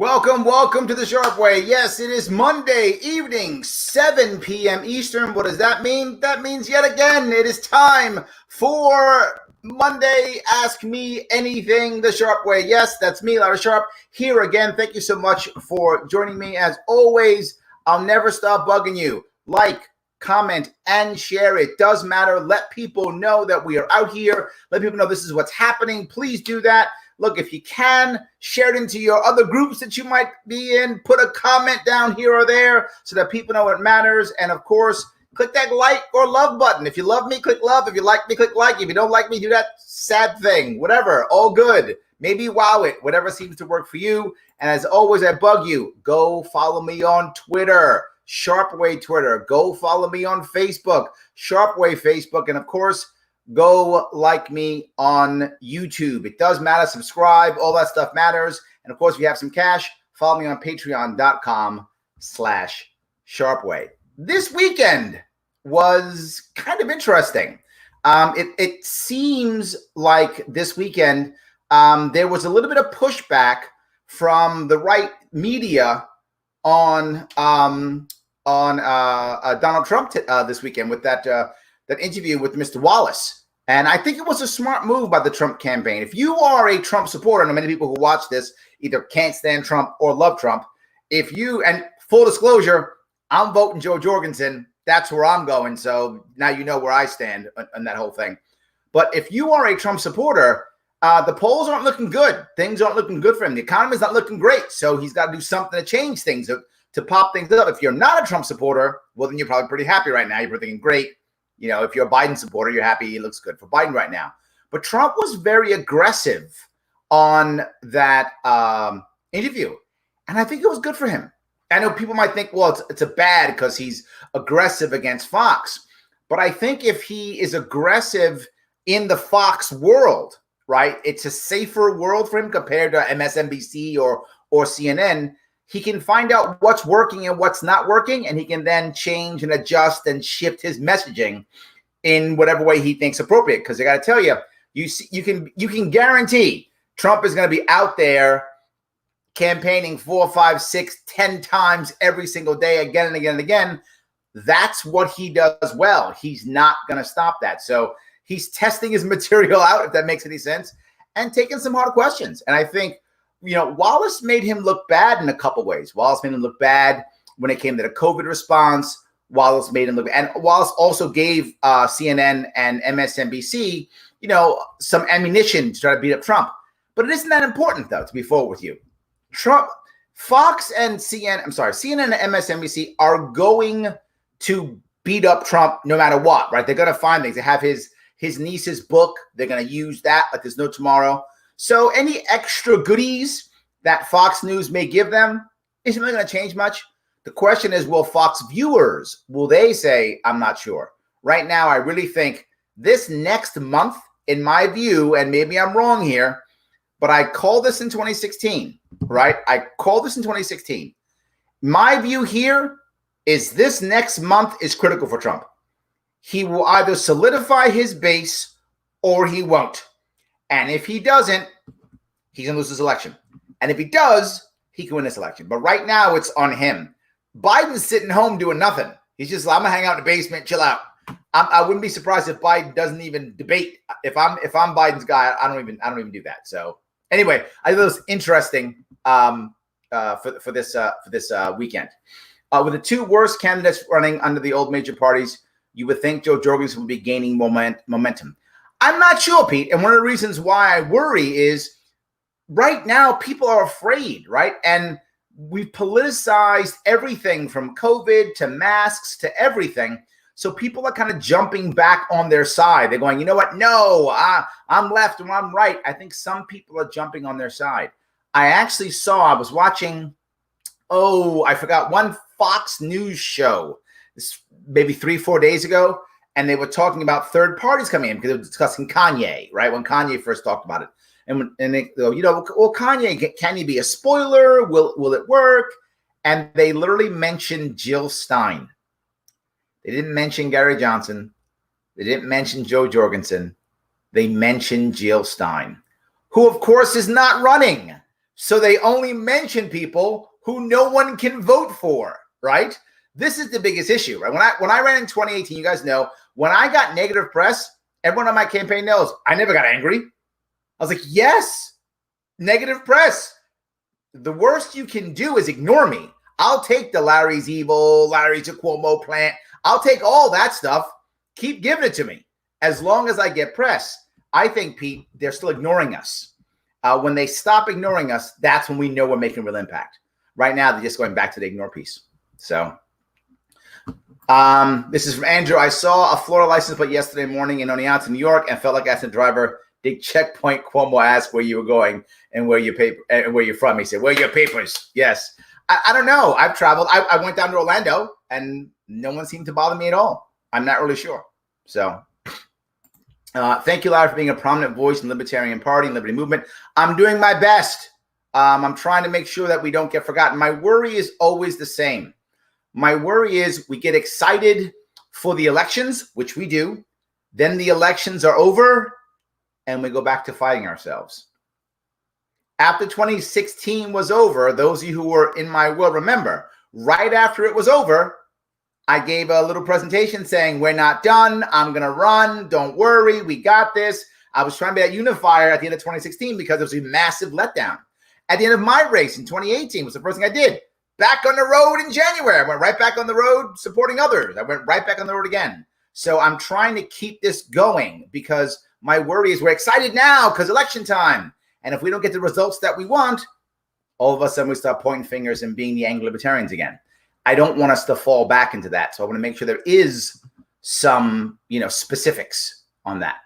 Welcome to the Sharpe Way. Yes, it is Monday evening, 7 p.m. Eastern. What does that mean? That means yet again, it is time for Monday Ask Me Anything the Sharpe Way. Yes, that's me, Larry Sharpe, here again. Thank you so much for joining me. As always, I'll never stop bugging you. Like, comment, and share. It does matter. Let people know that we are out here. Let people know this is what's happening. Please do that. Look, if you can, share it into your other groups that you might be in. Put a comment down here or there so that people know it matters. And, of course, click that like or love button. If you love me, click love. If you like me, click like. If you don't like me, do that sad thing. Whatever. All good. Maybe wow it. Whatever seems to work for you. And as always, I bug you. Go follow me on Twitter. Sharpe Way Twitter. Go follow me on Facebook. Sharpe Way Facebook. And, of course, go like me on YouTube. It does matter. Subscribe. All that stuff matters. And, of course, if you have some cash, follow me on patreon.com/SharpeWay. This weekend was kind of interesting. It seems like this weekend there was a little bit of pushback from the right media on Donald Trump this weekend with that interview with Mr. Wallace. And I think it was a smart move by the Trump campaign. If you are a Trump supporter, and many people who watch this either can't stand Trump or love Trump, and full disclosure, I'm voting Joe Jorgensen. That's where I'm going. So now you know where I stand on that whole thing. But if you are a Trump supporter, the polls aren't looking good. Things aren't looking good for him. The economy's not looking great. So he's got to do something to change things, to pop things up. If you're not a Trump supporter, well, then you're probably pretty happy right now. You're probably thinking, great. You know, if you're a Biden supporter, you're happy he looks good for Biden right now. But Trump was very aggressive on that interview. And I think it was good for him. I know people might think, well, it's a bad because he's aggressive against Fox. But I think if he is aggressive in the Fox world, right, it's a safer world for him compared to MSNBC or CNN. He can find out what's working and what's not working, and he can then change and adjust and shift his messaging in whatever way he thinks appropriate. Because I got to tell you, you can guarantee Trump is going to be out there campaigning 4, 5, 6, 10 times every single day, again and again and again. That's what he does well. He's not going to stop that. So he's testing his material out, if that makes any sense, and taking some hard questions. And I think, you know, Wallace made him look bad in a couple ways. Wallace made him look bad when it came to the COVID response. Wallace made him look, and Wallace also gave CNN and MSNBC, you know, some ammunition to try to beat up Trump. But it isn't that important, though, to be forward with you. Fox and CNN and MSNBC are going to beat up Trump no matter what, right? They're going to find things. They have his niece's book. They're going to use that like there's no tomorrow. So any extra goodies that Fox News may give them isn't really going to change much. The question is, will Fox viewers, will they say, I'm not sure? Right now, I really think this next month, in my view, and maybe I'm wrong here, but I called this in 2016, right? I called this in 2016. My view here is this next month is critical for Trump. He will either solidify his base or he won't. And if he doesn't, he's going to lose his election. And if he does, he can win this election. But right now, it's on him. Biden's sitting home doing nothing. He's just like, I'm going to hang out in the basement, chill out. I wouldn't be surprised if Biden doesn't even debate. If I'm Biden's guy, I don't even do that. So anyway, I thought it was interesting for this weekend. With the two worst candidates running under the old major parties, you would think Joe Jorgensen would be gaining momentum. I'm not sure, Pete. And one of the reasons why I worry is right now people are afraid, right? And we've politicized everything from COVID to masks to everything. So people are kind of jumping back on their side. They're going, you know what? No, I'm left and I'm right. I think some people are jumping on their side. I was watching, I forgot, one Fox News show maybe 3-4 days ago. And they were talking about third parties coming in because they were discussing Kanye, right? When Kanye first talked about it. And they go, you know, well, Kanye, can he be a spoiler? Will it work? And they literally mentioned Jill Stein. They didn't mention Gary Johnson. They didn't mention Joe Jorgensen. They mentioned Jill Stein, who, of course, is not running. So they only mention people who no one can vote for, right? This is the biggest issue, right? When I ran in 2018, you guys know, when I got negative press, everyone on my campaign knows I never got angry. I was like, yes, negative press. The worst you can do is ignore me. I'll take the Larry's evil, Larry's a Cuomo plant. I'll take all that stuff. Keep giving it to me as long as I get press. I think, Pete, they're still ignoring us. When they stop ignoring us, that's when we know we're making real impact. Right now, they're just going back to the ignore piece. So this is from Andrew. I saw a Florida license plate yesterday morning in Oneonta, New York, and felt like I asked the driver, did checkpoint Cuomo ask where you were going and where you're from? He said, where are your papers? Yes. I don't know. I've traveled. I went down to Orlando, and no one seemed to bother me at all. I'm not really sure. So thank you, Larry, for being a prominent voice in the Libertarian Party and Liberty Movement. I'm doing my best. I'm trying to make sure that we don't get forgotten. My worry is always the same. My worry is we get excited for the elections, which we do. Then the elections are over, and we go back to fighting ourselves. After 2016 was over, those of you who were in my world remember, right after it was over, I gave a little presentation saying, we're not done. I'm going to run. Don't worry. We got this. I was trying to be that unifier at the end of 2016 because it was a massive letdown. At the end of my race in 2018 was the first thing I did. Back on the road in January. I went right back on the road supporting others. I went right back on the road again. So I'm trying to keep this going because my worry is we're excited now because election time. And if we don't get the results that we want, all of a sudden we start pointing fingers and being the Anglo-Libertarians again. I don't want us to fall back into that. So I want to make sure there is some, specifics on that.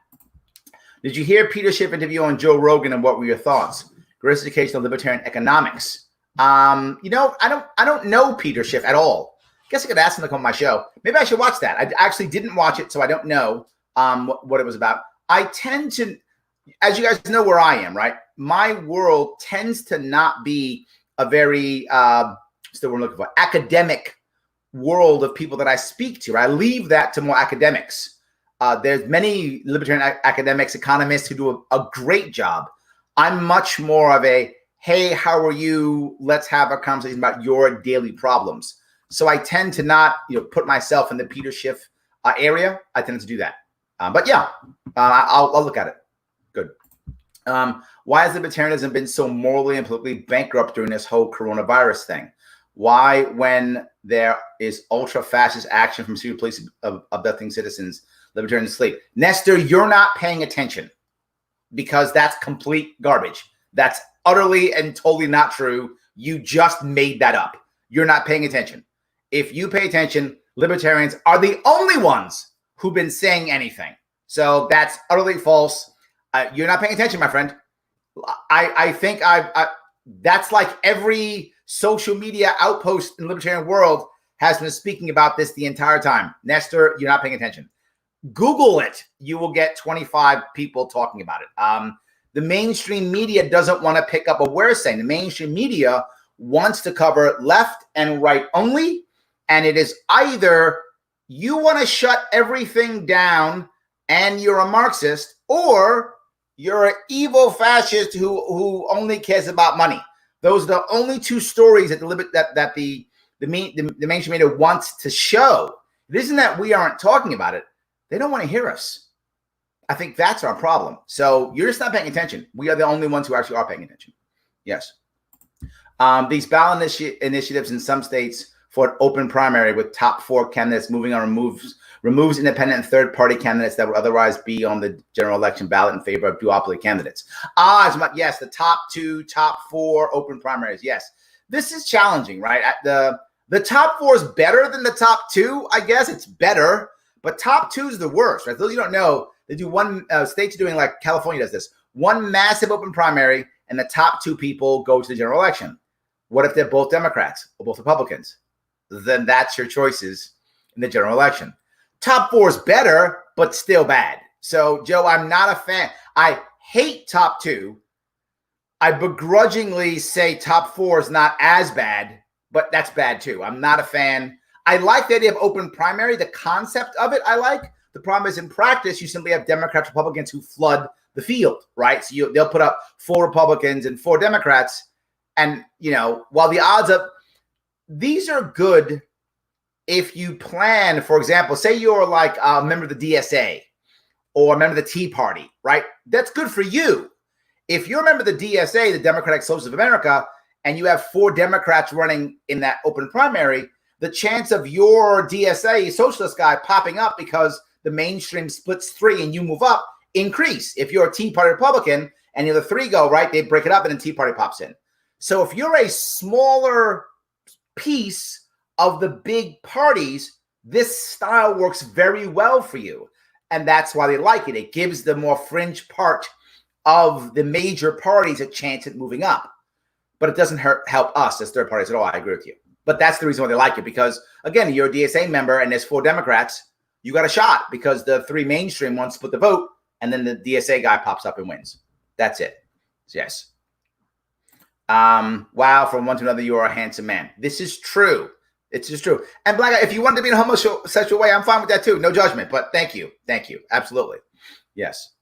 Did you hear Peter Schiff interview on Joe Rogan, and what were your thoughts? Great education on libertarian economics. I don't know Peter Schiff at all. I guess I could ask him to come on my show. Maybe I should watch that. I actually didn't watch it, so I don't know what it was about. I tend to, as you guys know where I am, right? My world tends to not be a very, still we're looking for, academic world of people that I speak to. I leave that to more academics. There's many libertarian academics, economists who do a great job. I'm much more of a, hey, how are you? Let's have a conversation about your daily problems. So I tend to not, put myself in the Peter Schiff area. I tend to do that. But yeah, I'll look at it. Good. Why has libertarianism been so morally and politically bankrupt during this whole coronavirus thing? Why, when there is ultra-fascist action from secret police abducting citizens, libertarians sleep? Nestor, you're not paying attention because that's complete garbage. That's utterly and totally not true. You just made that up. You're not paying attention. If you pay attention, libertarians are the only ones who've been saying anything. So that's utterly false. You're not paying attention, my friend. I think that's like every social media outpost in the libertarian world has been speaking about this the entire time. Nestor, you're not paying attention. Google it. You will get 25 people talking about it. The mainstream media doesn't want to pick up what we're saying. The mainstream media wants to cover left and right only. And it is either you want to shut everything down and you're a Marxist, or you're an evil fascist who only cares about money. Those are the only two stories that the mainstream media wants to show. It isn't that we aren't talking about it. They don't want to hear us. I think that's our problem. So you're just not paying attention. We are the only ones who actually are paying attention. Yes. These ballot initiatives in some states for an open primary with top 4 candidates moving on removes independent and third-party candidates that would otherwise be on the general election ballot in favor of duopoly candidates. Yes, the top 2, top 4 open primaries. Yes. This is challenging, right? The top 4 is better than the top 2. I guess it's better, but top 2 is the worst, right? Those of you don't know, they do one, states are doing like California does this, one massive open primary, and the top 2 people go to the general election. What if they're both Democrats or both Republicans? Then that's your choices in the general election. Top 4 is better, but still bad. So, Joe, I'm not a fan. I hate top 2. I begrudgingly say top 4 is not as bad, but that's bad too. I'm not a fan. I like the idea of open primary. The concept of it I like. The problem is in practice, you simply have Democrats, Republicans who flood the field, right? So they'll put up 4 Republicans and 4 Democrats, And, while the odds of these are good if you plan, for example, say you're like a member of the DSA or a member of the Tea Party, right? That's good for you. If you're a member of the DSA, the Democratic Socialists of America, and you have 4 Democrats running in that open primary, the chance of your DSA socialist guy popping up because the mainstream splits 3 and you move up increase. If you're a Tea Party Republican and the other 3 go, right, they break it up and then Tea Party pops in. So if you're a smaller piece of the big parties, this style works very well for you. And that's why they like it. It gives the more fringe part of the major parties a chance at moving up. But it doesn't help us as third parties at all. I agree with you. But that's the reason why they like it. Because, again, you're a DSA member and there's 4 Democrats. You got a shot because the 3 mainstream ones split the vote. And then the DSA guy pops up and wins. That's it. Yes. Wow, from one to another, you are a handsome man. This is true. It's just true. And Black Guy, if you want to be in a homosexual way, I'm fine with that too. No judgment. But thank you. Thank you. Absolutely. Yes.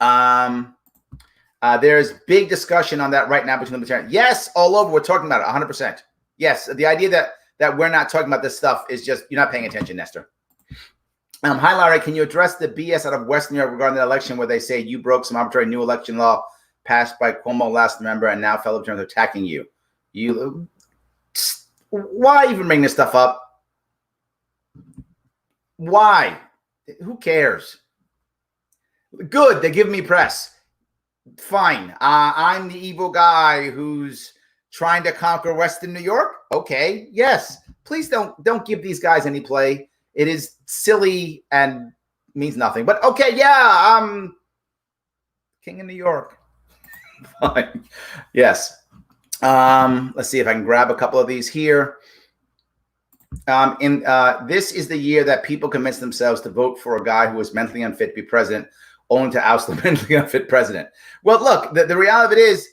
There's big discussion on that right now between libertarians. Yes, all over. We're talking about it 100%. Yes, the idea that we're not talking about this stuff is just, you're not paying attention, Nestor. Hi, Larry. Can you address the BS out of Western Europe regarding the election where they say you broke some arbitrary new election law passed by Cuomo last November and now fellow libertarians are attacking you? Why even bring this stuff up? Why? Who cares? Good. They give me press. Fine. I'm the evil guy who's trying to conquer Western New York. Okay. Yes. Please don't give these guys any play. It is silly and means nothing. But okay, yeah, I'm king of New York. Fine. Yes. Let's see if I can grab a couple of these here. This is the year that people convince themselves to vote for a guy who is mentally unfit to be president, only to oust the mentally unfit president. Well, look, the reality of it is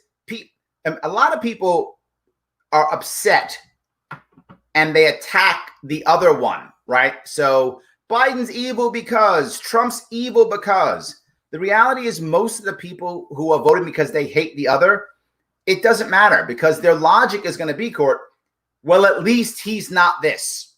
a lot of people are upset and they attack the other one, right? So Biden's evil because, Trump's evil because. The reality is most of the people who are voting because they hate the other, it doesn't matter because their logic is going to be, Court, well, at least he's not this.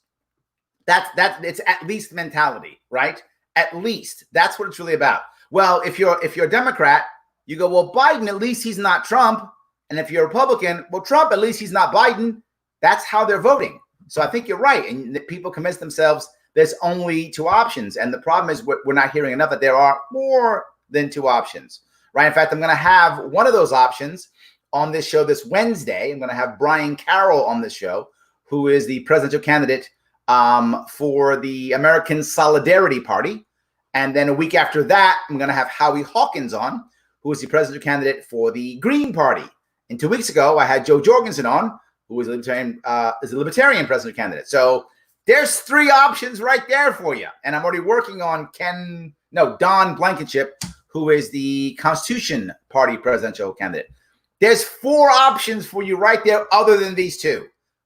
It's at least mentality, right? At least. That's what it's really about. Well, if you're a Democrat, you go, well, Biden, at least he's not Trump. And if you're a Republican, well, Trump, at least he's not Biden. That's how they're voting. So I think you're right. And people convince themselves there's only 2 options. And the problem is we're not hearing enough that there are more than 2 options, right? In fact, I'm going to have one of those options on this show this Wednesday. I'm going to have Brian Carroll on this show, who is the presidential candidate for the American Solidarity Party. And then a week after that, I'm going to have Howie Hawkins on, who is the presidential candidate for the Green Party. And 2 weeks ago, I had Joe Jorgensen on, who is a libertarian presidential candidate. So there's 3 options right there for you. And I'm already working on Don Blankenship, who is the Constitution Party presidential candidate. There's 4 options for you right there other than these 2.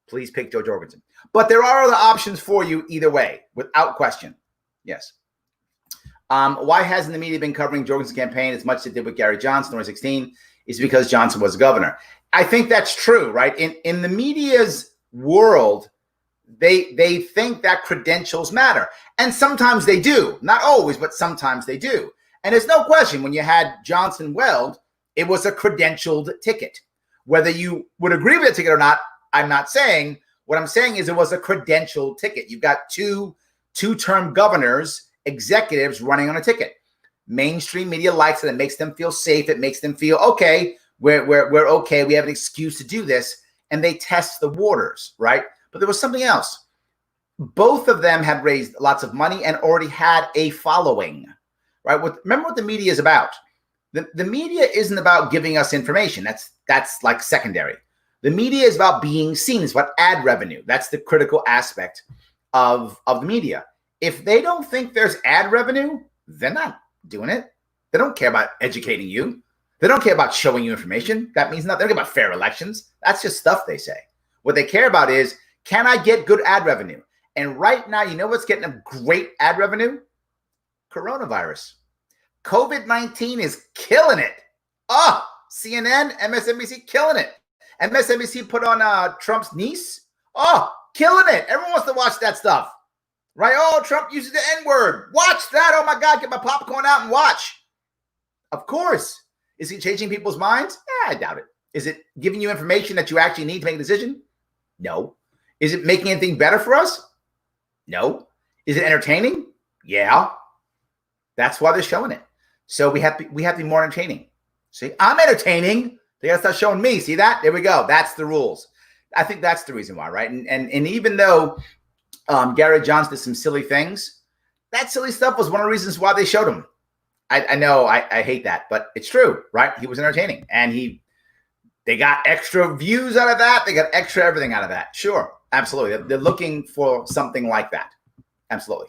Please pick Joe Jorgensen. But there are other options for you either way, without question. Yes. Why hasn't the media been covering Jorgensen's campaign as much as it did with Gary Johnson in 2016? Is because Johnson was governor. I think that's true, right? In the media's world, they think that credentials matter. And sometimes they do. Not always, but sometimes they do. And there's no question when you had Johnson Weld, it was a credentialed ticket. Whether you would agree with the ticket or not, I'm not saying. What I'm saying is it was a credentialed ticket. You've got two-term governors, executives running on a ticket. Mainstream media likes it. It makes them feel safe. It makes them feel, okay, we're okay. We have an excuse to do this. And they test the waters, right? But there was something else. Both of them had raised lots of money and already had a following, right? Remember what the media is about. The media isn't about giving us information. That's like secondary. The media is about being seen. It's about ad revenue. That's the critical aspect of the media. If they don't think there's ad revenue, they're not doing it. They don't care about educating you. They don't care about showing you information. That means nothing. They don't care about fair elections. That's just stuff they say. What they care about is, can I get good ad revenue? And right now, you know what's getting a great ad revenue? Coronavirus. COVID-19 is killing it. CNN, MSNBC, killing it. MSNBC put on Trump's niece. Oh, killing it. Everyone wants to watch that stuff. Right? Oh, Trump uses the N-word. Watch that. Oh, my God. Get my popcorn out and watch. Of course. Is he changing people's minds? I doubt it. Is it giving you information that you actually need to make a decision? No. Is it making anything better for us? No. Is it entertaining? Yeah. That's why they're showing it. So we have to be more entertaining. See, I'm entertaining. They got to start showing me. See that? There we go. That's the rules. I think that's the reason why, right? And even though Gary Johnson did some silly things, that silly stuff was one of the reasons why they showed him. I know I hate that, but it's true, right? He was entertaining, and they got extra views out of that. They got extra everything out of that. Sure, absolutely. They're looking for something like that. Absolutely.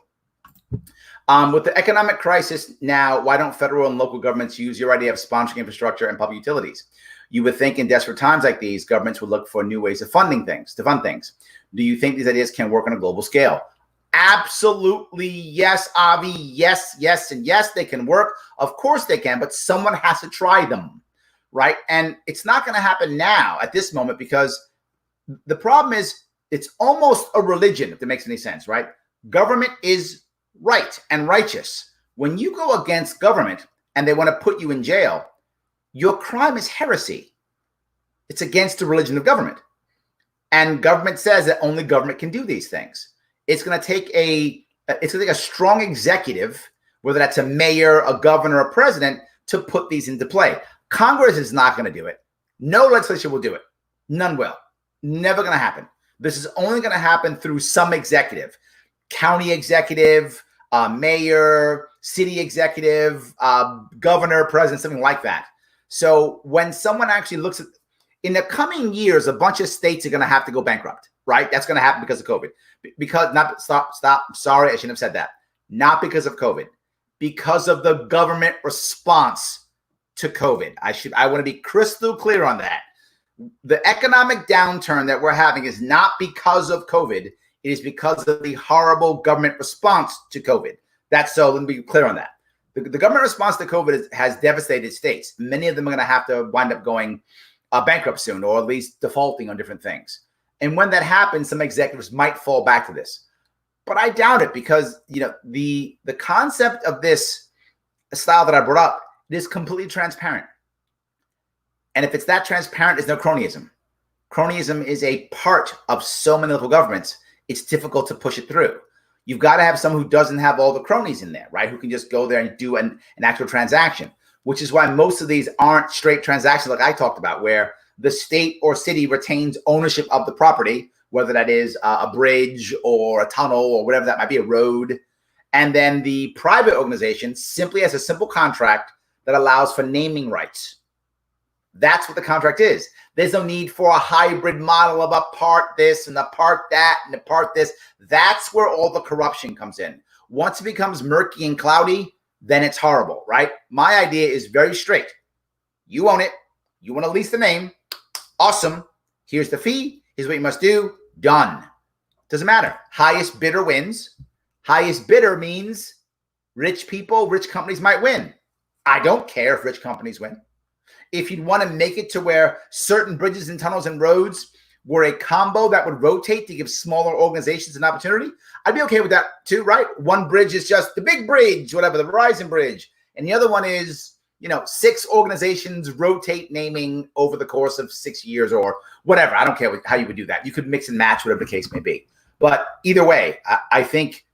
With the economic crisis now, why don't federal and local governments use your idea of sponsoring infrastructure and public utilities? You would think in desperate times like these, governments would look for new ways of fund things. Do you think these ideas can work on a global scale? Absolutely, yes, Avi. Yes, and yes, they can work. Of course they can, but someone has to try them, right? And it's not going to happen now at this moment because the problem is it's almost a religion, if that makes any sense, right? Government is right and righteous. When you go against government and they want to put you in jail, your crime is heresy. It's against the religion of government. And government says that only government can do these things. It's going to take a strong executive, whether that's a mayor, a governor, a president, to put these into play. Congress is not going to do it. No legislature will do it. None will. Never going to happen. This is only going to happen through some executive, county executive, mayor, city executive, governor, president, something like that. So when someone actually looks at, in the coming years, a bunch of states are going to have to go bankrupt, right? That's going to happen because of COVID. Sorry, I shouldn't have said that. Not because of COVID, because of the government response to COVID. I want to be crystal clear on that. The economic downturn that we're having is not because of COVID. It is because of the horrible government response to COVID. Let me be clear on that. The government response to COVID has devastated states. Many of them are going to have to wind up going bankrupt soon, or at least defaulting on different things. And when that happens, some executives might fall back to this. But I doubt it because, the concept of this style that I brought up is completely transparent. And if it's that transparent, there's no cronyism. Cronyism is a part of so many local governments. It's difficult to push it through. You've got to have someone who doesn't have all the cronies in there, right? Who can just go there and do an actual transaction, which is why most of these aren't straight transactions like I talked about, where the state or city retains ownership of the property, whether that is a bridge or a tunnel or whatever that might be, a road. And then the private organization simply has a simple contract that allows for naming rights. That's what the contract is. There's no need for a hybrid model of a part this and a part that and a part this. That's where all the corruption comes in. Once it becomes murky and cloudy, then it's horrible, right? My idea is very straight. You own it. You want to lease the name. Awesome. Here's the fee. Here's what you must do. Done. Doesn't matter. Highest bidder wins. Highest bidder means rich people, rich companies might win. I don't care if rich companies win. If you'd want to make it to where certain bridges and tunnels and roads were a combo that would rotate to give smaller organizations an opportunity, I'd be okay with that too, right? One bridge is just the big bridge, whatever, the Verizon bridge. And the other one is, 6 organizations rotate naming over the course of 6 years or whatever. I don't care how you would do that. You could mix and match, whatever the case may be. But either way, I think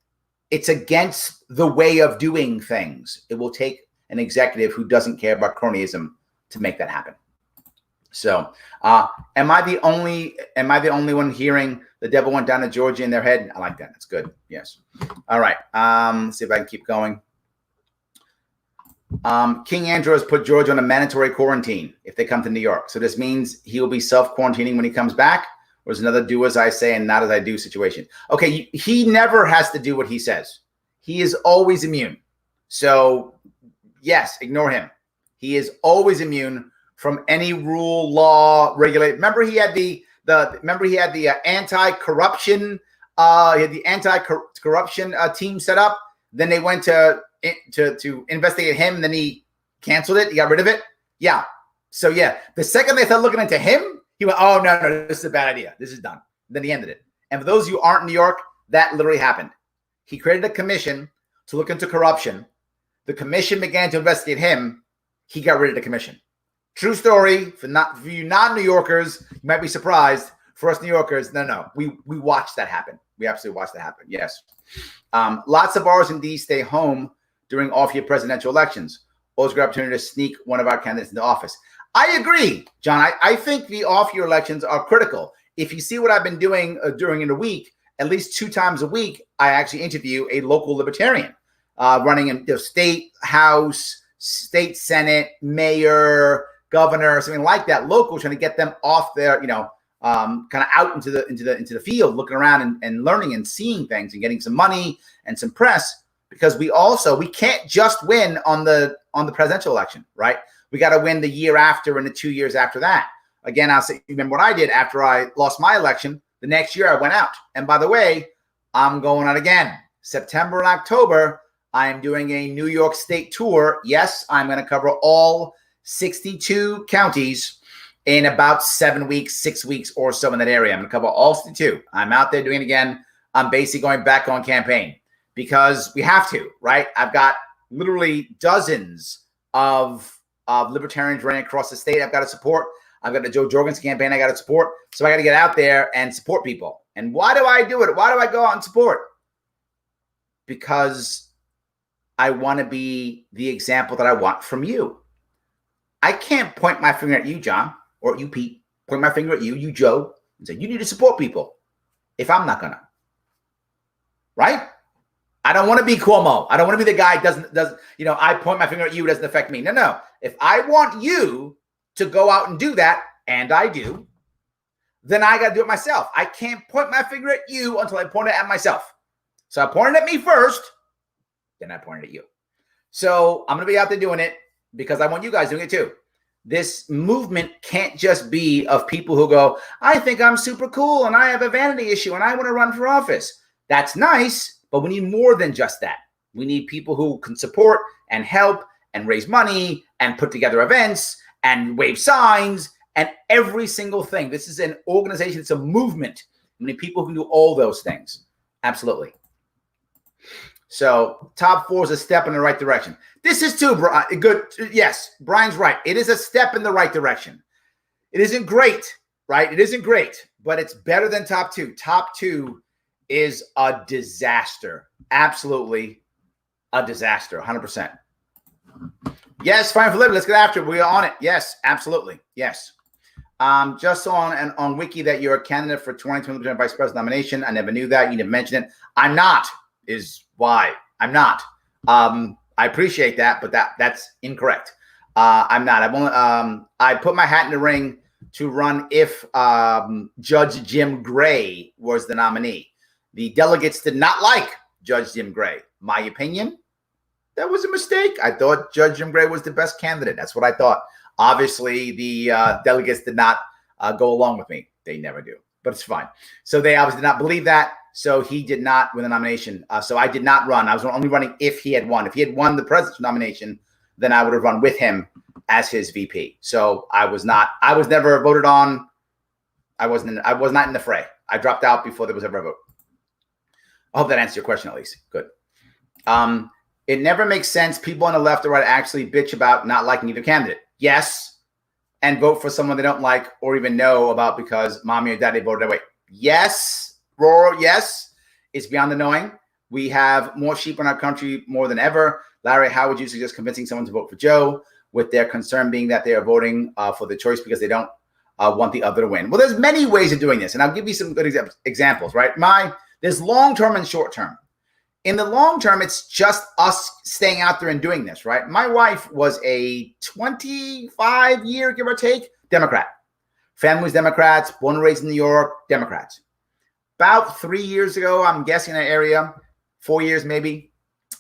it's against the way of doing things. It will take an executive who doesn't care about cronyism to make that happen. So, am I the only one hearing the devil went down to Georgia in their head? I like that. That's good. Yes. All right. Let's see if I can keep going. King Andrew has put Georgia on a mandatory quarantine if they come to New York. So this means he will be self-quarantining when he comes back, or is another do as I say and not as I do situation? Okay, he never has to do what he says. He is always immune. So yes, ignore him. He is always immune from any rule, law, regulate. Remember, he had the anti-corruption. He had the anti-corruption team set up. Then they went to investigate him. And then he canceled it. He got rid of it. Yeah. So yeah, the second they start looking into him, He went, oh, no, this is a bad idea. This is done. Then he ended it. And for those of you who aren't in New York, that literally happened. He created a commission to look into corruption. The commission began to investigate him. He got rid of the commission. True story. For you non-New Yorkers, you might be surprised. For us New Yorkers, no. We watched that happen. We absolutely watched that happen. Yes. Lots of ours indeed stay home during off-year presidential elections. Always a good opportunity to sneak one of our candidates into office. I agree, John. I think the off-year elections are critical. If you see what I've been doing during the week, at least 2 times a week, I actually interview a local libertarian running in the state house, state senate, mayor, governor, something like that, local, trying to get them off their, kind of out into the field, looking around and learning and seeing things and getting some money and some press, because we can't just win on the presidential election, right? We got to win the year after and the 2 years after that. Again, I'll say, remember what I did after I lost my election. The next year I went out. And by the way, I'm going out again. September and October, I am doing a New York State tour. Yes, I'm going to cover all 62 counties in about 7 weeks, 6 weeks or so in that area. I'm going to cover all 62. I'm out there doing it again. I'm basically going back on campaign because we have to, right? I've got literally dozens of libertarians running across the state I've got to support. I've got the Joe Jorgensen campaign I got to support. So I got to get out there and support people. And why do I do it? Why do I go out and support? Because I want to be the example that I want from you. I can't point my finger at you, John, or you, Pete. Point my finger at you, you, Joe, and say, you need to support people if I'm not going to. Right? I don't want to be Cuomo. I don't want to be the guy doesn't I point my finger at you, it doesn't affect me. No. If I want you to go out and do that, and I do, then I got to do it myself. I can't point my finger at you until I point it at myself. So I pointed at me first, then I pointed at you. So I'm going to be out there doing it because I want you guys doing it too. This movement can't just be of people who go, I think I'm super cool and I have a vanity issue and I want to run for office. That's nice, but we need more than just that. We need people who can support and help and raise money and put together events and wave signs and every single thing. This is an organization. It's a movement. We need people who can do all those things. Absolutely. So top 4 is a step in the right direction. This is too good. Yes, Brian's right. It is a step in the right direction. It isn't great, right? It isn't great, but it's better than top 2. Top 2 is a disaster. Absolutely a disaster, 100%. Yes, fine for liberty. Let's get after it. We're on it. Yes, absolutely. Yes. Just saw on Wiki that you're a candidate for 2020 Vice President nomination. I never knew that. You didn't mention it. I'm not, is why. I'm not. I appreciate that, but that's incorrect. I'm not. I've only I put my hat in the ring to run if Judge Jim Gray was the nominee. The delegates did not like Judge Jim Gray. My opinion, that was a mistake. I thought Judge Jim Gray was the best candidate. That's what I thought. Obviously, the delegates did not go along with me. They never do, but it's fine. So they obviously did not believe that. So he did not win the nomination. So I did not run. I was only running if he had won. If he had won the president's nomination, then I would have run with him as his VP. So I was never voted on. I was not in the fray. I dropped out before there was ever a vote. I hope that answers your question at least. Good. It never makes sense. People on the left or right actually bitch about not liking either candidate. Yes. And vote for someone they don't like or even know about because mommy or daddy voted away. Yes. Roar. Yes. It's beyond the knowing. We have more sheep in our country more than ever. Larry, how would you suggest convincing someone to vote for Joe with their concern being that they are voting for the choice because they don't want the other to win? Well, there's many ways of doing this. And I'll give you some good examples, right? There's long-term and short-term. In the long term, it's just us staying out there and doing this, right? My wife was a 25-year, give or take, Democrat. Family's Democrats, born and raised in New York, Democrats. About 3 years ago, I'm guessing in that area, 4 years maybe,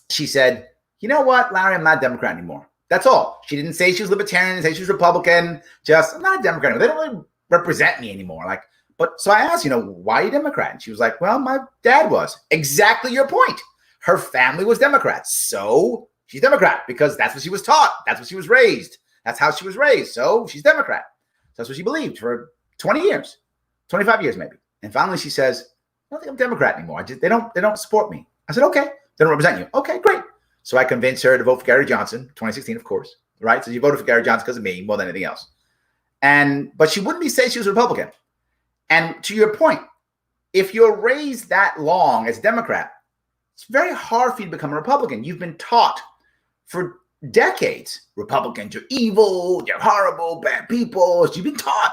she said, you know what, Larry, I'm not a Democrat anymore. That's all. She didn't say she was libertarian, didn't say she was Republican, just, I'm not a Democrat anymore. They don't really represent me anymore. But so I asked, why are you Democrat? And she was like, well, my dad was. Exactly your point. Her family was Democrats. So she's Democrat because that's what she was taught. That's what she was raised. That's how she was raised. So she's Democrat. So that's what she believed for 20 years, 25 years maybe. And finally she says, I don't think I'm Democrat anymore. They don't support me. I said, okay, they don't represent you. Okay, great. So I convinced her to vote for Gary Johnson, 2016, of course, right? So you voted for Gary Johnson because of me more than anything else. But she wouldn't say she was a Republican. And to your point, if you're raised that long as a Democrat, it's very hard for you to become a Republican. You've been taught for decades, Republicans are evil, they're horrible, bad people. You've been taught.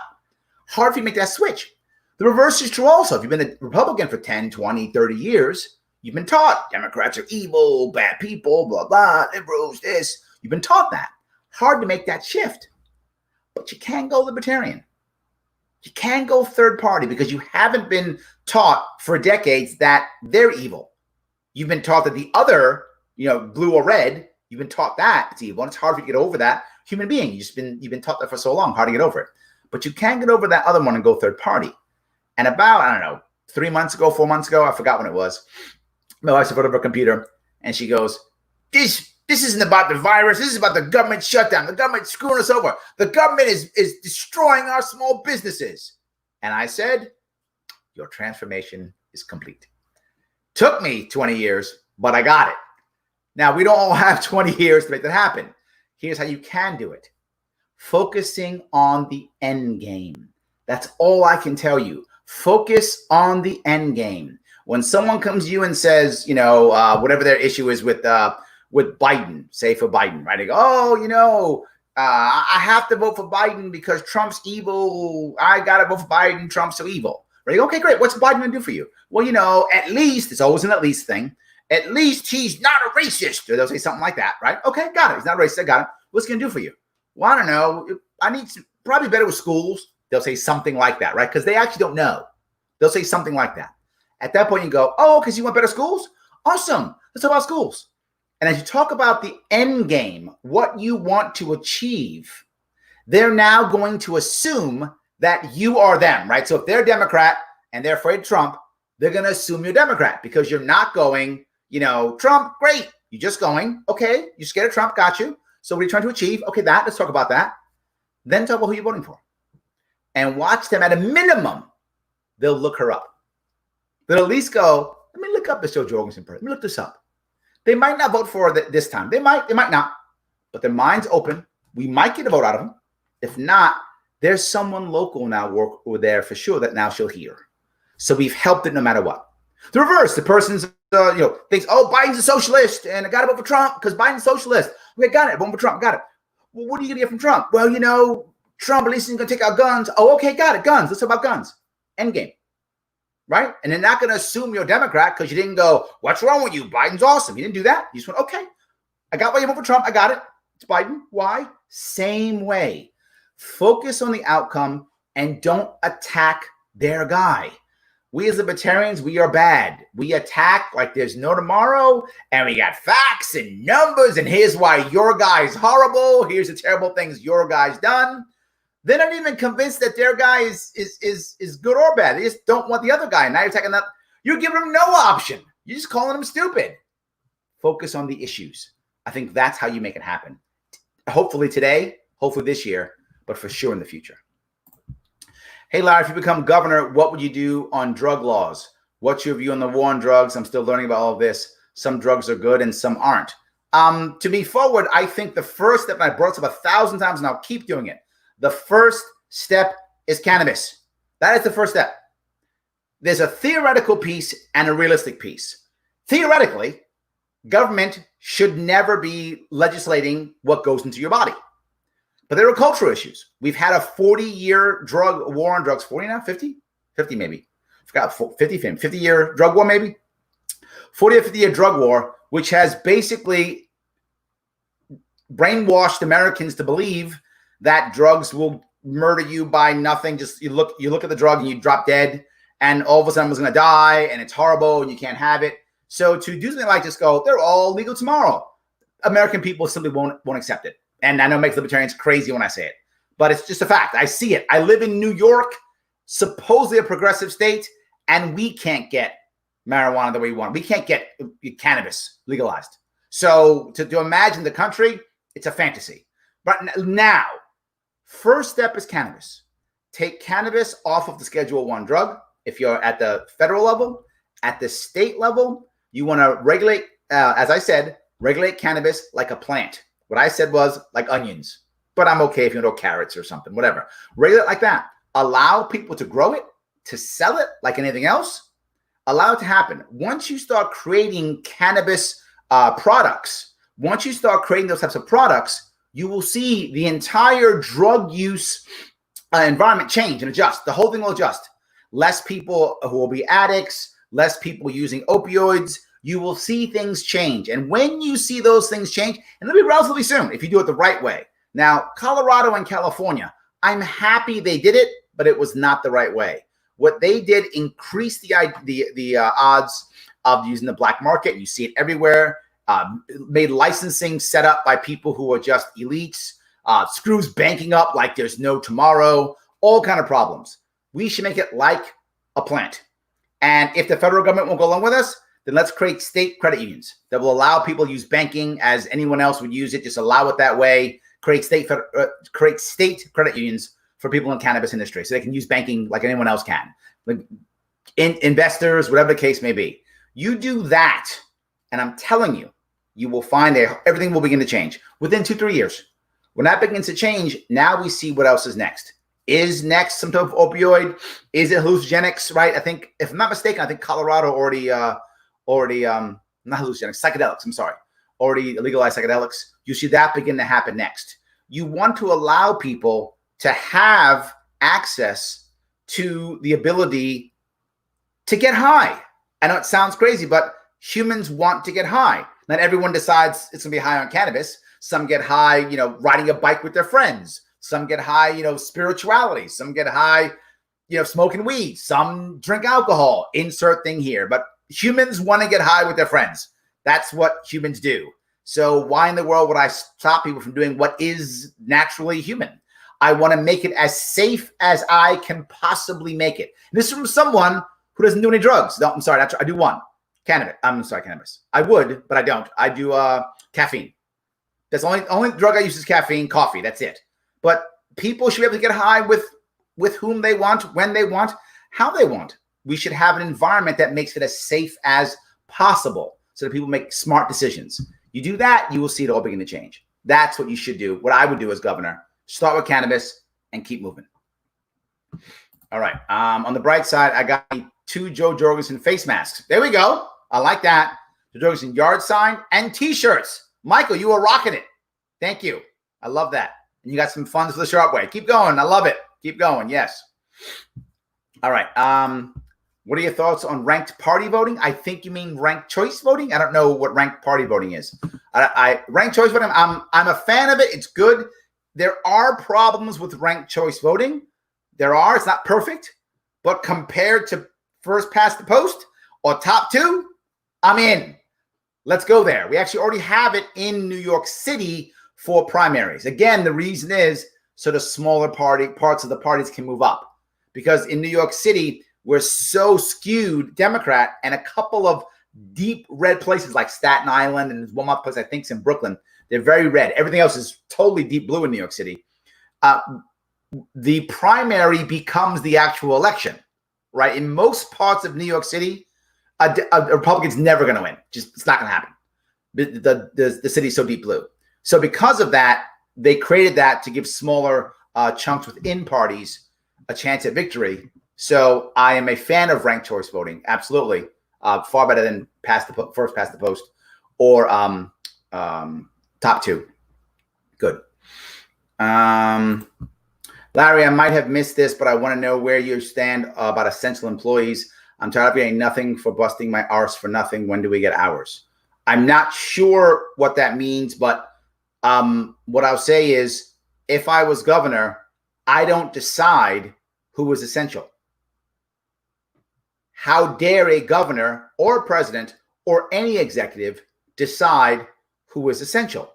Hard for you to make that switch. The reverse is true also. If you've been a Republican for 10, 20, 30 years, you've been taught Democrats are evil, bad people, blah, blah, liberals, this. You've been taught that. Hard to make that shift. But you can go libertarian. You can go third party because you haven't been taught for decades that they're evil. You've been taught that the other, blue or red, you've been taught that it's evil. And it's hard for you to get over that. Human being, you've been taught that for so long, hard to get over it. But you can get over that other one and go third party. And about, 3 months ago, 4 months ago, I forgot when it was, my wife's in front of her computer and she goes, this isn't about the virus. This is about the government shutdown. The government's screwing us over. The government is destroying our small businesses. And I said, your transformation is complete. Took me 20 years, but I got it. Now, we don't all have 20 years to make that happen. Here's how you can do it. Focusing on the end game. That's all I can tell you. Focus on the end game. When someone comes to you and says, whatever their issue is with Biden, say for Biden, right? They go, I have to vote for Biden because Trump's evil. I got to vote for Biden. Trump's so evil. Right? Okay, great. What's Biden going to do for you? Well, at least, it's always an at least thing. At least he's not a racist. Or they'll say something like that, right? Okay, got it. He's not a racist. I got it. What's he going to do for you? Well, I don't know. I need probably better with schools. They'll say something like that, right? Because they actually don't know. They'll say something like that. At that point, you go, oh, because you want better schools? Awesome. Let's talk about schools. And as you talk about the end game, what you want to achieve, they're now going to assume that you are them, right? So if they're Democrat and they're afraid of Trump, they're going to assume you're Democrat because you're not going, Trump, great. You're just going, okay, you're scared of Trump, got you. So what are you trying to achieve? Okay, let's talk about that. Then talk about who you're voting for. And watch them at a minimum. They'll look her up. They'll at least go, let me look up this Joe Jorgensen person. Let me look this up. They might not vote for it this time. They might not. But their mind's open. We might get a vote out of them. If not, there's someone local now work over there for sure that now she'll hear. So we've helped it no matter what. The reverse, the person's, thinks, oh, Biden's a socialist and I got to vote for Trump because Biden's a socialist. Okay, got it. Vote for Trump. Got it. Well, what are you going to get from Trump? Well, Trump at least is going to take our guns. Oh, okay, got it. Guns. Let's talk about guns. Endgame. Right? And they're not going to assume you're a Democrat because you didn't go, what's wrong with you? Biden's awesome. You didn't do that. You just went, okay, I got why you vote for Trump. I got it. It's Biden. Why? Same way. Focus on the outcome and don't attack their guy. We as libertarians, we are bad. We attack like there's no tomorrow, and we got facts and numbers, and here's why your guy's horrible. Here's the terrible things your guy's done. They're not even convinced that their guy is good or bad. They just don't want the other guy. Now you're attacking that. You're giving them no option. You're just calling them stupid. Focus on the issues. I think that's how you make it happen. Hopefully today, hopefully this year, but for sure in the future. Hey, Larry, if you become governor, what would you do on drug laws? What's your view on the war on drugs? I'm still learning about all of this. Some drugs are good and some aren't. To be forward, I think the first step, and I brought this up 1,000 times and I'll keep doing it. The first step is cannabis. That is the first step. There's a theoretical piece and a realistic piece. Theoretically, government should never be legislating what goes into your body. But there are cultural issues. We've had a 40-year drug war on drugs. 40 now? 50? 50 maybe. I forgot 50, 50-year drug war maybe? 40 or 50-year drug war, which has basically brainwashed Americans to believe that drugs will murder you by nothing. Just you look at the drug and you drop dead, and all of a sudden someone's going to die, and it's horrible, and you can't have it. So to do something like just go, they're all legal tomorrow, American people simply won't accept it. And I know it makes libertarians crazy when I say it, but it's just a fact. I see it. I live in New York, supposedly a progressive state, and we can't get marijuana the way we want. We can't get cannabis legalized. So to imagine the country, it's a fantasy. But now, first step is cannabis. take cannabis off of the Schedule 1 drug. If you're at the federal level, at the state level, you want to regulate, as I said, regulate cannabis like a plant. What I said was like onions, but I'm okay if you know carrots or something, whatever. Regulate like that. Allow people to grow it, to sell it like anything else. Allow it to happen. Once you start creating cannabis products, once you start creating those types of products, you will see the entire drug use environment change and adjust. The whole thing will adjust. Less people who will be addicts, less people using opioids. You will see things change. And when you see those things change, and it'll be relatively soon if you do it the right way. Now, Colorado and California, I'm happy they did it, but it was not the right way. What they did increased the odds of using the black market. You see it everywhere. Made licensing set up by people who are just elites. Screws banking up like there's no tomorrow. All kind of problems. We should make it like a plant. And if the federal government won't go along with us, then let's create state credit unions that will allow people to use banking as anyone else would use it. Just allow it that way. Create state credit unions for people in the cannabis industry so they can use banking like anyone else can. Like investors, whatever the case may be. You do that, and I'm telling you, you will find everything will begin to change within 2-3 years. When that begins to change, now we see what else is next. Is next some type of opioid? Is it hallucinogenics, right? I think, if I'm not mistaken, I think Colorado already not hallucinogenics, psychedelics, I'm sorry, already legalized psychedelics. You see that begin to happen next. You want to allow people to have access to the ability to get high. I know it sounds crazy, but humans want to get high. Not everyone decides it's going to be high on cannabis. Some get high, riding a bike with their friends. Some get high, spirituality. Some get high, smoking weed. Some drink alcohol. Insert thing here. But humans want to get high with their friends. That's what humans do. So why in the world would I stop people from doing what is naturally human? I want to make it as safe as I can possibly make it. This is from someone who doesn't do any drugs. No, I'm sorry. I do one. Cannabis. I'm sorry, cannabis. I would, but I don't. I do caffeine. That's the only drug I use is caffeine, coffee. That's it. But people should be able to get high with whom they want, when they want, how they want. We should have an environment that makes it as safe as possible so that people make smart decisions. You do that, you will see it all begin to change. That's what you should do. What I would do as governor. Start with cannabis and keep moving. All right. On the bright side, I got 2 Joe Jorgensen face masks. There we go. I like that. Joe Jorgensen yard sign and T-shirts. Michael, you are rocking it. Thank you. I love that. And you got some funds for the Sharpe Way. Keep going. I love it. Keep going. Yes. All right. What are your thoughts on ranked party voting? I think you mean ranked choice voting. I don't know what ranked party voting is. Ranked choice voting, I'm a fan of it. It's good. There are problems with ranked choice voting. It's not perfect, but compared to first past the post or top 2, I'm in. Let's go there. We actually already have it in New York City for primaries. Again, the reason is so the smaller parts of the parties can move up. Because in New York City, we're so skewed Democrat, and a couple of deep red places like Staten Island and one more place I think is in Brooklyn, they're very red. Everything else is totally deep blue in New York City. The primary becomes the actual election, right? In most parts of New York City, a Republican's never going to win. It's not going to happen. The city's so deep blue. So because of that, they created that to give smaller chunks within parties a chance at victory. So I am a fan of ranked choice voting. Absolutely. Far better than first past the post or top 2. Good. Larry, I might have missed this, but I want to know where you stand about essential employees. I'm tired of getting nothing for busting my arse for nothing. When do we get ours? I'm not sure what that means, but what I'll say is if I was governor, I don't decide who is essential. How dare a governor or president or any executive decide who is essential?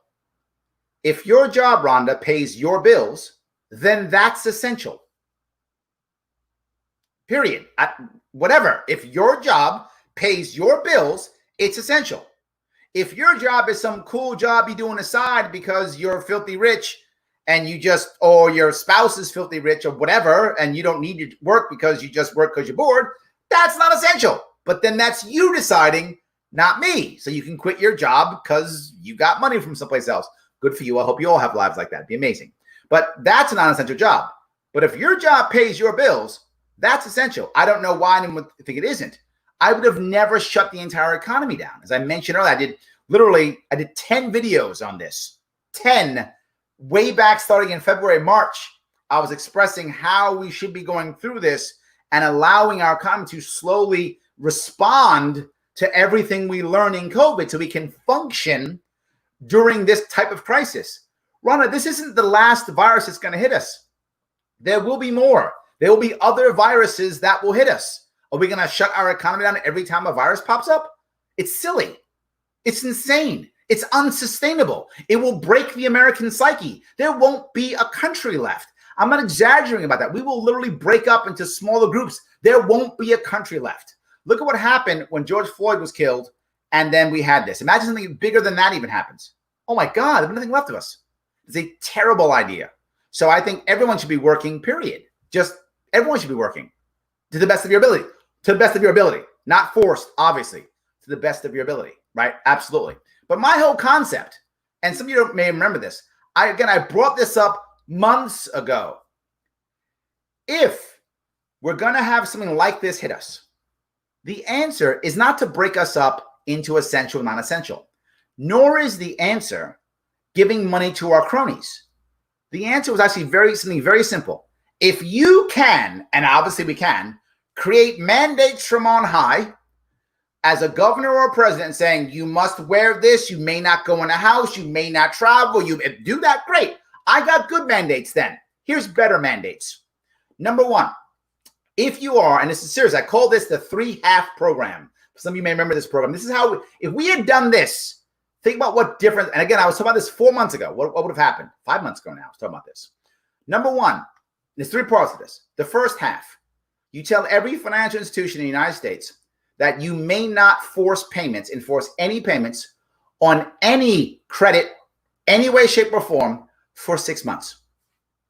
If your job, Rhonda, pays your bills, then that's essential. Period. Whatever. If your job pays your bills, it's essential. If your job is some cool job you do on the side because you're filthy rich and you just, or your spouse is filthy rich or whatever, and you don't need to work because you just work because you're bored, that's not essential. But then that's you deciding, not me. So you can quit your job because you got money from someplace else. Good for you. I hope you all have lives like that. It'd be amazing. But that's a non-essential job. But if your job pays your bills, that's essential. I don't know why anyone would think it isn't. I would have never shut the entire economy down. As I mentioned earlier, I did 10 videos on this. 10 way back starting in February, March. I was expressing how we should be going through this and allowing our economy to slowly respond to everything we learn in COVID so we can function during this type of crisis. Rhonda, this isn't the last virus that's going to hit us. There will be more. There will be other viruses that will hit us. Are we going to shut our economy down every time a virus pops up? It's silly. It's insane. It's unsustainable. It will break the American psyche. There won't be a country left. I'm not exaggerating about that. We will literally break up into smaller groups. There won't be a country left. Look at what happened when George Floyd was killed, and then we had this. Imagine something bigger than that even happens. Oh my God, there's nothing left of us. It's a terrible idea. So I think everyone should be working, period. Just everyone should be working to the best of your ability. To the best of your ability. Not forced, obviously. To the best of your ability, right? Absolutely. But my whole concept, and some of you may remember this, I brought this up months ago. If we're going to have something like this hit us, the answer is not to break us up into essential and non-essential, nor is the answer giving money to our cronies. The answer was actually something very simple. If you can, and obviously we can, create mandates from on high as a governor or a president saying you must wear this, you may not go in a house, you may not travel, you do that, great. I got good mandates then. Here's better mandates. Number one, if you are, and this is serious, I call this the 3-half program. Some of you may remember this program. This is how, if we had done this, think about what difference, and again, I was talking about this 4 months ago. What would have happened? 5 months ago now, I was talking about this. Number one, there's 3 parts of this. The first half, you tell every financial institution in the United States that you may not enforce any payments on any credit, any way, shape, or form for 6 months.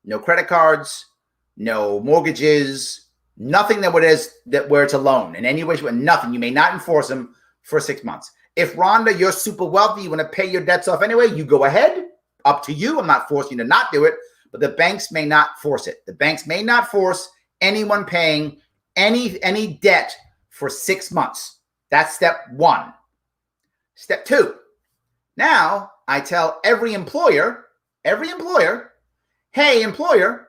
No credit cards, no mortgages, nothing where it's a loan in any way, nothing. You may not enforce them for 6 months. If Rhonda, you're super wealthy, you want to pay your debts off anyway, you go ahead. Up to you. I'm not forcing you to not do it, but the banks may not force it. The banks may not force anyone paying any debt for 6 months. That's step one. Step two. Now I tell every employer, hey, employer,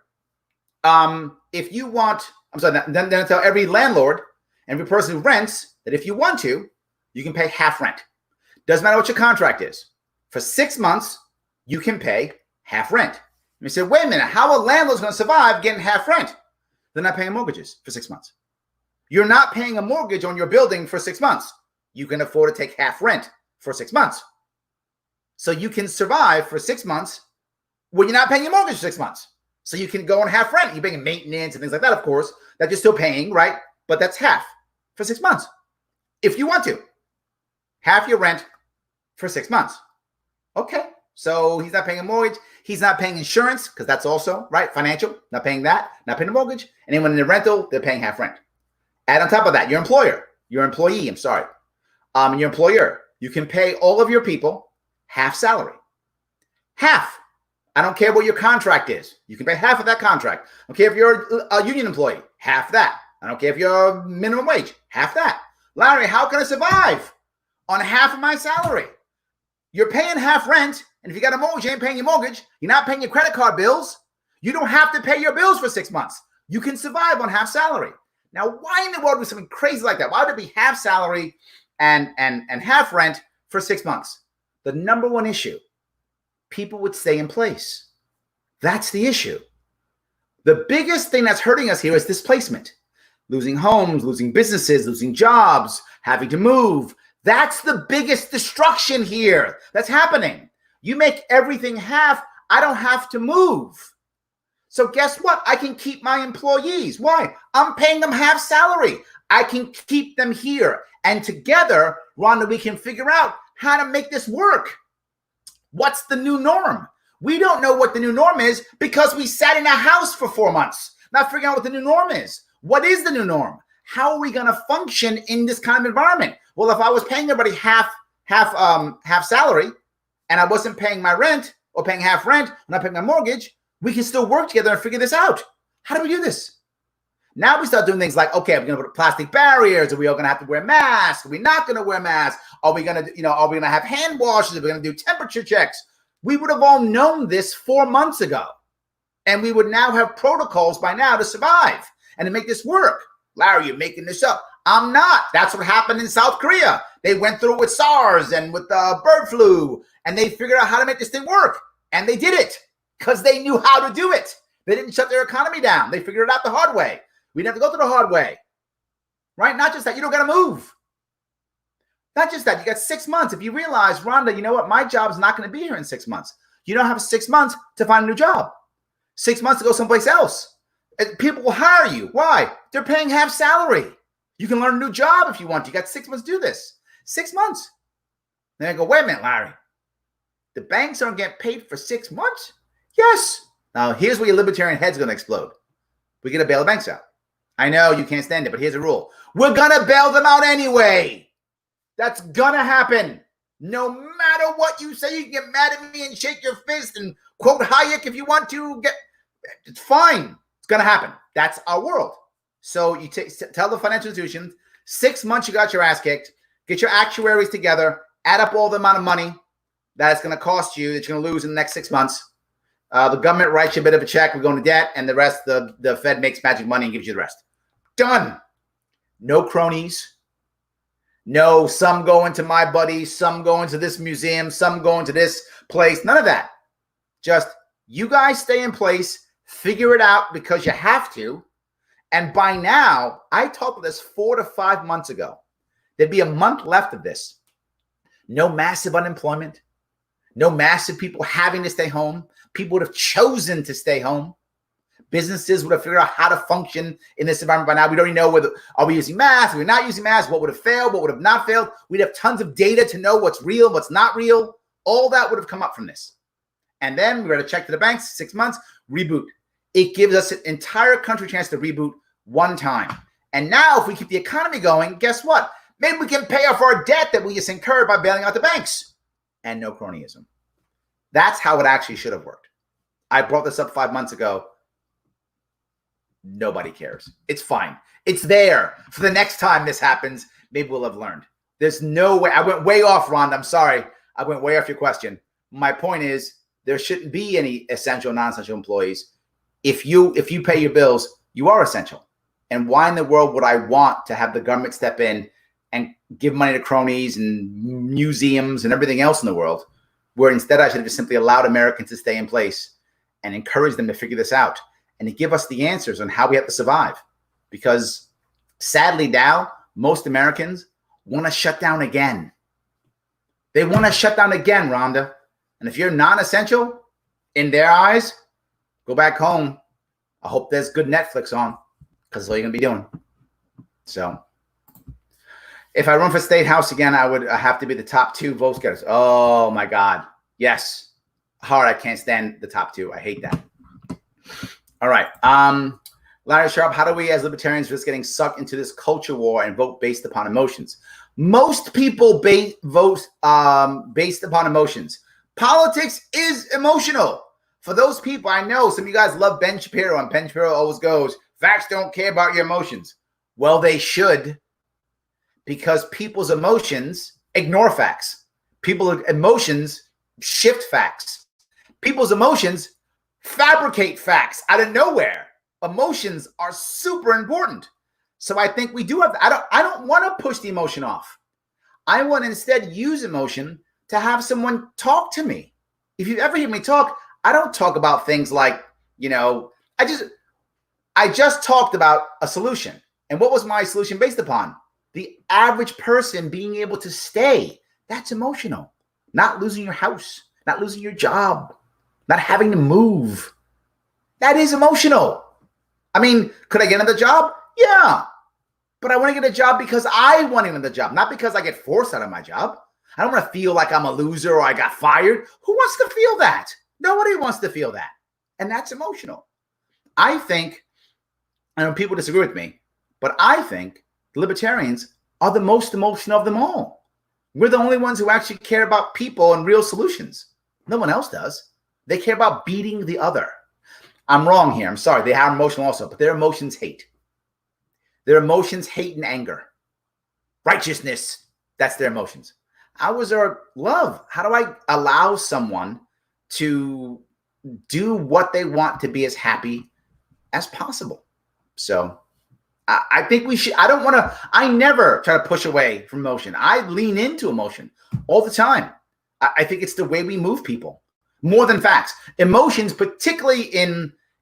if you want, then I tell every landlord, every person who rents, that if you want to, you can pay half rent. Doesn't matter what your contract is. For 6 months, you can pay half rent. And you say, wait a minute, how are landlords going to survive getting half rent? They're not paying mortgages for 6 months. You're not paying a mortgage on your building for 6 months. You can afford to take half rent for 6 months. So you can survive for 6 months when you're not paying your mortgage for 6 months. So you can go on half rent. You're paying maintenance and things like that, of course, that you're still paying, right? But that's half for 6 months. If you want to. Half your rent for 6 months. Okay. So he's not paying a mortgage. He's not paying insurance because that's also, right, financial. Not paying that. Not paying the mortgage. Anyone in the rental, they're paying half rent. Add on top of that, your employee, and your employer, you can pay all of your people half salary. Half. I don't care what your contract is. You can pay half of that contract. I don't care if you're a union employee, half that. I don't care if you're minimum wage, half that. Larry, how can I survive on half of my salary? You're paying half rent, and if you got a mortgage, you ain't paying your mortgage. You're not paying your credit card bills. You don't have to pay your bills for 6 months. You can survive on half salary. Now, why in the world would something crazy like that? Why would it be half salary and half rent for 6 months? The number one issue, people would stay in place. That's the issue. The biggest thing that's hurting us here is displacement. Losing homes, losing businesses, losing jobs, having to move. That's the biggest destruction here that's happening. You make everything half, I don't have to move. So guess what? I can keep my employees. Why? I'm paying them half salary. I can keep them here. And together, Rhonda, we can figure out how to make this work. What's the new norm? We don't know what the new norm is because we sat in a house for 4 months, not figuring out what the new norm is. What is the new norm? How are we going to function in this kind of environment? Well, if I was paying everybody half salary and I wasn't paying my rent or paying half rent, and not paying my mortgage, we can still work together and figure this out. How do we do this? Now we start doing things like, okay, we're going to put plastic barriers. Are we all going to have to wear masks? Are we not going to wear masks? Are we going to, are we going to have hand washes? Are we going to do temperature checks? We would have all known this 4 months ago. And we would now have protocols by now to survive and to make this work. Larry, you're making this up. I'm not. That's what happened in South Korea. They went through with SARS and with bird flu, and they figured out how to make this thing work. And they did it because they knew how to do it. They didn't shut their economy down. They figured it out the hard way. We didn't have to go through the hard way, right? Not just that. You don't got to move. Not just that. You got 6 months. If you realize, Rhonda, you know what? My job's not going to be here in 6 months. You don't have 6 months to find a new job. 6 months to go someplace else. People will hire you. Why? They're paying half salary. You can learn a new job if you want to. You got 6 months to do this. 6 months. Then I go, wait a minute, Larry. The banks don't get paid for 6 months? Yes. Now, here's where your libertarian head's going to explode. We're going to bail the banks out. I know you can't stand it, but here's a rule. We're going to bail them out anyway. That's going to happen. No matter what you say, you can get mad at me and shake your fist and quote Hayek if you want to. It's fine. It's going to happen. That's our world. So you tell the financial institutions, 6 months you got your ass kicked. Get your actuaries together. Add up all the amount of money that it's going to cost you, that you're going to lose in the next 6 months. The government writes you a bit of a check. We're going to debt, and the rest, the Fed makes magic money and gives you the rest. Done. No cronies. No, some going to my buddies, some going to this museum, some going to this place. None of that. Just you guys stay in place, figure it out because you have to. And by now, I talked about this 4 to 5 months ago. There'd be a month left of this. No massive unemployment. No massive people having to stay home. People would have chosen to stay home. Businesses would have figured out how to function in this environment by now. We already know whether are we using masks, are we not using masks, what would have failed, what would have not failed. We'd have tons of data to know what's real, what's not real. All that would have come up from this. And then we were to check to the banks, 6 months, reboot. It gives us an entire country chance to reboot one time. And now if we keep the economy going, guess what? Maybe we can pay off our debt that we just incurred by bailing out the banks. And no cronyism. That's how it actually should have worked. I brought this up 5 months ago. Nobody cares. It's fine. It's there for the next time this happens. Maybe we'll have learned. There's no way. I went way off, Rhonda. I'm sorry. I went way off your question. My point is there shouldn't be any essential, non-essential employees. If you pay your bills, you are essential. And why in the world would I want to have the government step in and give money to cronies and museums and everything else in the world, where instead I should have just simply allowed Americans to stay in place and encourage them to figure this out and to give us the answers on how we have to survive. Because sadly now, most Americans want to shut down again. They want to shut down again, Rhonda. And if you're non-essential in their eyes, go back home. I hope there's good Netflix on because that's all you're going to be doing. So if I run for state house again, I would have to be the top 2 vote getters. Oh, my God. Yes. Hard. I can't stand the top 2. I hate that. All right. Larry Sharpe, how do we as libertarians risk getting sucked into this culture war and vote based upon emotions? Most people vote based upon emotions. Politics is emotional. For those people, I know some of you guys love Ben Shapiro, and Ben Shapiro always goes, facts don't care about your emotions. Well, they should, because people's emotions ignore facts. People's emotions shift facts. People's emotions fabricate facts out of nowhere. Emotions are super important. So I think we do have, I don't want to push the emotion off. I want to instead use emotion to have someone talk to me. If you ever hear me talk, I don't talk about things like, I just talked about a solution. And what was my solution based upon? The average person being able to stay. That's emotional. Not losing your house, not losing your job, not having to move. That is emotional. I mean, could I get another job? Yeah. But I want to get a job because I want another job, not because I get forced out of my job. I don't want to feel like I'm a loser or I got fired. Who wants to feel that? Nobody wants to feel that. And that's emotional. I think, I know people disagree with me, but I think libertarians are the most emotional of them all. We're the only ones who actually care about people and real solutions. No one else does. They care about beating the other. I'm wrong here. I'm sorry. They are emotional also, but their emotions hate. Their emotions hate and anger. Righteousness, that's their emotions. Ours are love. How do I allow someone to do what they want to be as happy as possible? So I think we should. I never try to push away from emotion. I lean into emotion all the time. I think it's the way we move people more than facts. Emotions, particularly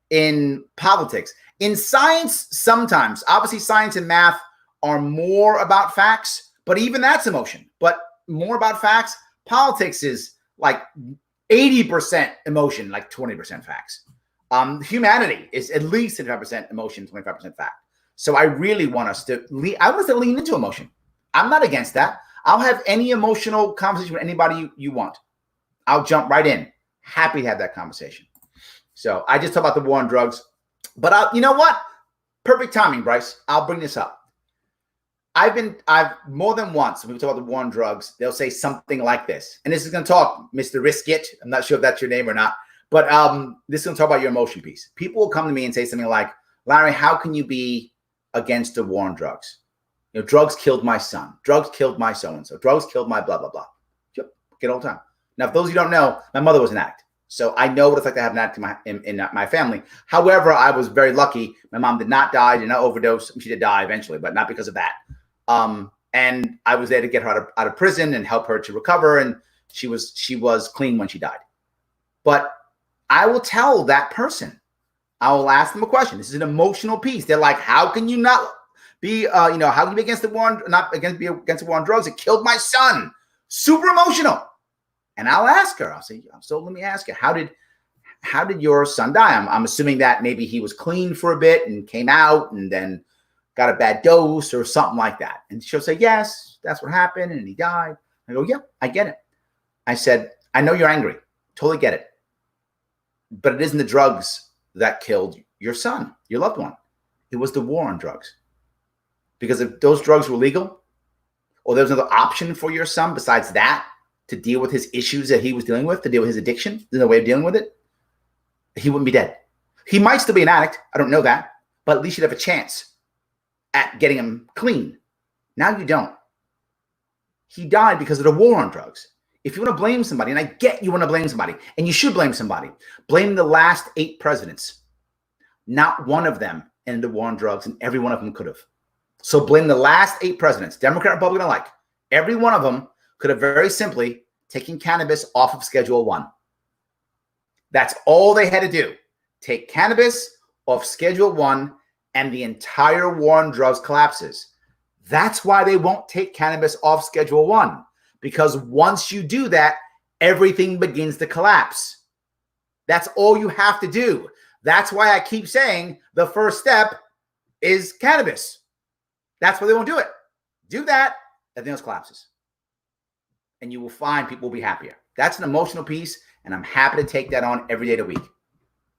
in politics. In science, sometimes, obviously science and math are more about facts, but even that's emotion. But more about facts. Politics is like 80% emotion, like 20% facts. Humanity is at least 75% emotion, 25% fact. So I really want us to lean into emotion. I'm not against that. I'll have any emotional conversation with anybody you want. I'll jump right in. Happy to have that conversation. So I just talked about the war on drugs. But you know what? Perfect timing, Bryce. I'll bring this up. I've more than once, when we talk about the war on drugs, they'll say something like this. And this is going to talk, Mr. Riskit. I'm not sure if that's your name or not. But this is going to talk about your emotion piece. People will come to me and say something like, Larry, how can you be against the war on drugs? You know, drugs killed my son. Drugs killed my so-and-so. Drugs killed my blah, blah, blah. Yep, get all the time. Now, for those of you who don't know, my mother was an addict. So I know what it's like to have an addict in my family. However, I was very lucky. My mom did not die, did not overdose. She did die eventually, but not because of that. And I was there to get her out of prison and help her to recover. And she was clean when she died. But I will tell that person, I will ask them a question. This is an emotional piece. They're like, how can you not be, how can you be against the war on drugs? It killed my son. Super emotional. And I'll ask her, I'll say, so let me ask you, how did your son die? I'm assuming that maybe he was clean for a bit and came out and then got a bad dose or something like that. And she'll say, yes, that's what happened. And he died. I go, yeah, I get it. I said, I know you're angry. Totally get it. But it isn't the drugs that killed your son, your loved one. It was the war on drugs. Because if those drugs were legal, or there was another option for your son besides that to deal with his issues that he was dealing with, to deal with his addiction, there's no way of dealing with it, he wouldn't be dead. He might still be an addict. I don't know that. But at least you'd have a chance at getting him clean. Now you don't. He died because of the war on drugs. If you want to blame somebody, and I get you want to blame somebody, and you should blame somebody, blame the last 8 presidents. Not one of them ended the war on drugs, and every one of them could have. So blame the last 8 presidents, Democrat, Republican alike. Every one of them could have very simply taken cannabis off of Schedule 1. That's all they had to do. Take cannabis off Schedule 1, and the entire war on drugs collapses. That's why they won't take cannabis off Schedule 1. Because once you do that, everything begins to collapse. That's all you have to do. That's why I keep saying the first step is cannabis. That's why they won't do it. Do that, everything else collapses. And you will find people will be happier. That's an emotional piece, and I'm happy to take that on every day of the week.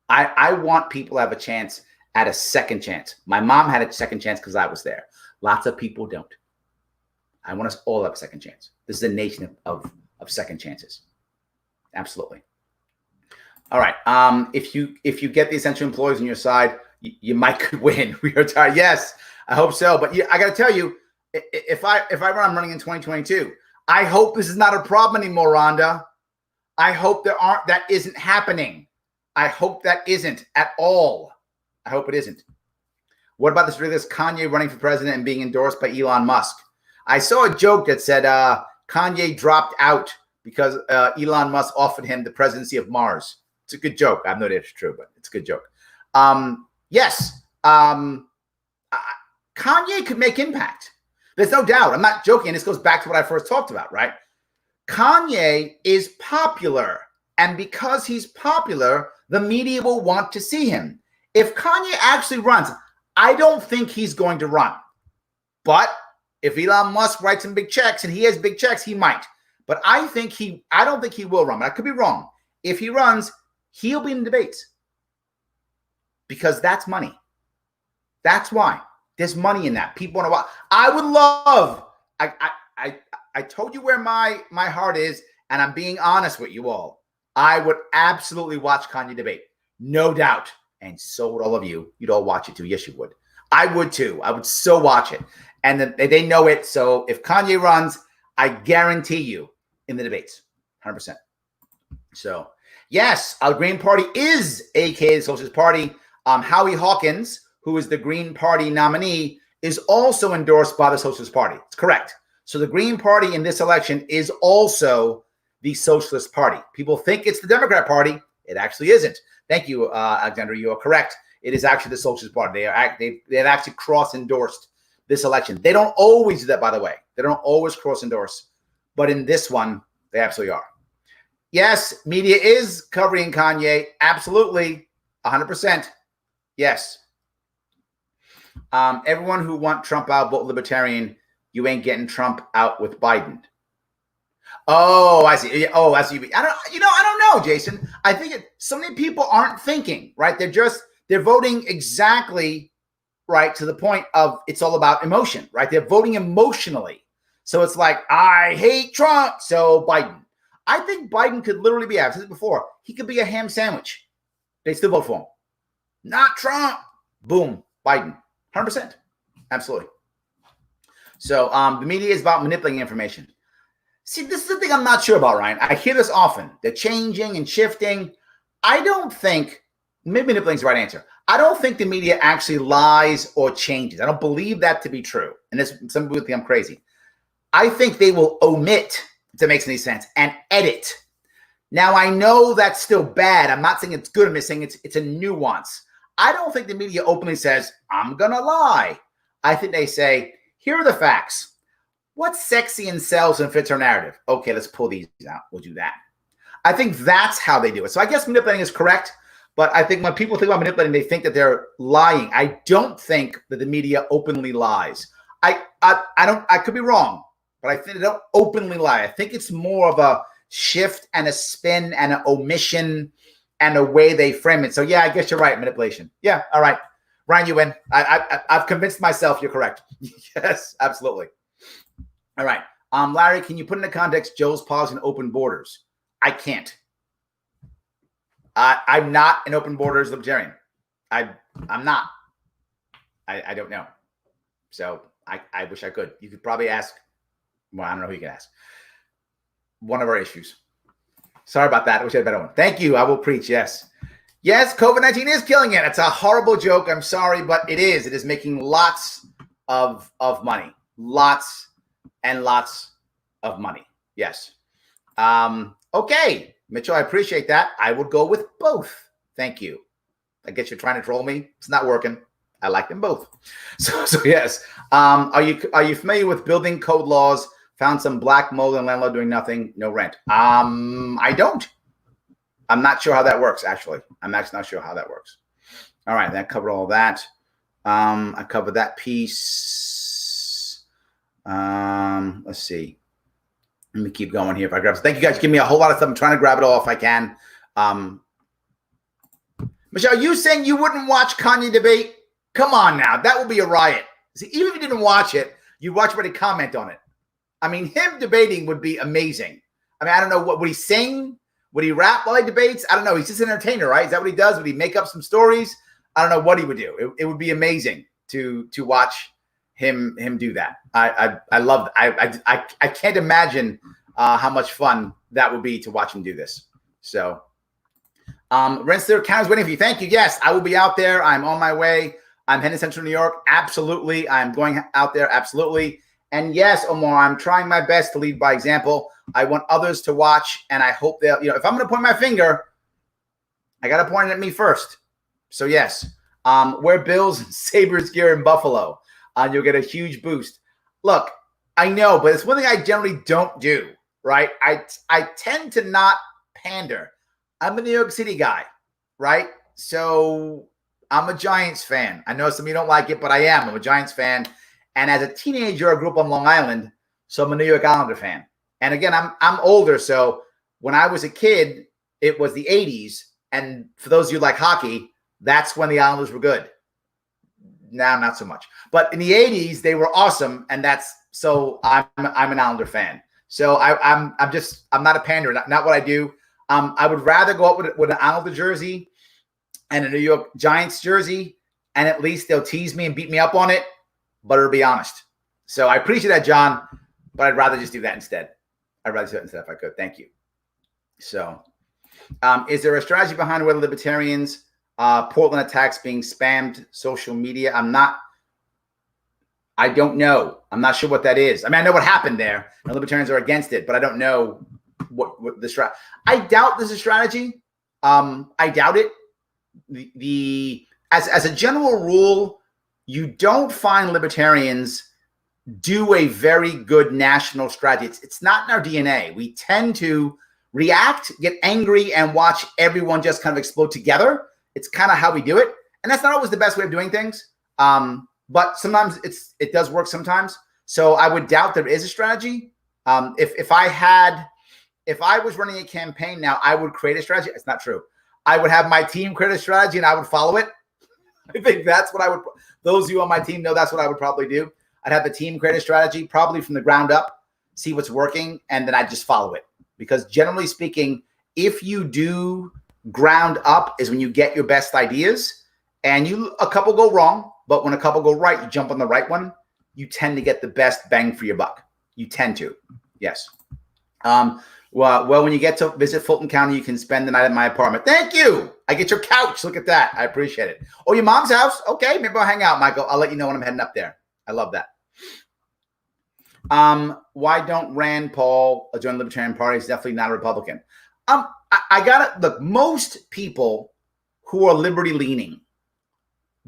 I want people to have a chance at a second chance. My mom had a second chance because I was there. Lots of people don't. I want us all to have a second chance. This is a nation of second chances. Absolutely. All right. If you get the essential employees on your side, you might could win. We are tired. Yes, I hope so. But I got to tell you, if I'm running in 2022, I hope this is not a problem anymore, Rhonda. I hope that isn't happening. I hope that isn't at all. I hope it isn't. What about this Kanye running for president and being endorsed by Elon Musk? I saw a joke that said Kanye dropped out because Elon Musk offered him the presidency of Mars. It's a good joke. I have no idea if it's true, but it's a good joke. Yes, Kanye could make impact. There's no doubt. I'm not joking. This goes back to what I first talked about, right? Kanye is popular. And because he's popular, the media will want to see him. If Kanye actually runs, I don't think he's going to run. But if Elon Musk writes him big checks and he has big checks, he might. But I don't think he will run. I could be wrong. If he runs, He'll be in the debates because that's money. That's why there's money in that. People want to watch. I would love. I told you where my heart is, and I'm being honest with you all. I would absolutely watch Kanye debate, no doubt, and so would all of you. You'd all watch it too. Yes, you would. I would too. I would so watch it, and they know it. So if Kanye runs, I guarantee you in the debates, 100%. So yes, our Green Party is AKA the Socialist Party. Howie Hawkins, who is the Green Party nominee, is also endorsed by the Socialist Party. It's correct. So the Green Party in this election is also the Socialist Party. People think it's the Democrat Party. It actually isn't. Thank you, Alexander. You are correct. It is actually the Socialist Party. They've actually cross-endorsed this election. They don't always do that, by the way. They don't always cross-endorse. But in this one, they absolutely are. Yes, media is covering Kanye. Absolutely. 100%. Yes. Everyone who want Trump out, vote Libertarian. You ain't getting Trump out with Biden. Oh, I see. Oh, I see. I don't know, Jason. I think so many people aren't thinking, right? They're voting exactly right to the point of it's all about emotion, right? They're voting emotionally. So it's like, I hate Trump, so Biden. I think Biden could literally be, I've said it before, he could be a ham sandwich. They still vote for him. Not Trump. Boom, Biden. 100%. Absolutely. So the media is about manipulating information. See, this is the thing I'm not sure about, Ryan. I hear this often. They're changing and shifting. I don't think, maybe manipulating is the right answer. I don't think the media actually lies or changes. I don't believe that to be true. And some people think I'm crazy. I think they will omit, if that makes any sense, and edit. Now, I know that's still bad. I'm not saying it's good. I'm just saying it's a nuance. I don't think the media openly says, I'm going to lie. I think they say, here are the facts. What's sexy and sells and fits our narrative? Okay, let's pull these out. We'll do that. I think that's how they do it. So I guess manipulating is correct. But I think when people think about manipulating, they think that they're lying. I don't think that the media openly lies. I could be wrong, but I think they don't openly lie. I think it's more of a shift and a spin and an omission and a way they frame it. So yeah, I guess you're right. Manipulation. Yeah. All right. Ryan, you win. I've convinced myself you're correct. Yes, absolutely. All right. Larry, can you put into context Joe's pause in open borders? I can't. I'm not an open borders libertarian. I'm not. I don't know. So I wish I could. You could probably ask. Well, I don't know who you can ask. One of our issues. Sorry about that. I wish I had a better one. Thank you. I will preach. Yes. Yes, COVID-19 is killing it. It's a horrible joke. I'm sorry, but it is. It is making lots of money. Lots and lots of money. Yes. Okay. Mitchell, I appreciate that. I would go with both. Thank you. I guess you're trying to troll me. It's not working. I like them both. So yes. Are you familiar with building code laws? Found some black mold and landlord doing nothing, no rent. I don't. I'm not sure how that works, actually. I'm actually not sure how that works. All right, that covered all that. I covered that piece. Let's see. Let me keep going here. If I grab, thank you guys. Give me a whole lot of stuff. I'm trying to grab it all if I can. Michelle, you saying you wouldn't watch Kanye debate? Come on now, that would be a riot. See, even if you didn't watch it, you'd watch somebody comment on it. I mean, him debating would be amazing. I mean, I don't know what would he sing? Would he rap while he debates? I don't know. He's just an entertainer, right? Is that what he does? Would he make up some stories? I don't know what he would do. It would be amazing to watch him do that. I love. I can't imagine how much fun that would be to watch him do this. So, Rensselaer County's waiting for you. Thank you. Yes, I will be out there. I'm on my way. I'm heading to Central New York. Absolutely, I'm going out there. Absolutely. And yes, Omar, I'm trying my best to lead by example. I want others to watch, and I hope they'll, if I'm going to point my finger, I got to point it at me first. So yes, wear Bills and Sabres gear in Buffalo. You'll get a huge boost. Look, I know, but it's one thing I generally don't do, right? I tend to not pander. I'm a New York City guy, right? So I'm a Giants fan. I know some of you don't like it, but I am. I'm a Giants fan. And as a teenager, I grew up on Long Island, so I'm a New York Islander fan. And again, I'm older, so when I was a kid, it was the 80s, And for those of you like hockey, that's when the Islanders were good. Now, not so much. But in the 80s, they were awesome. And I'm an Islander fan. So I'm not a pander, not what I do. I would rather go up with an Islander jersey and a New York Giants jersey, and at least they'll tease me and beat me up on it, but it'll be honest. So I appreciate that, John, but I'd rather just do that instead. I'd rather do that instead if I could. Thank you. So is there a strategy behind whether libertarians, Portland attacks being spammed social media? I don't know. I'm not sure what that is. I mean, I know what happened there, and libertarians are against it, but I don't know what the strategy. I doubt there's a strategy. I doubt it. As a general rule, you don't find libertarians do a very good national strategy. It's not in our DNA. We tend to react, get angry, and watch everyone just kind of explode together. It's kind of how we do it. And that's not always the best way of doing things. But sometimes it does work sometimes. So I would doubt there is a strategy. If I was running a campaign now, I would create a strategy. It's not true. I would have my team create a strategy and I would follow it. I think that's what I would. Those of you on my team know that's what I would probably do. I'd have the team create a strategy, probably from the ground up, see what's working, and then I'd just follow it. Because generally speaking, if you do ground up is when you get your best ideas, and a couple go wrong, but when a couple go right, you jump on the right one, you tend to get the best bang for your buck. You tend to, yes. Well, when you get to visit Fulton County, you can spend the night at my apartment. Thank you. I get your couch. Look at that. I appreciate it. Oh, your mom's house? Okay, maybe I'll hang out, Michael. I'll let you know when I'm heading up there. I love that. Why don't Rand Paul join the Libertarian Party? He's definitely not a Republican. I gotta look. Most people who are liberty leaning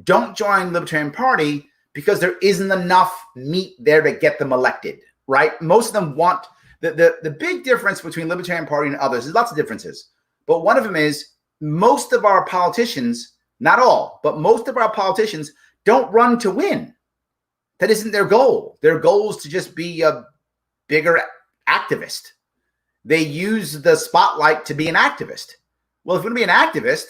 don't join the Libertarian Party because there isn't enough meat there to get them elected, right? Most of them want the big difference between Libertarian Party and others. There's lots of differences, but one of them is most of our politicians, not all, but most of our politicians don't run to win. That isn't their goal. Their goal is to just be a bigger activist. They use the spotlight to be an activist. Well, if you're going to be an activist,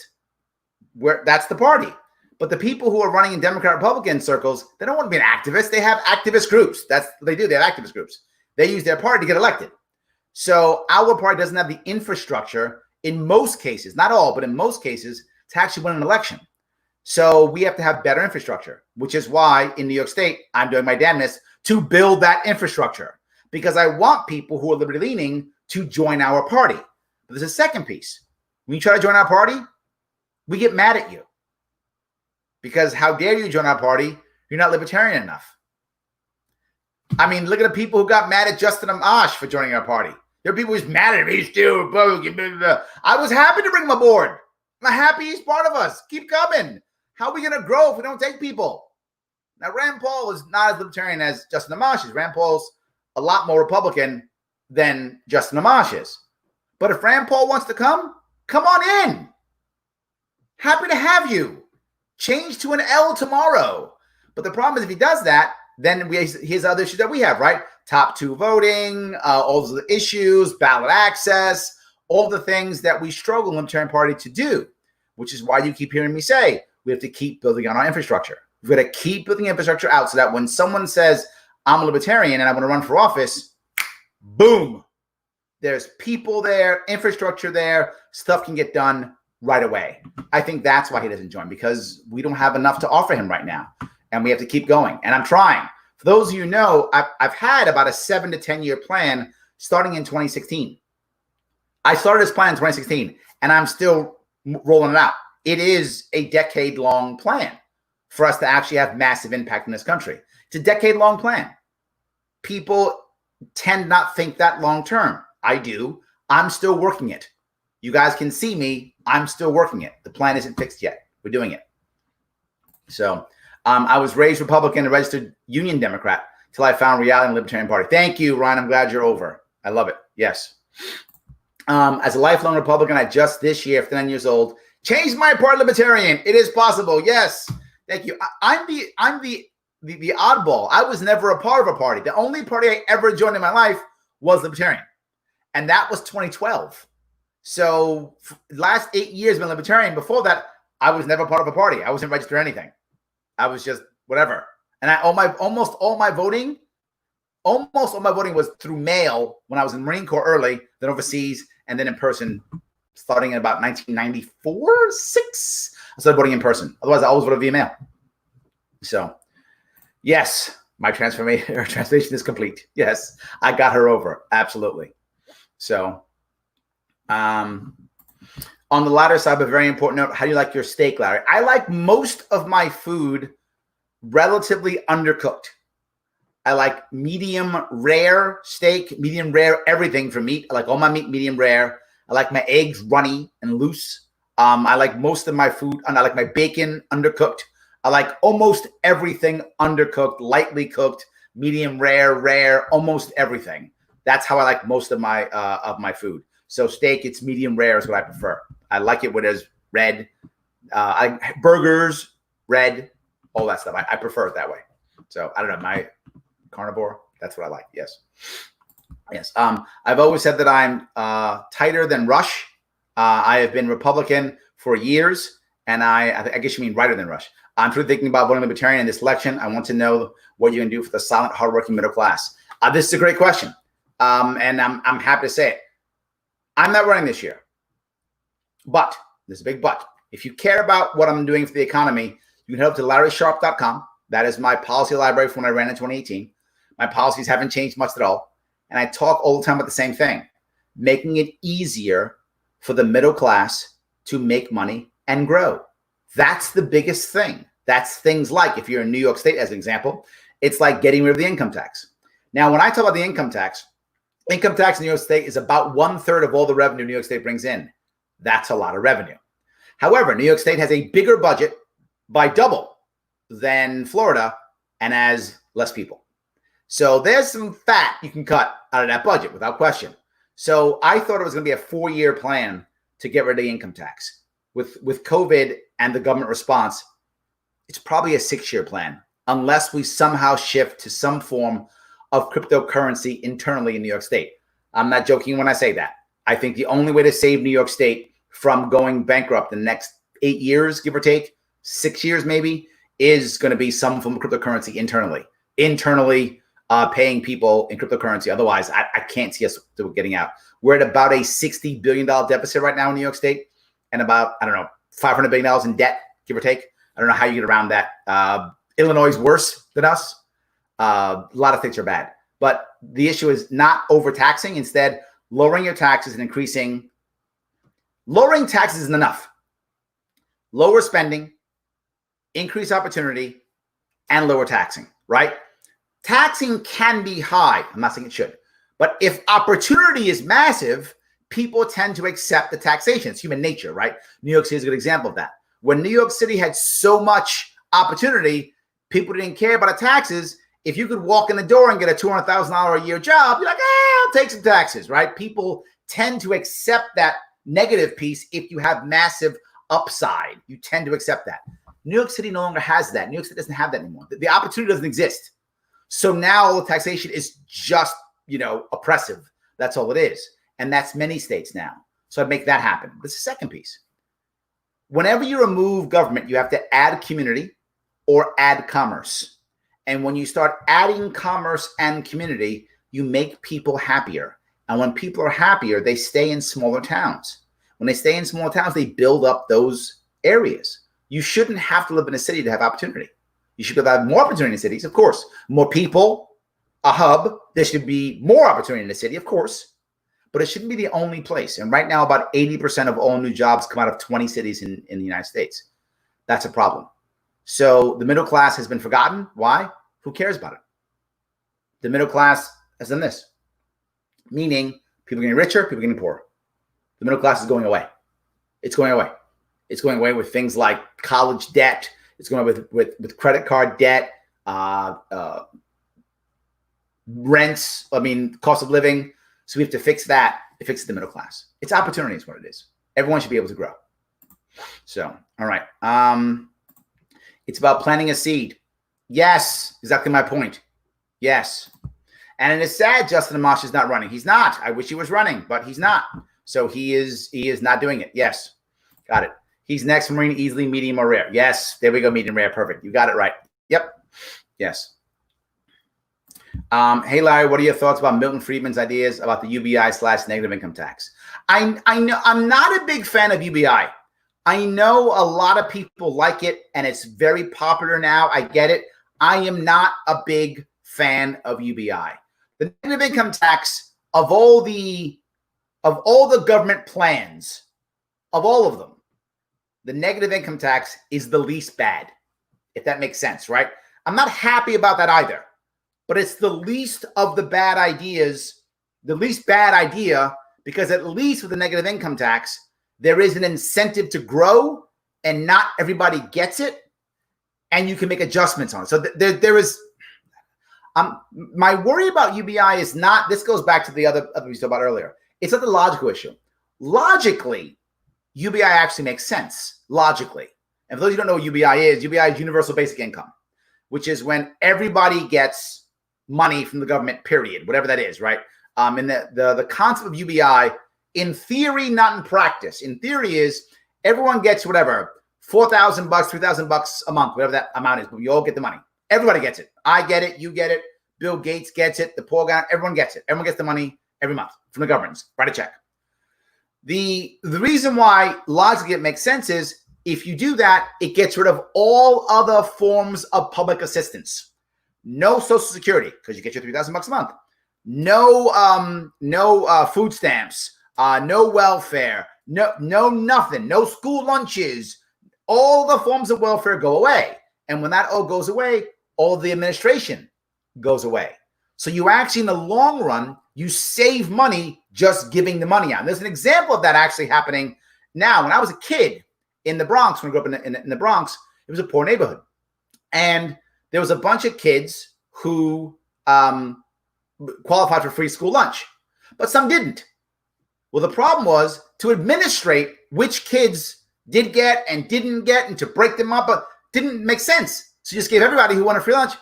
that's the party. But the people who are running in Democrat Republican circles, they don't want to be an activist. They have activist groups. That's what they do. They have activist groups. They use their party to get elected. So our party doesn't have the infrastructure in most cases, not all, but in most cases, to actually win an election. So we have to have better infrastructure, which is why in New York State, I'm doing my damnness to build that infrastructure because I want people who are liberty leaning to join our party. But there's a second piece. When you try to join our party, we get mad at you because how dare you join our party? You're not libertarian enough. I mean, look at the people who got mad at Justin Amash for joining our party. There are people who's mad at me still. I was happy to bring him aboard. I'm happy he's part of us. Keep coming. How are we going to grow if we don't take people? Now, Rand Paul is not as libertarian as Justin Amash is. Rand Paul's a lot more Republican than Justin Amash is. But if Rand Paul wants to come on in. Happy to have you. Change to an L tomorrow. But the problem is if he does that, then he has other issues that we have, right? Top 2 voting, all the issues, ballot access, all the things that we struggle in the Libertarian Party to do, which is why you keep hearing me say we have to keep building on our infrastructure. We've got to keep building infrastructure out so that when someone says, I'm a libertarian and I want to run for office, boom, there's people there, infrastructure there, stuff can get done right away. I think that's why he doesn't join, because we don't have enough to offer him right now. And we have to keep going. And I'm trying. For those of you who know, I've had about a 7 to 10 year plan starting in 2016. I started this plan in 2016, and I'm still rolling it out. It is a decade-long plan for us to actually have massive impact in this country. It's a decade-long plan. People tend not think that long-term. I do. I'm still working it. You guys can see me. I'm still working it. The plan isn't fixed yet. We're doing it. So I was raised Republican and registered Union Democrat till I found reality in the Libertarian Party. Thank you, Ryan. I'm glad you're over. I love it. Yes. As a lifelong Republican, I just this year, 59 years old, changed my party libertarian. It is possible. Yes. Thank you. I'm the oddball. I was never a part of a party. The only party I ever joined in my life was libertarian. And that was 2012. So last 8 years I've been libertarian. Before that, I was never part of a party. I wasn't registered or anything. I was just whatever. And almost all my voting was through mail when I was in the Marine Corps early, then overseas, and then in person starting in about 1994, 6. I started voting in person. Otherwise, I always voted via mail. So, yes, my transformation is complete. Yes, I got her over. Absolutely. So, on the latter side, a very important note, how do you like your steak, Larry? I like most of my food relatively undercooked. I like medium rare steak, medium rare everything for meat. I like all my meat medium rare. I like my eggs runny and loose. I like most of my food, and I like my bacon undercooked. I like almost everything undercooked, lightly cooked, medium rare, almost everything. That's how I like most of my food. So steak, it's medium rare is what I prefer. I like it when it's red. Burgers, red, all that stuff. I prefer it that way. So I don't know, my carnivore, that's what I like. Yes. I've always said that I'm tighter than Rush. I have been Republican for years, and I guess you mean righter than Rush. I'm truly thinking about voting Libertarian in this election. I want to know what you can do for the silent, hardworking middle class. This is a great question, and I'm happy to say it. I'm not running this year, but there's a big but. If you care about what I'm doing for the economy, you can head up to LarrySharpe.com. That is my policy library from when I ran in 2018. My policies haven't changed much at all. And I talk all the time about the same thing, making it easier for the middle class to make money and grow. That's the biggest thing. That's things like, if you're in New York State, as an example, it's like getting rid of the income tax. Now, when I talk about the income tax in New York State is about 1/3 of all the revenue New York State brings in. That's a lot of revenue. However, New York State has a bigger budget by double than Florida and has less people. So there's some fat you can cut out of that budget without question. So I thought it was going to be a 4-year plan to get rid of the income tax. With COVID and the government response, it's probably a 6-year plan unless we somehow shift to some form of cryptocurrency internally in New York State. I'm not joking when I say that. I think the only way to save New York State from going bankrupt in the next 8 years, give or take, 6 years maybe, is going to be some form of cryptocurrency internally. Paying people in cryptocurrency. Otherwise, I can't see us getting out. We're at about a $60 billion deficit right now in New York State and about, $500 billion in debt, give or take. I don't know how you get around that. Illinois is worse than us. A lot of things are bad. But the issue is not overtaxing. Instead, lowering your taxes and increasing. Lowering taxes isn't enough. Lower spending, increase opportunity, and lower taxing, right? Taxing can be high. I'm not saying it should. But if opportunity is massive, people tend to accept the taxation. It's human nature, right? New York City is a good example of that. When New York City had so much opportunity, people didn't care about the taxes. If you could walk in the door and get a $200,000 a year job, you're like, I'll take some taxes, right? People tend to accept that negative piece if you have massive upside. You tend to accept that. New York City no longer has that. New York City doesn't have that anymore. The opportunity doesn't exist. So now taxation is just, oppressive. That's all it is. And that's many states now. So I'd make that happen. That's the second piece. Whenever you remove government, you have to add community or add commerce. And when you start adding commerce and community, you make people happier. And when people are happier, they stay in smaller towns. When they stay in smaller towns, they build up those areas. You shouldn't have to live in a city to have opportunity. You should have more opportunity in cities, of course. More people, a hub. There should be more opportunity in the city, of course. But it shouldn't be the only place. And right now, about 80% of all new jobs come out of 20 cities in the United States. That's a problem. So the middle class has been forgotten. Why? Who cares about it? The middle class has done this. Meaning people are getting richer, people are getting poorer. The middle class is going away. It's going away. It's going away with things like college debt. It's going away with credit card debt, rents, cost of living. So we have to fix that. It fixes the middle class. It's opportunity is what it is. Everyone should be able to grow. So, all right. It's about planting a seed. Yes, exactly my point. Yes. And it is sad Justin Amash is not running. He's not. I wish he was running, but he's not. So he is not doing it. Yes. Got it. He's next marine, easily medium or rare. Yes. There we go. Medium rare. Perfect. You got it right. Yep. Yes. Hey, Larry, what are your thoughts about Milton Friedman's ideas about the UBI/negative income tax? I know I'm not a big fan of UBI. I know a lot of people like it, and it's very popular now. I get it. I am not a big fan of UBI. The negative income tax, of all the government plans, of all of them, the negative income tax is the least bad, if that makes sense, right? I'm not happy about that either, but it's the least of the bad ideas, the least bad idea, because at least with the negative income tax, there is an incentive to grow, and not everybody gets it, and you can make adjustments on it. So there is, my worry about UBI is not, this goes back to the other we talked about earlier. It's not the logical issue. Logically, UBI actually makes sense, logically. And for those who don't know what UBI is universal basic income, which is when everybody gets money from the government, period, whatever that is, right? And the concept of UBI, in theory, not in practice. In theory is everyone gets whatever, $4,000, $3,000 a month, whatever that amount is, but we all get the money. Everybody gets it. I get it. You get it. Bill Gates gets it. The poor guy, everyone gets it. Everyone gets the money every month from the government. Write a check. The reason why logically it makes sense is if you do that, it gets rid of all other forms of public assistance. No Social Security, because you get your $3,000 a month. No food stamps. No welfare. No nothing. No school lunches. All the forms of welfare go away. And when that all goes away, all the administration goes away. So you actually, in the long run, you save money just giving the money out. And there's an example of that actually happening now. When I was a kid in the Bronx, when I grew up in the Bronx, it was a poor neighborhood. And there was a bunch of kids who qualified for free school lunch, but some didn't. Well, the problem was to administrate which kids did get and didn't get, and to break them up, but didn't make sense. So you just gave everybody who wanted free lunch.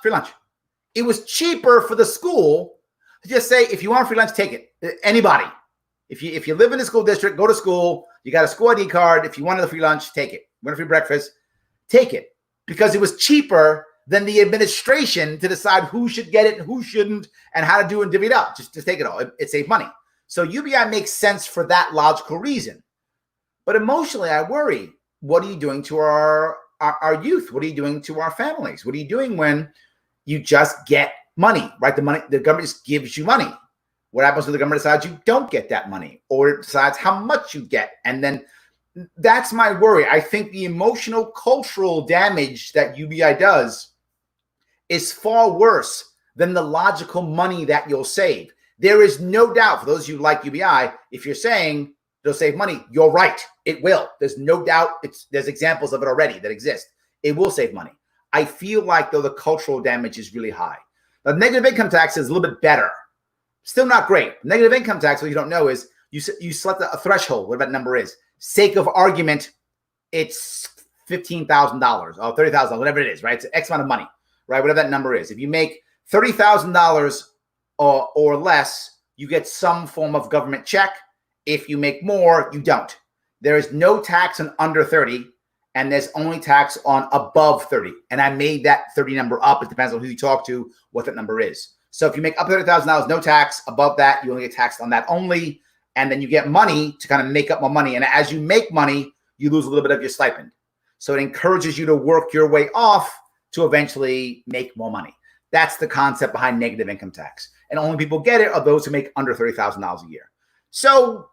It was cheaper for the school to just say, if you want free lunch, take it. Anybody. If you live in the school district, go to school. You got a school ID card. If you wanted a free lunch, take it. You want a free breakfast, take it. Because it was cheaper than the administration to decide who should get it and who shouldn't and how to do and divvy it up. Just take it all. It saved money. So UBI makes sense for that logical reason. But emotionally, I worry, what are you doing to our youth? What are you doing to our families? What are you doing when you just get money, right? The government just gives you money. What happens when the government decides you don't get that money, or it decides how much you get? And then that's my worry. I think the emotional, cultural damage that UBI does is far worse than the logical money that you'll save. There is no doubt, for those of you who like UBI, if you're saying it'll save money, you're right. It will. There's no doubt. There's examples of it already that exist. It will save money. I feel like, though, the cultural damage is really high. The negative income tax is a little bit better. Still not great. Negative income tax, what you don't know is you select a threshold, whatever that number is. Sake of argument, it's $15,000 or $30,000, whatever it is, right? It's X amount of money, right? Whatever that number is. If you make $30,000 or less, you get some form of government check. If you make more, you don't. There is no tax on under 30, and there's only tax on above 30. And I made that 30 number up. It depends on who you talk to, what that number is. So if you make up $30,000, no tax. Above that, you only get taxed on that only. And then you get money to kind of make up more money. And as you make money, you lose a little bit of your stipend. So it encourages you to work your way off to eventually make more money. That's the concept behind negative income tax. And only people get it are those who make under $30,000 a year. So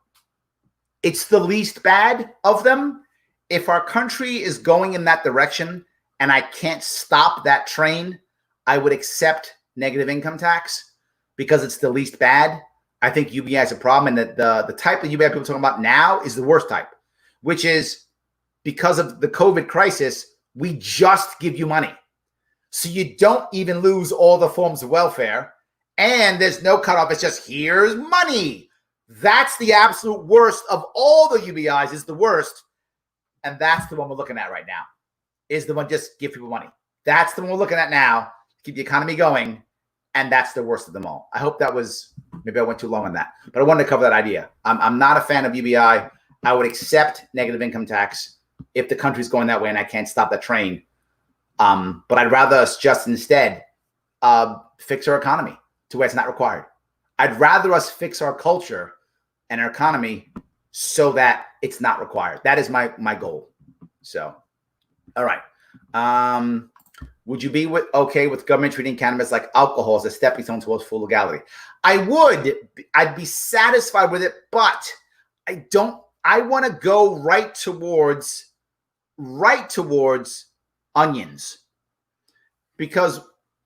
it's the least bad of them. If our country is going in that direction and I can't stop that train, I would accept negative income tax because it's the least bad. I think UBI is a problem, and that the type of UBI people are talking about now is the worst type, which is because of the COVID crisis, we just give you money. So you don't even lose all the forms of welfare, and there's no cutoff. It's just, here's money. That's the absolute worst of all the UBIs, is the worst. And that's the one we're looking at right now, is the one just give people money. That's the one we're looking at now, keep the economy going. And that's the worst of them all. I hope that was Maybe I went too long on that, but I wanted to cover that idea. I'm not a fan of UBI. I would accept negative income tax if the country's going that way and I can't stop that train. But I'd rather us just instead fix our economy to where it's not required. I'd rather us fix our culture and our economy so that it's not required. That is my goal. So, all right. Would you be okay with government treating cannabis like alcohol as a stepping stone towards full legality? I would. I'd be satisfied with it, but I don't. I want to go right towards onions, because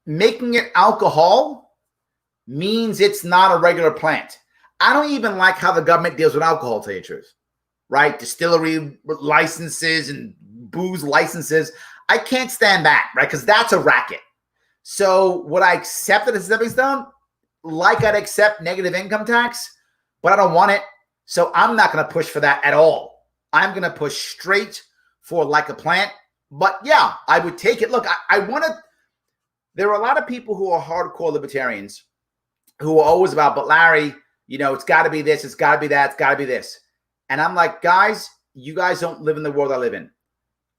making it alcohol means it's not a regular plant. I don't even like how the government deals with alcohol, to tell you the truth, right? Distillery licenses and booze licenses. I can't stand that, right? Because that's a racket. So would I accept it as a stepping stone? Like I'd accept negative income tax, but I don't want it. So I'm not going to push for that at all. I'm going to push straight for like a plant. But yeah, I would take it. Look, I want to. There are a lot of people who are hardcore libertarians who are always about, but Larry, it's got to be this, it's got to be that, it's got to be this. And I'm like, guys, you guys don't live in the world I live in.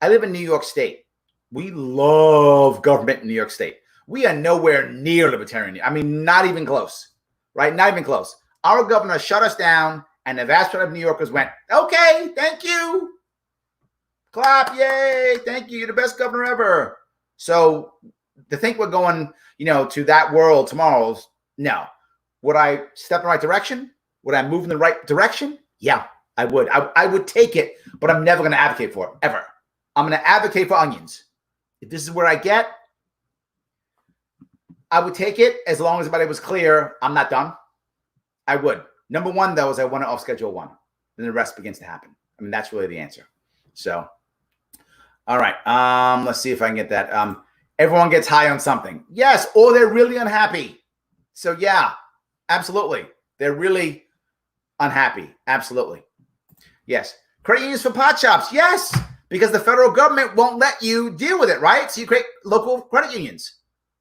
I live in New York State. We love government in New York State. We are nowhere near libertarian. I mean, not even close, right? Not even close. Our governor shut us down, and the vast majority of New Yorkers went, okay, thank you. Clap, yay, thank you. You're the best governor ever. So to think we're going, to that world tomorrow, no. Would I step in the right direction? Would I move in the right direction? Yeah, I would. I would take it, but I'm never going to advocate for it, ever. I'm going to advocate for onions. If this is where I get, I would take it as long as everybody was clear. I'm not done. I would. Number one, though, is I want to off Schedule 1. Then the rest begins to happen. I mean, that's really the answer. So, all right. Let's see if I can get that. Everyone gets high on something. Yes, or they're really unhappy. So, yeah, absolutely. They're really unhappy. Absolutely. Yes. Credit unions for pot shops. Yes, because the federal government won't let you deal with it, right? So you create local credit unions.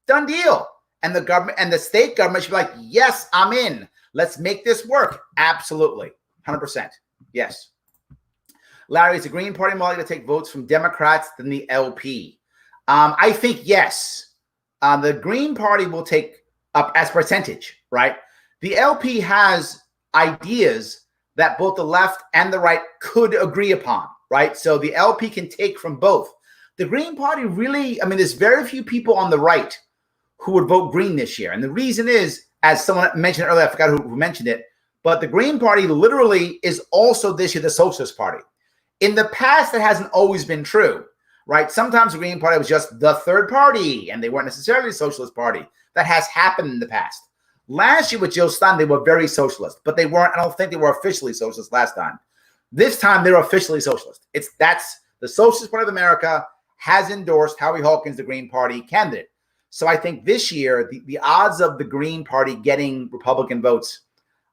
Done deal. And the government and the state government should be like, yes, I'm in. Let's make this work. Absolutely. 100%. Yes. Larry, is the Green Party more likely to take votes from Democrats than the LP? I think yes. The Green Party will take up as percentage, right? The LP has ideas that both the left and the right could agree upon, right? So the LP can take from both. The Green Party really, there's very few people on the right who would vote Green this year. And the reason is, as someone mentioned earlier, I forgot who mentioned it, but the Green Party literally is also this year the Socialist Party. In the past, that hasn't always been true, right? Sometimes the Green Party was just the third party, and they weren't necessarily a Socialist Party. That has happened in the past. Last year with Jill Stein, they were very socialist, but they weren't. I don't think they were officially socialist last time. This time, they're officially socialist. That's the Socialist Party of America has endorsed Howie Hawkins, the Green Party candidate. So I think this year, the odds of the Green Party getting Republican votes,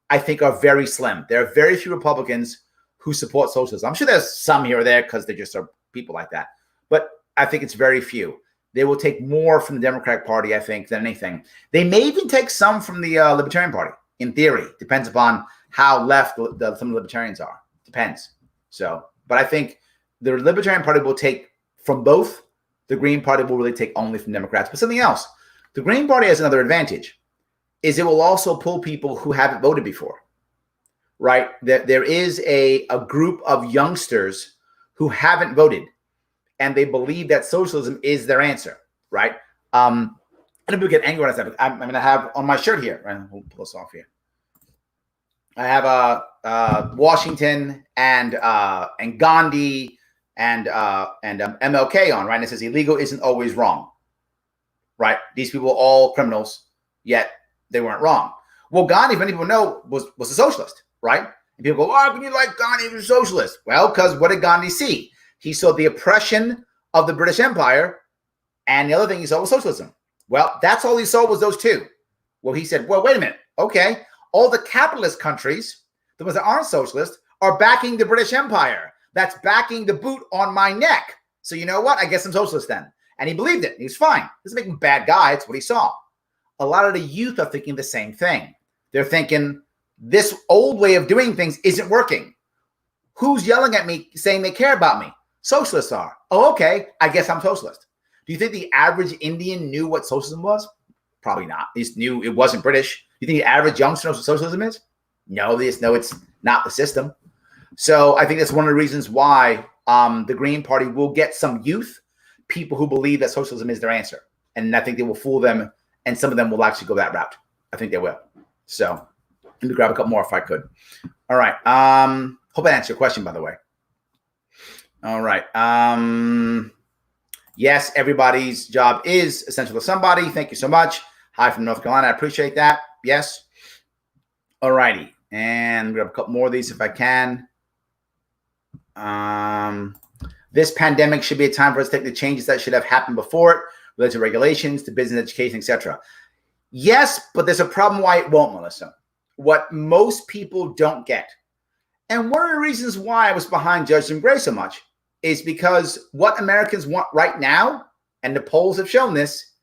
I think, are very slim. There are very few Republicans who support socialism. I'm sure there's some here or there because they just are people like that. But I think it's very few. They will take more from the Democratic Party, I think, than anything. They may even take some from the Libertarian Party, in theory. Depends upon how left some of the Libertarians are. Depends. So, but I think the Libertarian Party will take from both. The Green Party will really take only from Democrats. But something else, the Green Party has another advantage, is it will also pull people who haven't voted before, right? There is a group of youngsters who haven't voted, and they believe that socialism is their answer, right? I don't get angry when I say it. I'm going to have on my shirt here, right? We'll pull this off here. I have Washington and Gandhi and MLK on, right? And it says illegal isn't always wrong, right? These people are all criminals, yet they weren't wrong. Well, Gandhi, many people know, was a socialist, right? And people go, oh, how can you like Gandhi if you're a socialist? Well, because what did Gandhi see? He saw the oppression of the British Empire, and the other thing he saw was socialism. Well, that's all he saw was those two. Well, he said, well, wait a minute. Okay, all the capitalist countries, the ones that aren't socialist, are backing the British Empire. That's backing the boot on my neck. So you know what? I guess I'm socialist then. And he believed it. He was fine. Doesn't make him a bad guy. It's what he saw. A lot of the youth are thinking the same thing. They're thinking this old way of doing things isn't working. Who's yelling at me saying they care about me? Socialists are. Oh, okay. I guess I'm socialist. Do you think the average Indian knew what socialism was? Probably not. They just knew it wasn't British. You think the average youngster knows what socialism is? No, they just know it's not the system. So I think that's one of the reasons why the Green Party will get some youth, people who believe that socialism is their answer. And I think they will fool them, and some of them will actually go that route. I think they will. So let me grab a couple more if I could. All right. Hope I answered your question, by the way. All right. Yes, everybody's job is essential to somebody. Thank you so much. Hi from North Carolina. I appreciate that. Yes. All righty. And grab a couple more of these if I can. This pandemic should be a time for us to take the changes that should have happened before it, related to regulations, to business education, etc. Yes, but there's a problem why it won't, Melissa. What most people don't get, and one of the reasons why I was behind Judge Jim Gray so much, is because what Americans want right now, and the polls have shown this,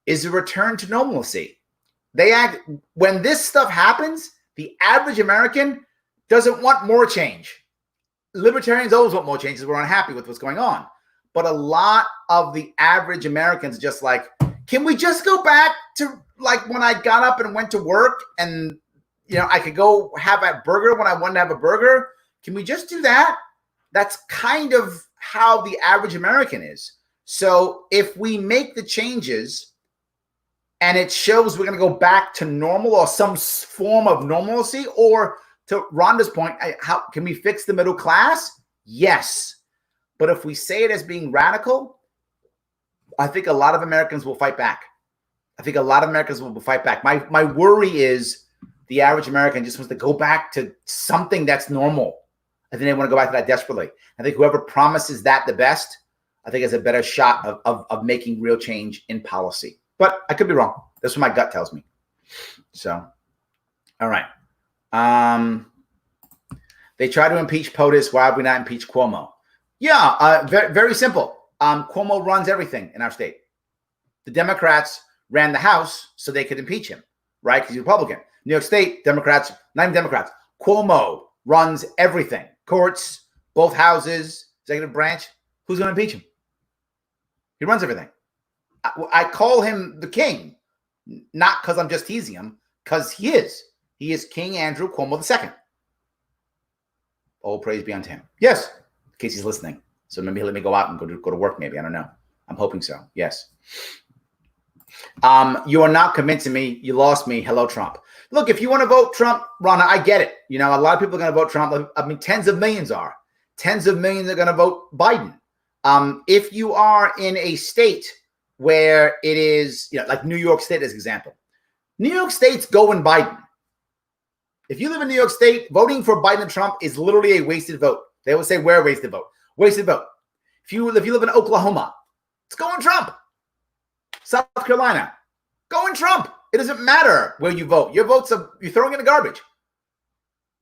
is a return to normalcy. When this stuff happens, the average American doesn't want more change. Libertarians always want more change because we're unhappy with what's going on. But a lot of the average Americans are just like, can we just go back to like when I got up and went to work and, you know, I could go have a burger when I wanted to have a burger? Can we just do that? That's kind of how the average American is. So if we make the changes and it shows we're going to go back to normal or some form of normalcy, or to Rhonda's point, how can we fix the middle class? Yes. But if we say it as being radical, I think a lot of Americans will fight back. My worry is the average American just wants to go back to something that's normal. I think they want to go back to that desperately. I think whoever promises that the best, I think has a better shot of making real change in policy. But I could be wrong. That's what my gut tells me. So, all right. They try to impeach POTUS. Why have we not impeached Cuomo? Yeah, very, very simple. Cuomo runs everything in our state. The Democrats ran the House so they could impeach him, right? Because he's Republican. New York State, Democrats, not even Democrats. Cuomo runs everything. Courts, both houses, executive branch. Who's going to impeach him? He runs everything. I call him the king, not because I'm just teasing him, because he is. He is King Andrew Cuomo II. All praise be unto him. Yes, in case he's listening. So maybe he'll let me go out and go to work maybe. I don't know. I'm hoping so. Yes. You are not convincing me. You lost me. Hello, Trump. Look, if you want to vote Trump, Ronna, I get it. You know, a lot of people are going to vote Trump. I mean, tens of millions are. Tens of millions are going to vote Biden. If you are in a state where it is, you know, like New York State as an example. New York State's going Biden. If you live in New York State, voting for Biden and Trump is literally a wasted vote. They always say, where wasted vote? Wasted vote. If you live in Oklahoma, it's going Trump. South Carolina, going Trump. It doesn't matter where you vote. Your votes you're throwing in the garbage.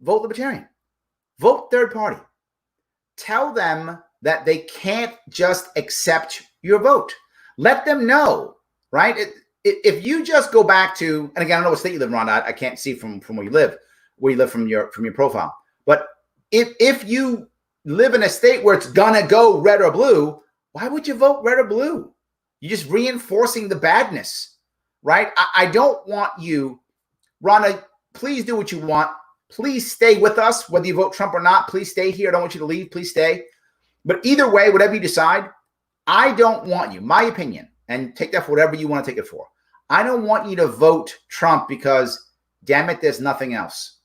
Vote Libertarian. Vote third party. Tell them that they can't just accept your vote. Let them know, right? If you just go back to, and again, I don't know what state you live in, Rhonda. I can't see from where you live from your profile. But if you live in a state where it's gonna go red or blue, why would you vote red or blue? You're just reinforcing the badness, right? I don't want you, Rhonda, please do what you want. Please stay with us, whether you vote Trump or not. Please stay here. I don't want you to leave. Please stay. But either way, whatever you decide, I don't want you, my opinion, and take that for whatever you want to take it for. I don't want you to vote Trump because, damn it, there's nothing else.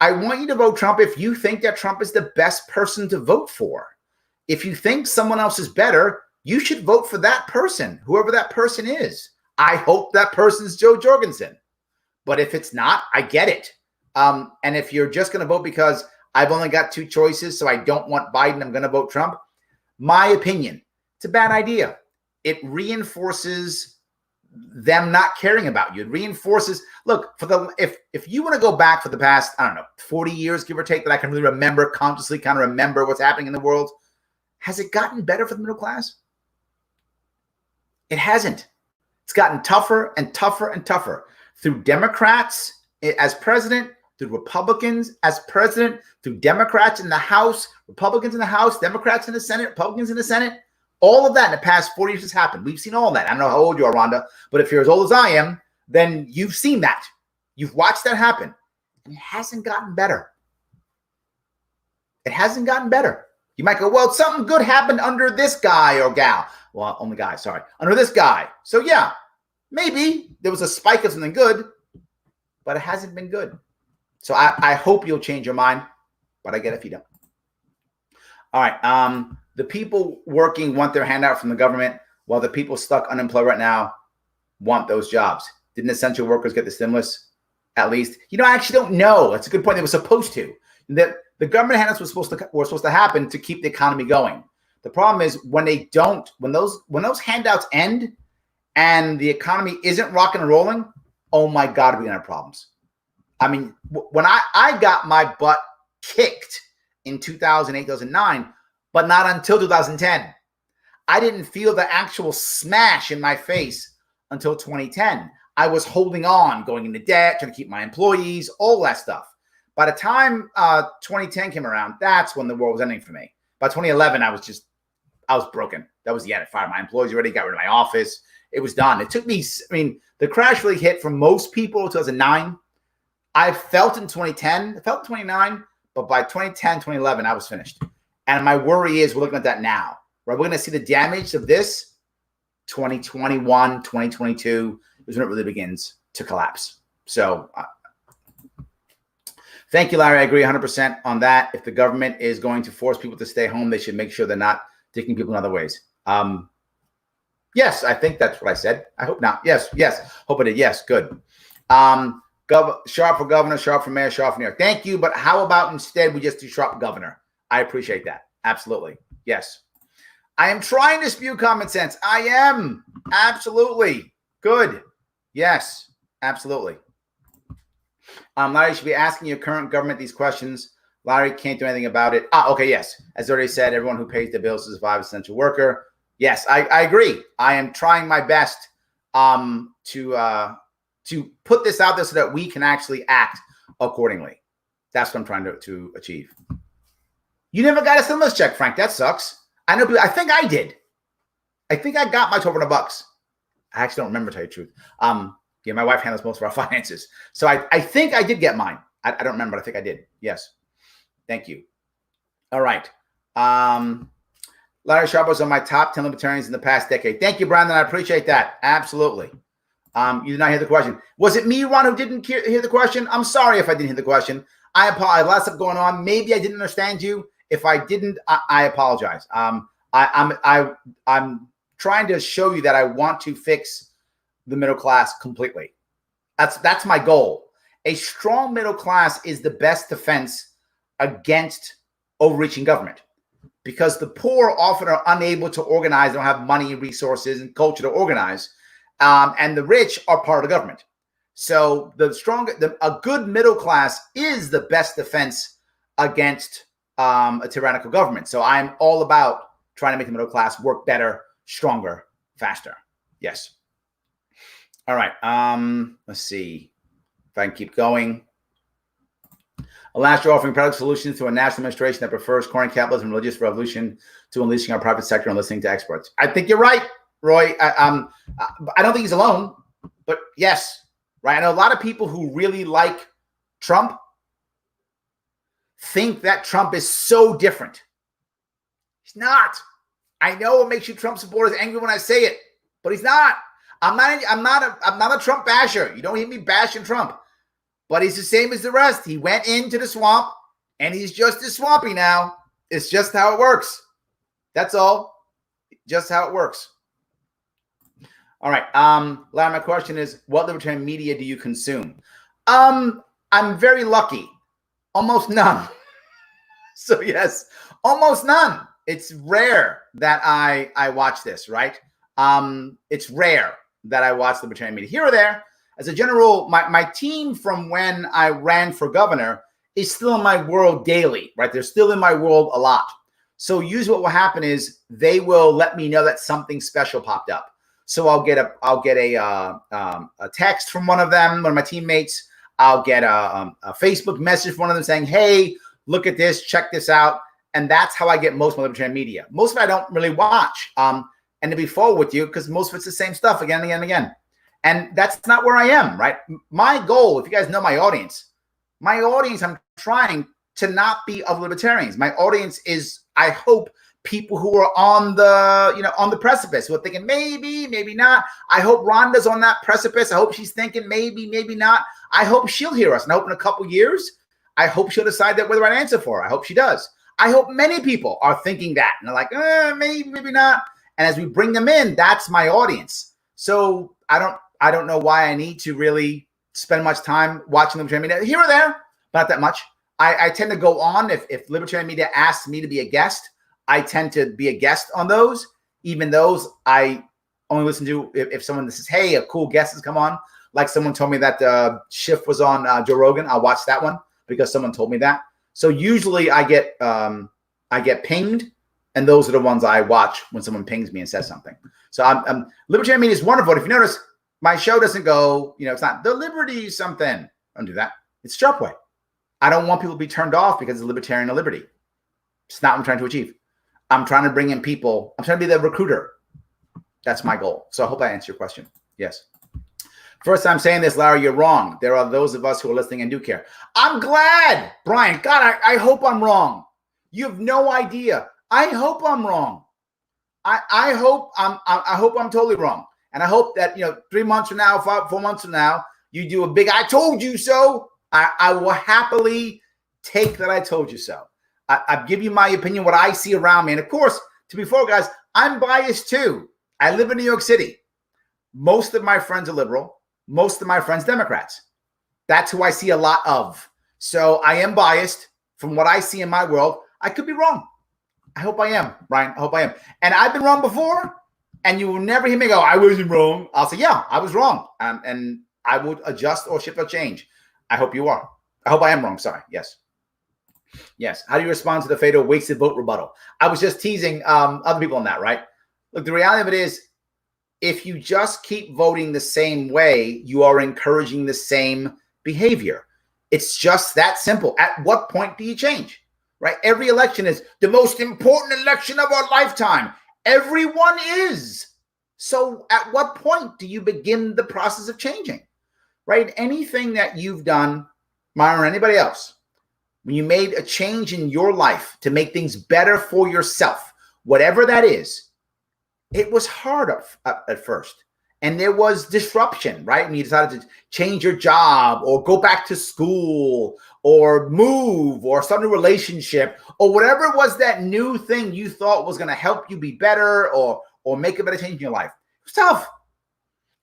I want you to vote Trump if you think that Trump is the best person to vote for. If you think someone else is better, you should vote for that person, whoever that person is. I hope that person's Joe Jorgensen. But if it's not, I get it. And if you're just going to vote because I've only got two choices, so I don't want Biden, I'm going to vote Trump, my opinion, it's a bad idea. It reinforces them not caring about you. It reinforces, look, if you want to go back for the past, I don't know, 40 years, give or take, that I can really remember, consciously kind of remember what's happening in the world, has it gotten better for the middle class? It hasn't. It's gotten tougher and tougher and tougher through Democrats as president, through Republicans as president, through Democrats in the House, Republicans in the House, Democrats in the Senate, Republicans in the Senate. All of that in the past 40 years has happened. We've seen all that. I don't know how old you are, Rhonda, but if you're as old as I am, then you've seen that. You've watched that happen. And it hasn't gotten better. It hasn't gotten better. You might go, well, something good happened under this guy or gal. Well, only guy, sorry. Under this guy. So yeah, maybe there was a spike of something good, but it hasn't been good. So I hope you'll change your mind, but I get it if you don't. All right. The people working want their handout from the government, while the people stuck unemployed right now want those jobs. Didn't essential workers get the stimulus? At least, I actually don't know. That's a good point. They were supposed to. The government handouts were supposed to happen to keep the economy going. The problem is when they don't, when those handouts end and the economy isn't rocking and rolling, oh my God, we're gonna have problems. I mean, when I got my butt kicked in 2008, 2009, but not until 2010. I didn't feel the actual smash in my face until 2010. I was holding on, going into debt, trying to keep my employees, all that stuff. By the time 2010 came around, that's when the world was ending for me. By 2011, I was broken. That was the end. I fired my employees already, got rid of my office. It was done. It took me, the crash really hit for most people in 2009. I felt in 2010, I felt in 2009, but by 2010, 2011, I was finished. And my worry is we're looking at that now, right? We're going to see the damage of this 2021, 2022 is when it really begins to collapse. So thank you, Larry. I agree 100% on that. If the government is going to force people to stay home, they should make sure they're not taking people in other ways. Yes, I think that's what I said. I hope not. Yes. Hope I did. Yes, good. Sharpe for governor, Sharpe for mayor, Sharpe for New York. Thank you, but how about instead we just do Sharpe governor? I appreciate that. Absolutely. Yes. I am trying to spew common sense. I am. Absolutely. Good. Yes, absolutely. Larry, you should be asking your current government these questions. Larry can't do anything about it. Okay, yes. As already said, everyone who pays their bills to survive is an essential worker. Yes, I agree. I am trying my best to put this out there so that we can actually act accordingly. That's what I'm trying to achieve. You never got a stimulus check, Frank. That sucks. I know. I think I did. I think I got my $1,200. I actually don't remember, to tell you the truth. Yeah, my wife handles most of our finances. So I think I did get mine. I don't remember. I think I did. Yes. Thank you. All right. Larry Sharpe was on my top 10 libertarians in the past decade. Thank you, Brandon. I appreciate that. Absolutely. You did not hear the question. Was it me, Ron, who didn't hear the question? I'm sorry if I didn't hear the question. I apologize. Lots of going on. Maybe I didn't understand you. If I didn't, I apologize. I'm trying to show you that I want to fix the middle class completely. That's my goal. A strong middle class is the best defense against overreaching government, because the poor often are unable to organize, don't have money, resources, and culture to organize, and the rich are part of the government. So a good middle class is the best defense against a tyrannical government. So I'm all about trying to make the middle class work better, stronger, faster. Yes. All right. Let's see if I can keep going. Alas, you're offering product solutions to a national administration that prefers corn capitalism and religious revolution to unleashing our private sector and listening to experts. I think you're right, Roy. I don't think he's alone, but yes, right. I know a lot of people who really like Trump think that Trump is so different. He's not. I know it makes you Trump supporters angry when I say it, but he's not. I'm not a Trump basher. You don't hear me bashing Trump, but he's the same as the rest. He went into the swamp and he's just as swampy now. It's just how it works. That's all. Just how it works. All right. Larry, my question is, what libertarian media do you consume? I'm very lucky. Almost none. So yes, almost none. It's rare that I watch this, right? It's rare that I watch libertarian media. Here or there, as a general, my team from when I ran for governor is still in my world daily, right? They're still in my world a lot. So usually what will happen is they will let me know that something special popped up. So I'll get a text from one of them, one of my teammates. I'll get a Facebook message from one of them saying, hey, look at this, check this out. And that's how I get most of my libertarian media. Most of it I don't really watch. And to be forward with you, because most of it's the same stuff again and again and again. And that's not where I am, right? My goal, if you guys know my audience, I'm trying to not be of libertarians. My audience is, I hope, people who are on the precipice, who are thinking maybe, maybe not. I hope Rhonda's on that precipice. I hope she's thinking maybe, maybe not. I hope she'll hear us. And I hope in a couple years, I hope she'll decide that we're the right answer for her. I hope she does. I hope many people are thinking that. And they're like, maybe, maybe not. And as we bring them in, that's my audience. So I don't know why I need to really spend much time watching libertarian media. Here or there, but not that much. I tend to go on. If libertarian media asks me to be a guest, I tend to be a guest on those. Even those I only listen to if someone says, hey, a cool guest has come on. Like someone told me that Schiff was on Joe Rogan. I'll watch that one because someone told me that. So usually I get pinged, and those are the ones I watch when someone pings me and says something. So libertarian media is wonderful. If you notice, my show doesn't go, it's not the liberty something. I don't do that. It's Sharpe Way. I don't want people to be turned off because it's libertarian or liberty. It's not what I'm trying to achieve. I'm trying to bring in people. I'm trying to be the recruiter. That's my goal. So I hope I answer your question. Yes. First time saying this, Larry, you're wrong. There are those of us who are listening and do care. I'm glad, Brian. God, I hope I'm wrong. You have no idea. I hope I'm wrong. I hope I'm totally wrong. And I hope that 3 months from now, 4 months from now, you do a big I told you so. I will happily take that I told you so. I give you my opinion, what I see around me. And of course, to be fair, guys, I'm biased too. I live in New York City. Most of my friends are liberal. Most of my friends, Democrats. That's who I see a lot of. So I am biased from what I see in my world. I could be wrong. I hope I am, Brian. I hope I am. And I've been wrong before, and you will never hear me go, I wasn't wrong. I'll say, yeah, I was wrong. And I would adjust or shift or change. I hope you are. I hope I am wrong. Sorry. Yes. Yes. How do you respond to the fatal wasted vote rebuttal? I was just teasing other people on that, right? Look, the reality of it is, if you just keep voting the same way, you are encouraging the same behavior. It's just that simple. At what point do you change, right? Every election is the most important election of our lifetime. Everyone is. So at what point do you begin the process of changing, right? Anything that you've done, Myron, or anybody else, when you made a change in your life to make things better for yourself, whatever that is, it was hard at first. And there was disruption, right? When you decided to change your job or go back to school or move or start a new relationship or whatever it was, that new thing you thought was going to help you be better or make a better change in your life. It was tough.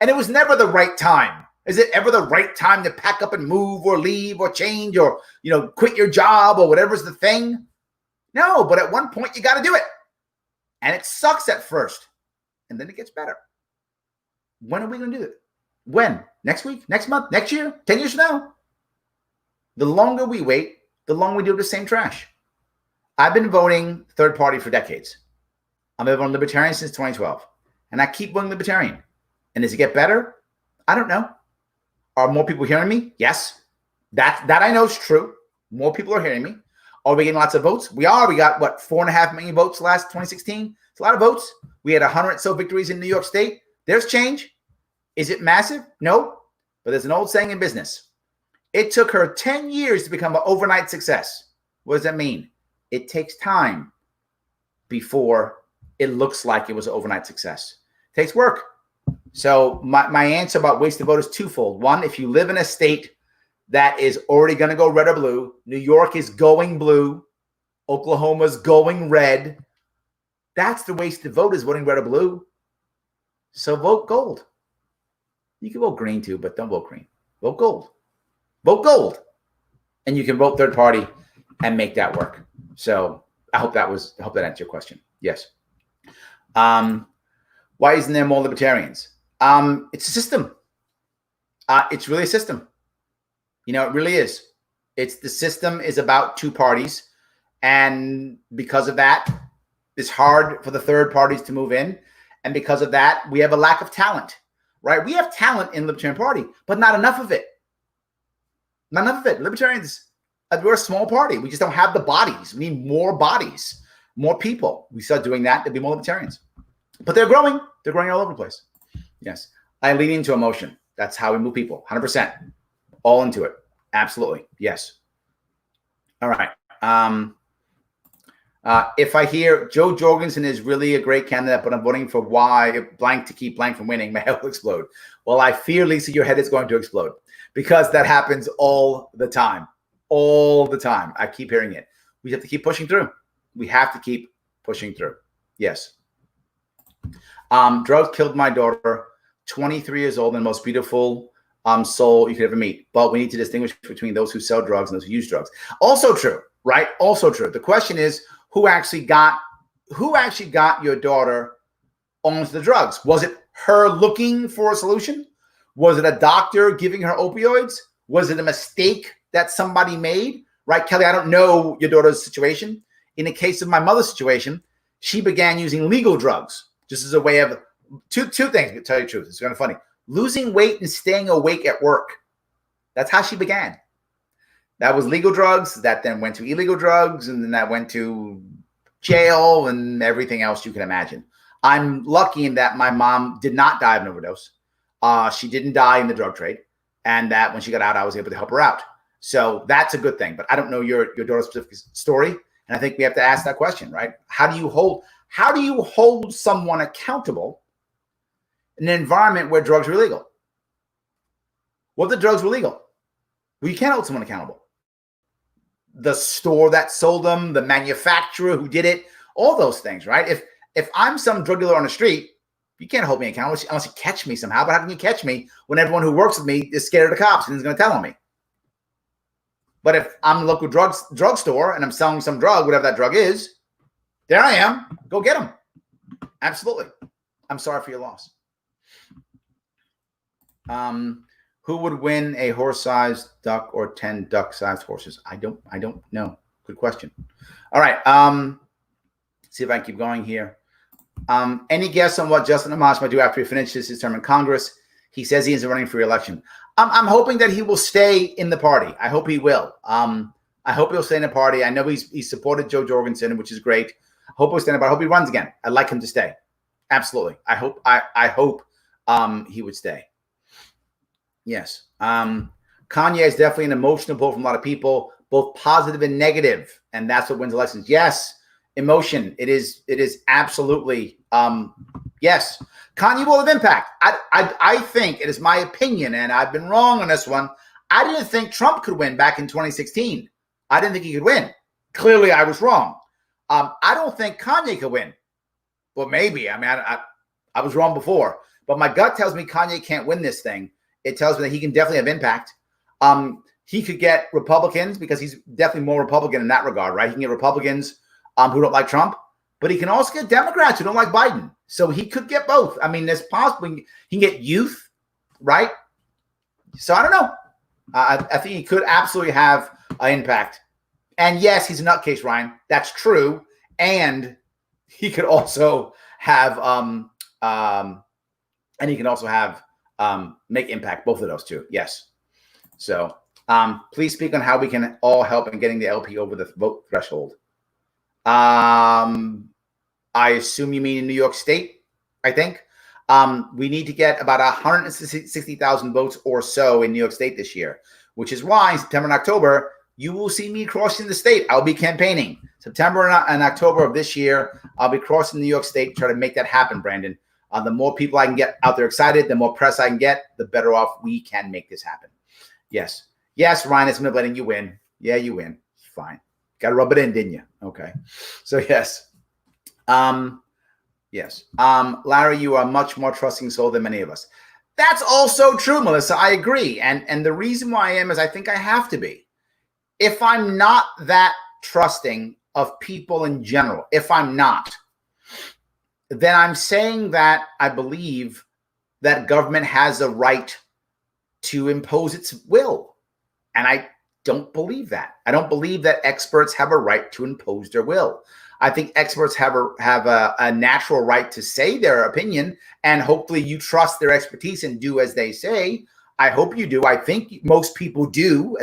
And it was never the right time. Is it ever the right time to pack up and move or leave or change or, quit your job or whatever's the thing? No, but at one point you got to do it. And it sucks at first. And then it gets better. When are we going to do it? When? Next week? Next month? Next year? 10 years from now? The longer we wait, the longer we do the same trash. I've been voting third party for decades. I've been voting libertarian since 2012. And I keep voting libertarian. And does it get better? I don't know. Are more people hearing me? Yes. That I know is true. More people are hearing me. Are we getting lots of votes? We are. We got, 4.5 million votes last 2016? It's a lot of votes. We had 100 or so victories in New York State. There's change. Is it massive? No. But there's an old saying in business. It took her 10 years to become an overnight success. What does that mean? It takes time before it looks like it was an overnight success. It takes work. So my answer about wasted vote is twofold. One, if you live in a state that is already going to go red or blue, New York is going blue, Oklahoma's going red, that's the wasted vote, is voting red or blue. So vote gold. You can vote green too, but don't vote green. Vote gold. Vote gold. And you can vote third party and make that work. So I hope that answered your question. Yes. Why isn't there more libertarians? It's a system. It's really a system. It really is. The system is about two parties. And because of that, it's hard for the third parties to move in. And because of that, we have a lack of talent, right? We have talent in the Libertarian Party, but not enough of it. None of it. Libertarians, we're a small party. We just don't have the bodies. We need more bodies, more people. We start doing that, there'd be more libertarians. But they're growing. They're growing all over the place. Yes. I lean into emotion. That's how we move people. 100%. All into it. Absolutely. Yes. All right. If I hear Joe Jorgensen is really a great candidate, but I'm voting for Y blank to keep blank from winning, my head will explode. Well, I fear, Lisa, your head is going to explode because that happens all the time. All the time. I keep hearing it. We have to keep pushing through. We have to keep pushing through. Yes. Drugs killed my daughter, 23 years old, and the most beautiful soul you could ever meet. But we need to distinguish between those who sell drugs and those who use drugs. Also true, right? Also true. The question is, who actually got your daughter onto the drugs? Was it her looking for a solution? Was it a doctor giving her opioids? Was it a mistake that somebody made? Right, Kelly, I don't know your daughter's situation. In the case of my mother's situation, she began using legal drugs just as a way of two things, to tell you the truth. It's kind of funny. Losing weight and staying awake at work. That's how she began. That was legal drugs. That then went to illegal drugs. And then that went to jail and everything else you can imagine. I'm lucky in that my mom did not die of an overdose. She didn't die in the drug trade. And that when she got out, I was able to help her out. So that's a good thing. But I don't know your daughter's specific story. And I think we have to ask that question, right? How do you hold someone accountable in an environment where drugs are illegal? What if the drugs were legal? Well, you can't hold someone accountable. The store that sold them, the manufacturer who did it, all those things, right? If I'm some drug dealer on the street, you can't hold me accountable unless you catch me somehow. But how can you catch me when everyone who works with me is scared of the cops and is going to tell on me? But if I'm a local drugstore and I'm selling some drug, whatever that drug is, there I am. Go get them. Absolutely. I'm sorry for your loss. Who would win, a horse-sized duck or 10 duck-sized horses? I don't know. Good question. All right. See if I can keep going here. Any guess on what Justin Amash might do after he finishes his term in Congress? He says he isn't running for re-election. I'm hoping that he will stay in the party. I hope he will. I hope he'll stay in the party. I know he's supported Joe Jorgensen, which is great. I hope he'll stay in the party. I hope he runs again. I'd like him to stay. Absolutely. I hope he would stay. Yes. Kanye is definitely an emotional pull from a lot of people, both positive and negative, and that's what wins elections. Yes, emotion. It is absolutely yes. Kanye will have impact. I think it is my opinion, and I've been wrong on this one. I didn't think Trump could win back in 2016. I didn't think he could win. Clearly, I was wrong. I don't think Kanye could win. Well, maybe. I mean, I was wrong before, but my gut tells me Kanye can't win this thing. It tells me that he can definitely have impact. He could get Republicans because he's definitely more Republican in that regard, right? He can get Republicans who don't like Trump, but he can also get Democrats who don't like Biden. So he could get both. I mean, there's possibly he can get youth, right? So I don't know. I think he could absolutely have an impact. And yes, he's a nutcase, Ryan. That's true. And he could also have make impact. Both of those two. Yes. So please speak on how we can all help in getting the LP over the vote threshold. I assume you mean in New York State, I think. We need to get about 160,000 votes or so in New York State this year, which is why in September and October, you will see me crossing the state. I'll be campaigning. September and October of this year, I'll be crossing New York State to try to make that happen, Brandon. The more people I can get out there excited, the more press I can get, the better off we can make this happen. Yes. Yes, Ryan, it's letting you win. Yeah, you win. Fine. Got to rub it in, didn't you? Okay. So, yes. Yes. Larry, you are much more trusting soul than many of us. That's also true, Melissa. I agree. And the reason why I am is I think I have to be. If I'm not that trusting of people in general, if I'm not, then I'm saying that I believe that government has a right to impose its will. And I don't believe that. I don't believe that experts have a right to impose their will. I think experts have a natural right to say their opinion, and hopefully you trust their expertise and do as they say. I hope you do. I think most people do.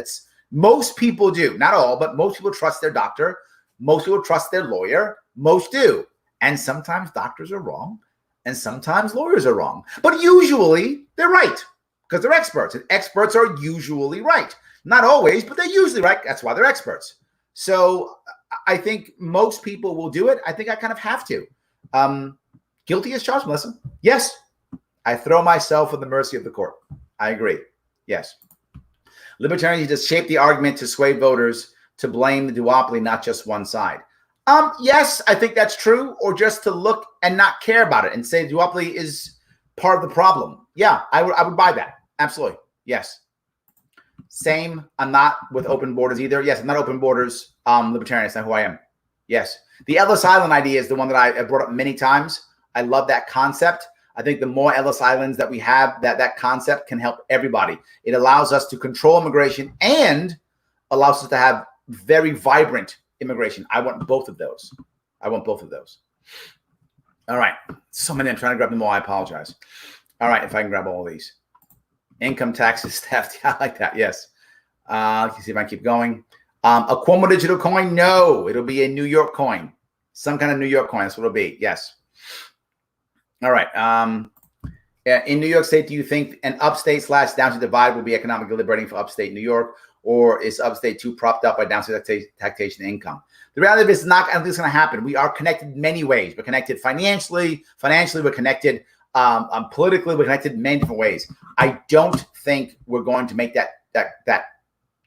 Most people do. Not all, but most people trust their doctor. Most people trust their lawyer. Most do. And sometimes doctors are wrong. And sometimes lawyers are wrong. But usually they're right because they're experts. And experts are usually right. Not always, but they're usually right. That's why they're experts. So I think most people will do it. I think I kind of have to. Guilty as charged, Melissa. Yes. I throw myself at the mercy of the court. I agree. Yes. Libertarians just shape the argument to sway voters to blame the duopoly, not just one side. Yes, I think that's true, or just to look and not care about it and say duopoly is part of the problem. Yeah, I would buy that. Absolutely. Yes. Same. I'm not with open borders either. Yes, I'm not open borders. Libertarian. That's not who I am. Yes. The Ellis Island idea is the one that I brought up many times. I love that concept. I think the more Ellis Islands that we have, that concept can help everybody. It allows us to control immigration and allows us to have very vibrant immigration. I want both of those. I want both of those. All right. So many. I'm trying to grab them all. I apologize. All right. If I can grab all of these. Income taxes theft. I like that. Yes. Let's see if I can keep going. A Cuomo digital coin? No. It'll be a New York coin. Some kind of New York coin. That's what it'll be. Yes. All right. In New York State, do you think an upstate / downstate divide will be economically liberating for upstate New York, or is upstate too propped up by downstate taxation income? The reality is I don't think it's going to happen. We are connected in many ways. We're connected financially. We're connected politically. We're connected in many different ways. I don't think we're going to make that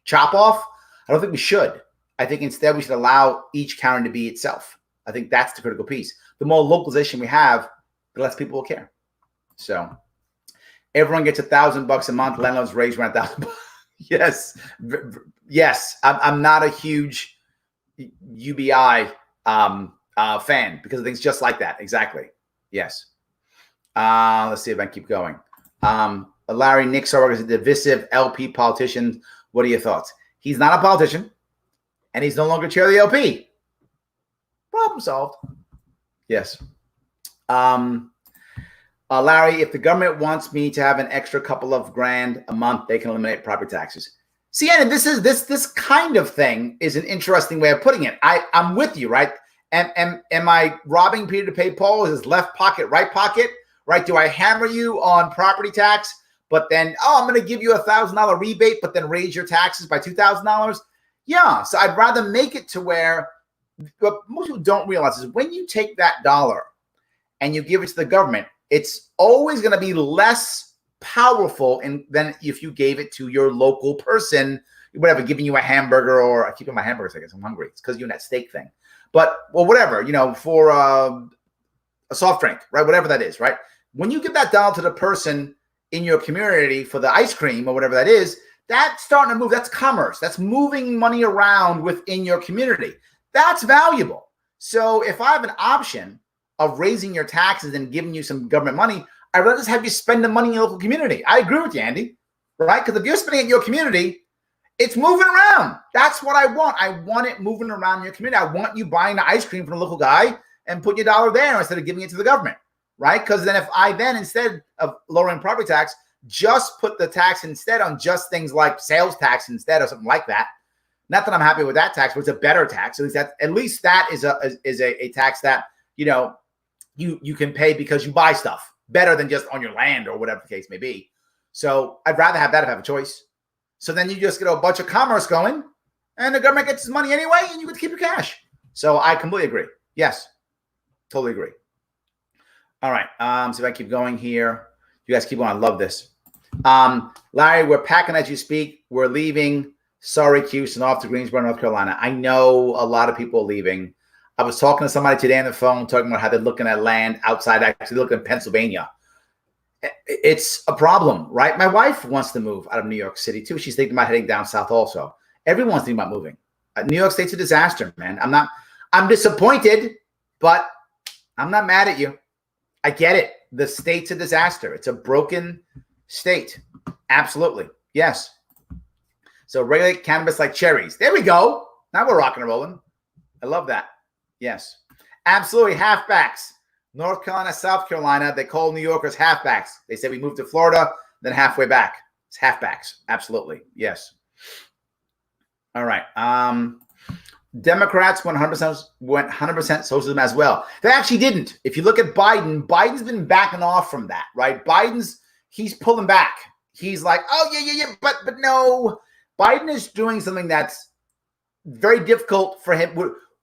chop off. I don't think we should. I think instead we should allow each county to be itself. I think that's the critical piece. The more localization we have, the less people will care. So everyone gets $1,000 a month. Landlords raise rent $1,000. Yes. Yes. I'm not a huge UBI fan because of things just like that. Exactly. Yes. Let's see if I can keep going. Larry Nick Sarwark is a divisive LP politician. What are your thoughts? He's not a politician, and he's no longer chair of the LP. Problem solved. Yes. Larry, if the government wants me to have an extra couple of grand a month, they can eliminate property taxes. See, and this kind of thing is an interesting way of putting it. I'm with you, right? Am I robbing Peter to pay Paul? Is his left pocket, right pocket, right? Do I hammer you on property tax, but then, I'm going to give you $1,000 rebate, but then raise your taxes by $2,000? Yeah. So I'd rather make it to where what most people don't realize is when you take that dollar and you give it to the government, it's always going to be less powerful than if you gave it to your local person, whatever, giving you a hamburger, or I keep my hamburgers, I guess I'm hungry. It's because you're in that steak thing. But, well, whatever, for a soft drink, right? Whatever that is, right? When you give that dollar to the person in your community for the ice cream or whatever that is, that's starting to move. That's commerce. That's moving money around within your community. That's valuable. So if I have an option of raising your taxes and giving you some government money, I'd rather just have you spend the money in your local community. I agree with you, Andy, right? Because if you're spending it in your community, it's moving around. That's what I want. I want it moving around in your community. I want you buying the ice cream from the local guy and putting your dollar there instead of giving it to the government, right? Because then if I then, instead of lowering property tax, just put the tax instead on just things like sales tax instead or something like that. Not that I'm happy with that tax, but it's a better tax. At least that is a tax that, you can pay because you buy stuff better than just on your land or whatever the case may be. So I'd rather have that if I have a choice. So then you just get a bunch of commerce going and the government gets its money anyway and you get to keep your cash. So I completely agree. Yes, totally agree. All right. So if I keep going here, you guys keep going. I love this. Larry, we're packing as you speak. We're leaving Syracuse and off to Greensboro, North Carolina. I know a lot of people are leaving. I was talking to somebody today on the phone, talking about how they're looking at land outside, actually looking at Pennsylvania. It's a problem, right? My wife wants to move out of New York City too. She's thinking about heading down south also. Everyone's thinking about moving. New York State's a disaster, man. I'm disappointed, but I'm not mad at you. I get it. The state's a disaster. It's a broken state. Absolutely. Yes. So regulate cannabis like cherries. There we go. Now we're rocking and rolling. I love that. Yes. Absolutely. Halfbacks. North Carolina, South Carolina. They call New Yorkers halfbacks. They say we moved to Florida, then halfway back. It's halfbacks. Absolutely. Yes. All right. Democrats went 100% socialism as well. They actually didn't. If you look at Biden, Biden's been backing off from that, right? He's pulling back. He's like, oh, yeah, but no. Biden is doing something that's very difficult for him,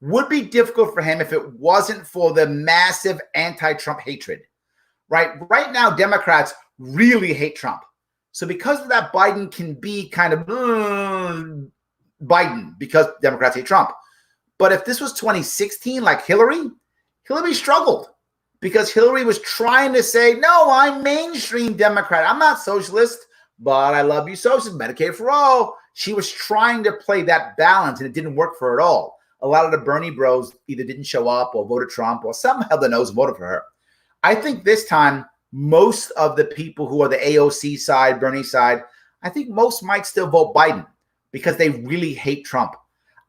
would be difficult for him if it wasn't for the massive anti-Trump hatred, right? Right now, Democrats really hate Trump. So because of that, Biden can be kind of Biden because Democrats hate Trump. But if this was 2016, like Hillary struggled because Hillary was trying to say, no, I'm mainstream Democrat. I'm not socialist, but I love you socialist, Medicaid for all. She was trying to play that balance, and it didn't work for her at all. A lot of the Bernie bros either didn't show up or voted Trump, or some held their nose and voted for her. I think this time, most of the people who are the AOC side, Bernie side, I think most might still vote Biden because they really hate Trump.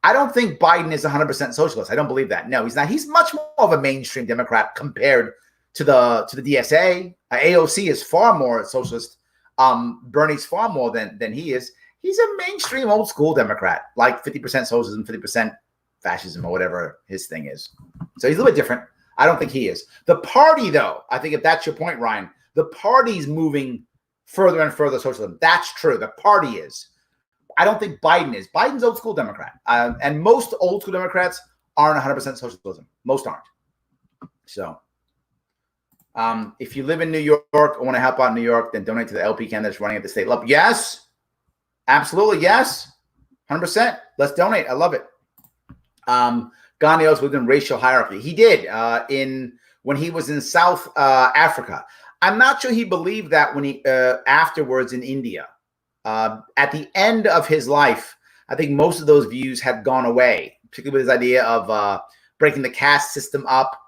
I don't think Biden is 100% socialist. I don't believe that. No, he's not. He's much more of a mainstream Democrat compared to the DSA. AOC is far more socialist. Bernie's far more than he is. He's a mainstream old school Democrat, like 50% socialism, 50% fascism, or whatever his thing is. So he's a little bit different. I don't think he is. The party, though, I think if that's your point, Ryan, the party's moving further and further socialism. That's true. The party is. I don't think Biden is. Biden's old school Democrat. And most old school Democrats aren't 100% socialism. Most aren't. So if you live in New York or want to help out in New York, then donate to the LP candidates running at the state level. Yes. Absolutely. Yes. 100%. Let's donate. I love it. Gandhi also lived in racial hierarchy. He did when he was in South Africa. I'm not sure he believed that when he afterwards in India. At the end of his life, I think most of those views had gone away, particularly with his idea of breaking the caste system up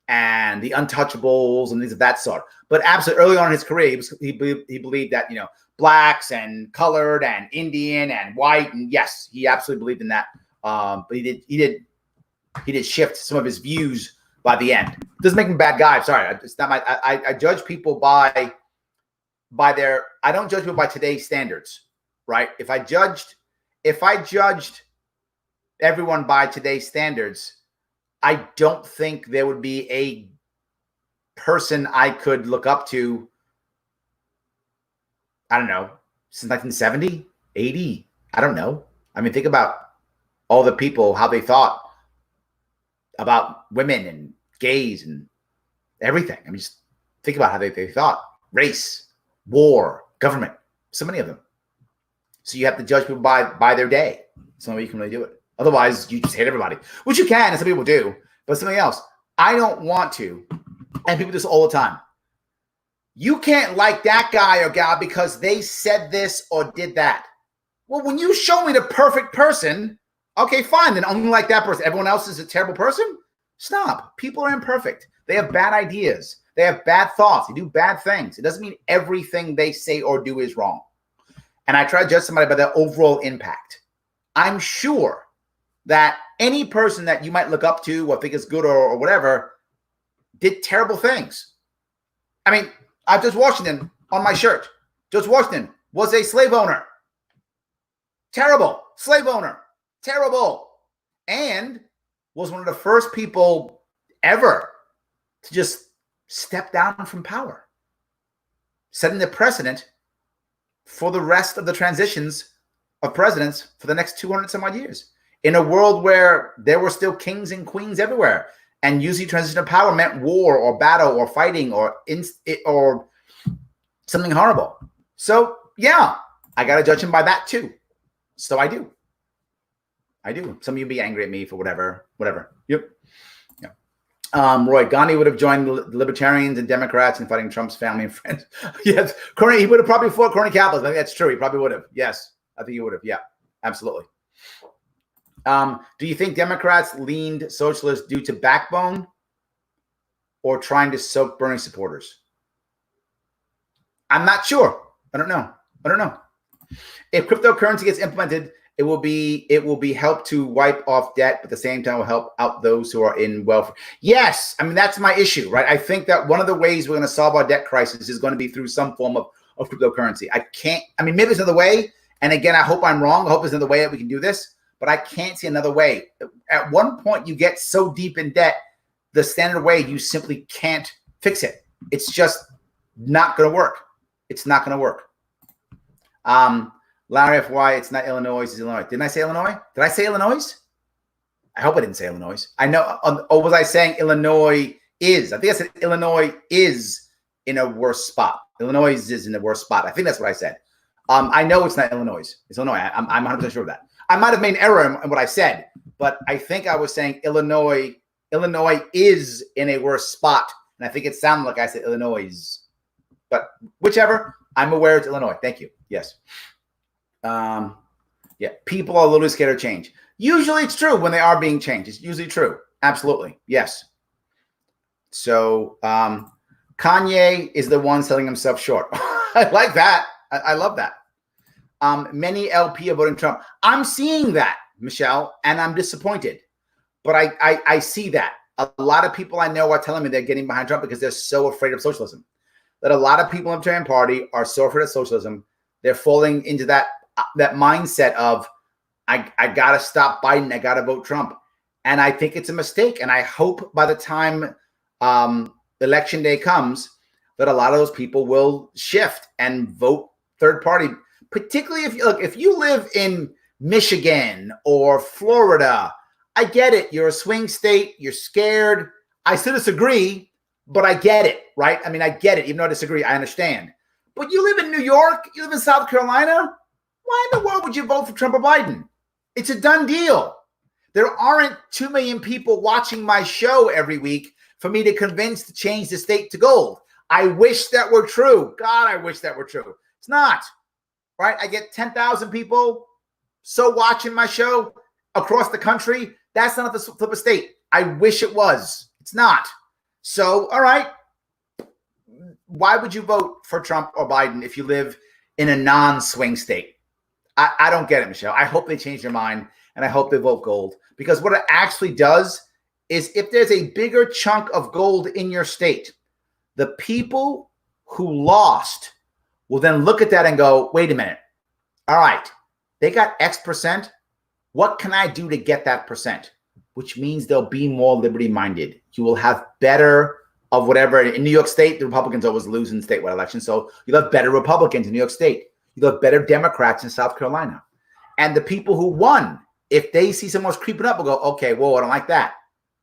and the untouchables and things of that sort. But absolutely, early on in his career, he believed that blacks and colored and Indian and white, and yes, he absolutely believed in that. But he did shift some of his views by the end. Doesn't make him a bad guy. Sorry, it's not my. I judge people by their. I don't judge people by today's standards, right? If I judged everyone by today's standards, I don't think there would be a person I could look up to. I don't know, since 1970, 80. I don't know. I mean, think about all the people, how they thought about women and gays and everything. I mean, just think about how they thought. Race, war, government, so many of them. So you have to judge people by their day. That's the only way you can really do it. Otherwise, you just hate everybody, which you can, and some people do, but something else. I don't want to, and people do this all the time. You can't like that guy or gal because they said this or did that. Well, when you show me the perfect person, okay, fine, then only like that person. Everyone else is a terrible person? Stop. People are imperfect. They have bad ideas. They have bad thoughts. They do bad things. It doesn't mean everything they say or do is wrong. And I try to judge somebody by their overall impact. I'm sure that any person that you might look up to or think is good or whatever did terrible things. I mean, I have George Washington on my shirt. George Washington was a slave owner. Terrible. Slave owner. Terrible. And was one of the first people ever to just step down from power, setting the precedent for the rest of the transitions of presidents for the next 200 some odd years. In a world where there were still kings and queens everywhere, and usually transition of power meant war or battle or fighting or something horrible. So yeah, I got to judge him by that too. So I do. Some of you be angry at me for whatever. Yep. Yeah. Roy, Gandhi would have joined the Libertarians and Democrats in fighting Trump's family and friends. Yes. He would have probably fought crony capitalists. I think that's true. He probably would have. Yes. I think he would have. Yeah, absolutely. Do you think Democrats leaned socialist due to backbone or trying to soak Bernie supporters? I'm not sure. I don't know. If cryptocurrency gets implemented, it will be help to wipe off debt, but at the same time will help out those who are in welfare. Yes, I mean that's my issue, right? I think that one of the ways we're going to solve our debt crisis is going to be through some form of of cryptocurrency. I can't. I mean, maybe there's another way. And again, I hope I'm wrong. I hope there's another way that we can do this. But I can't see another way. At one point, you get so deep in debt, the standard way, you simply can't fix it. It's just not going to work. It's not going to work. Larry FY, it's not Illinois, it's Illinois. Didn't I say Illinois? Did I say Illinois? I hope I didn't say Illinois. I know. Or was I saying Illinois is? I think I said Illinois is in a worse spot. Illinois is in the worst spot. I think that's what I said. I know it's not Illinois. It's Illinois. I'm 100% sure of that. I might have made an error in what I said, but I think I was saying Illinois. Illinois is in a worse spot. And I think it sounded like I said Illinois. But whichever, I'm aware it's Illinois. Thank you. Yes. Yeah, people are a little scared of change. Usually it's true when they are being changed. It's usually true. Absolutely. Yes. So Kanye is the one selling himself short. I like that. I love that. Many LP are voting Trump. I'm seeing that, Michelle, and I'm disappointed. But I see that. A lot of people I know are telling me they're getting behind Trump because they're so afraid of socialism. That a lot of people in the Libertarian Party are so afraid of socialism. They're falling into that mindset of, I got to stop Biden. I got to vote Trump. And I think it's a mistake. And I hope by the time election day comes that a lot of those people will shift and vote third party, particularly if you live in Michigan or Florida. I get it. You're a swing state. You're scared. I still disagree, but I get it, right? I mean, I get it. Even though I disagree, I understand. But you live in New York. You live in South Carolina. Why in the world would you vote for Trump or Biden? It's a done deal. There aren't 2 million people watching my show every week for me to convince to change the state to gold. I wish that were true. God, I wish that were true. It's not, right? I get 10,000 people so watching my show across the country. That's not the flip of state. I wish it was. It's not. So, all right. Why would you vote for Trump or Biden if you live in a non-swing state? I don't get it, Michelle. I hope they change their mind, and I hope they vote gold. Because what it actually does is if there's a bigger chunk of gold in your state, the people who lost will then look at that and go, wait a minute. All right, they got X percent. What can I do to get that percent? Which means they'll be more liberty-minded. You will have better of whatever. In New York State, the Republicans always lose in statewide elections. So you'll have better Republicans in New York State. You'll have better Democrats in South Carolina. And the people who won, if they see someone's creeping up, will go, okay, whoa, I don't like that.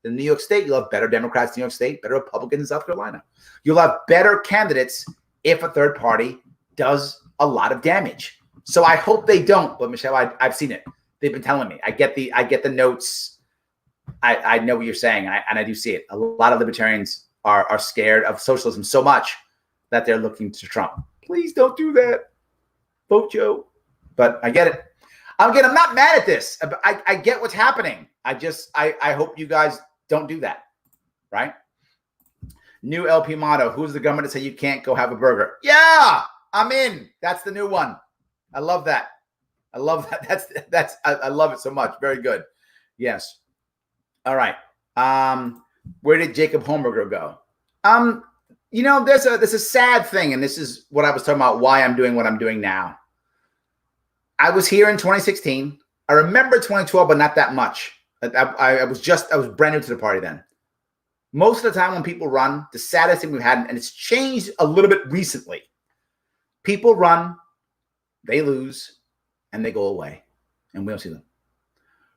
In New York State, you'll have better Democrats in New York State, better Republicans in South Carolina. You'll have better candidates if a third party does a lot of damage. So I hope they don't. But Michelle, I've seen it. They've been telling me. I get the notes. I know what you're saying, and I do see it. A lot of libertarians are scared of socialism so much that they're looking to Trump. Please don't do that. Vote Joe. But I get it. I'm not mad at this. I get what's happening. I hope you guys don't do that. Right? New LP motto. Who's the government to say you can't go have a burger? Yeah, I'm in. That's the new one. I love that. I love that. I love it so much. Very good. Yes. All right. Where did Jacob Holmberger go? There's a sad thing, and this is what I was talking about, why I'm doing what I'm doing now. I was here in 2016. I remember 2012, but not that much. I was brand new to the party then. Most of the time when people run, the saddest thing we've had, and it's changed a little bit recently, people run, they lose, and they go away, and we don't see them.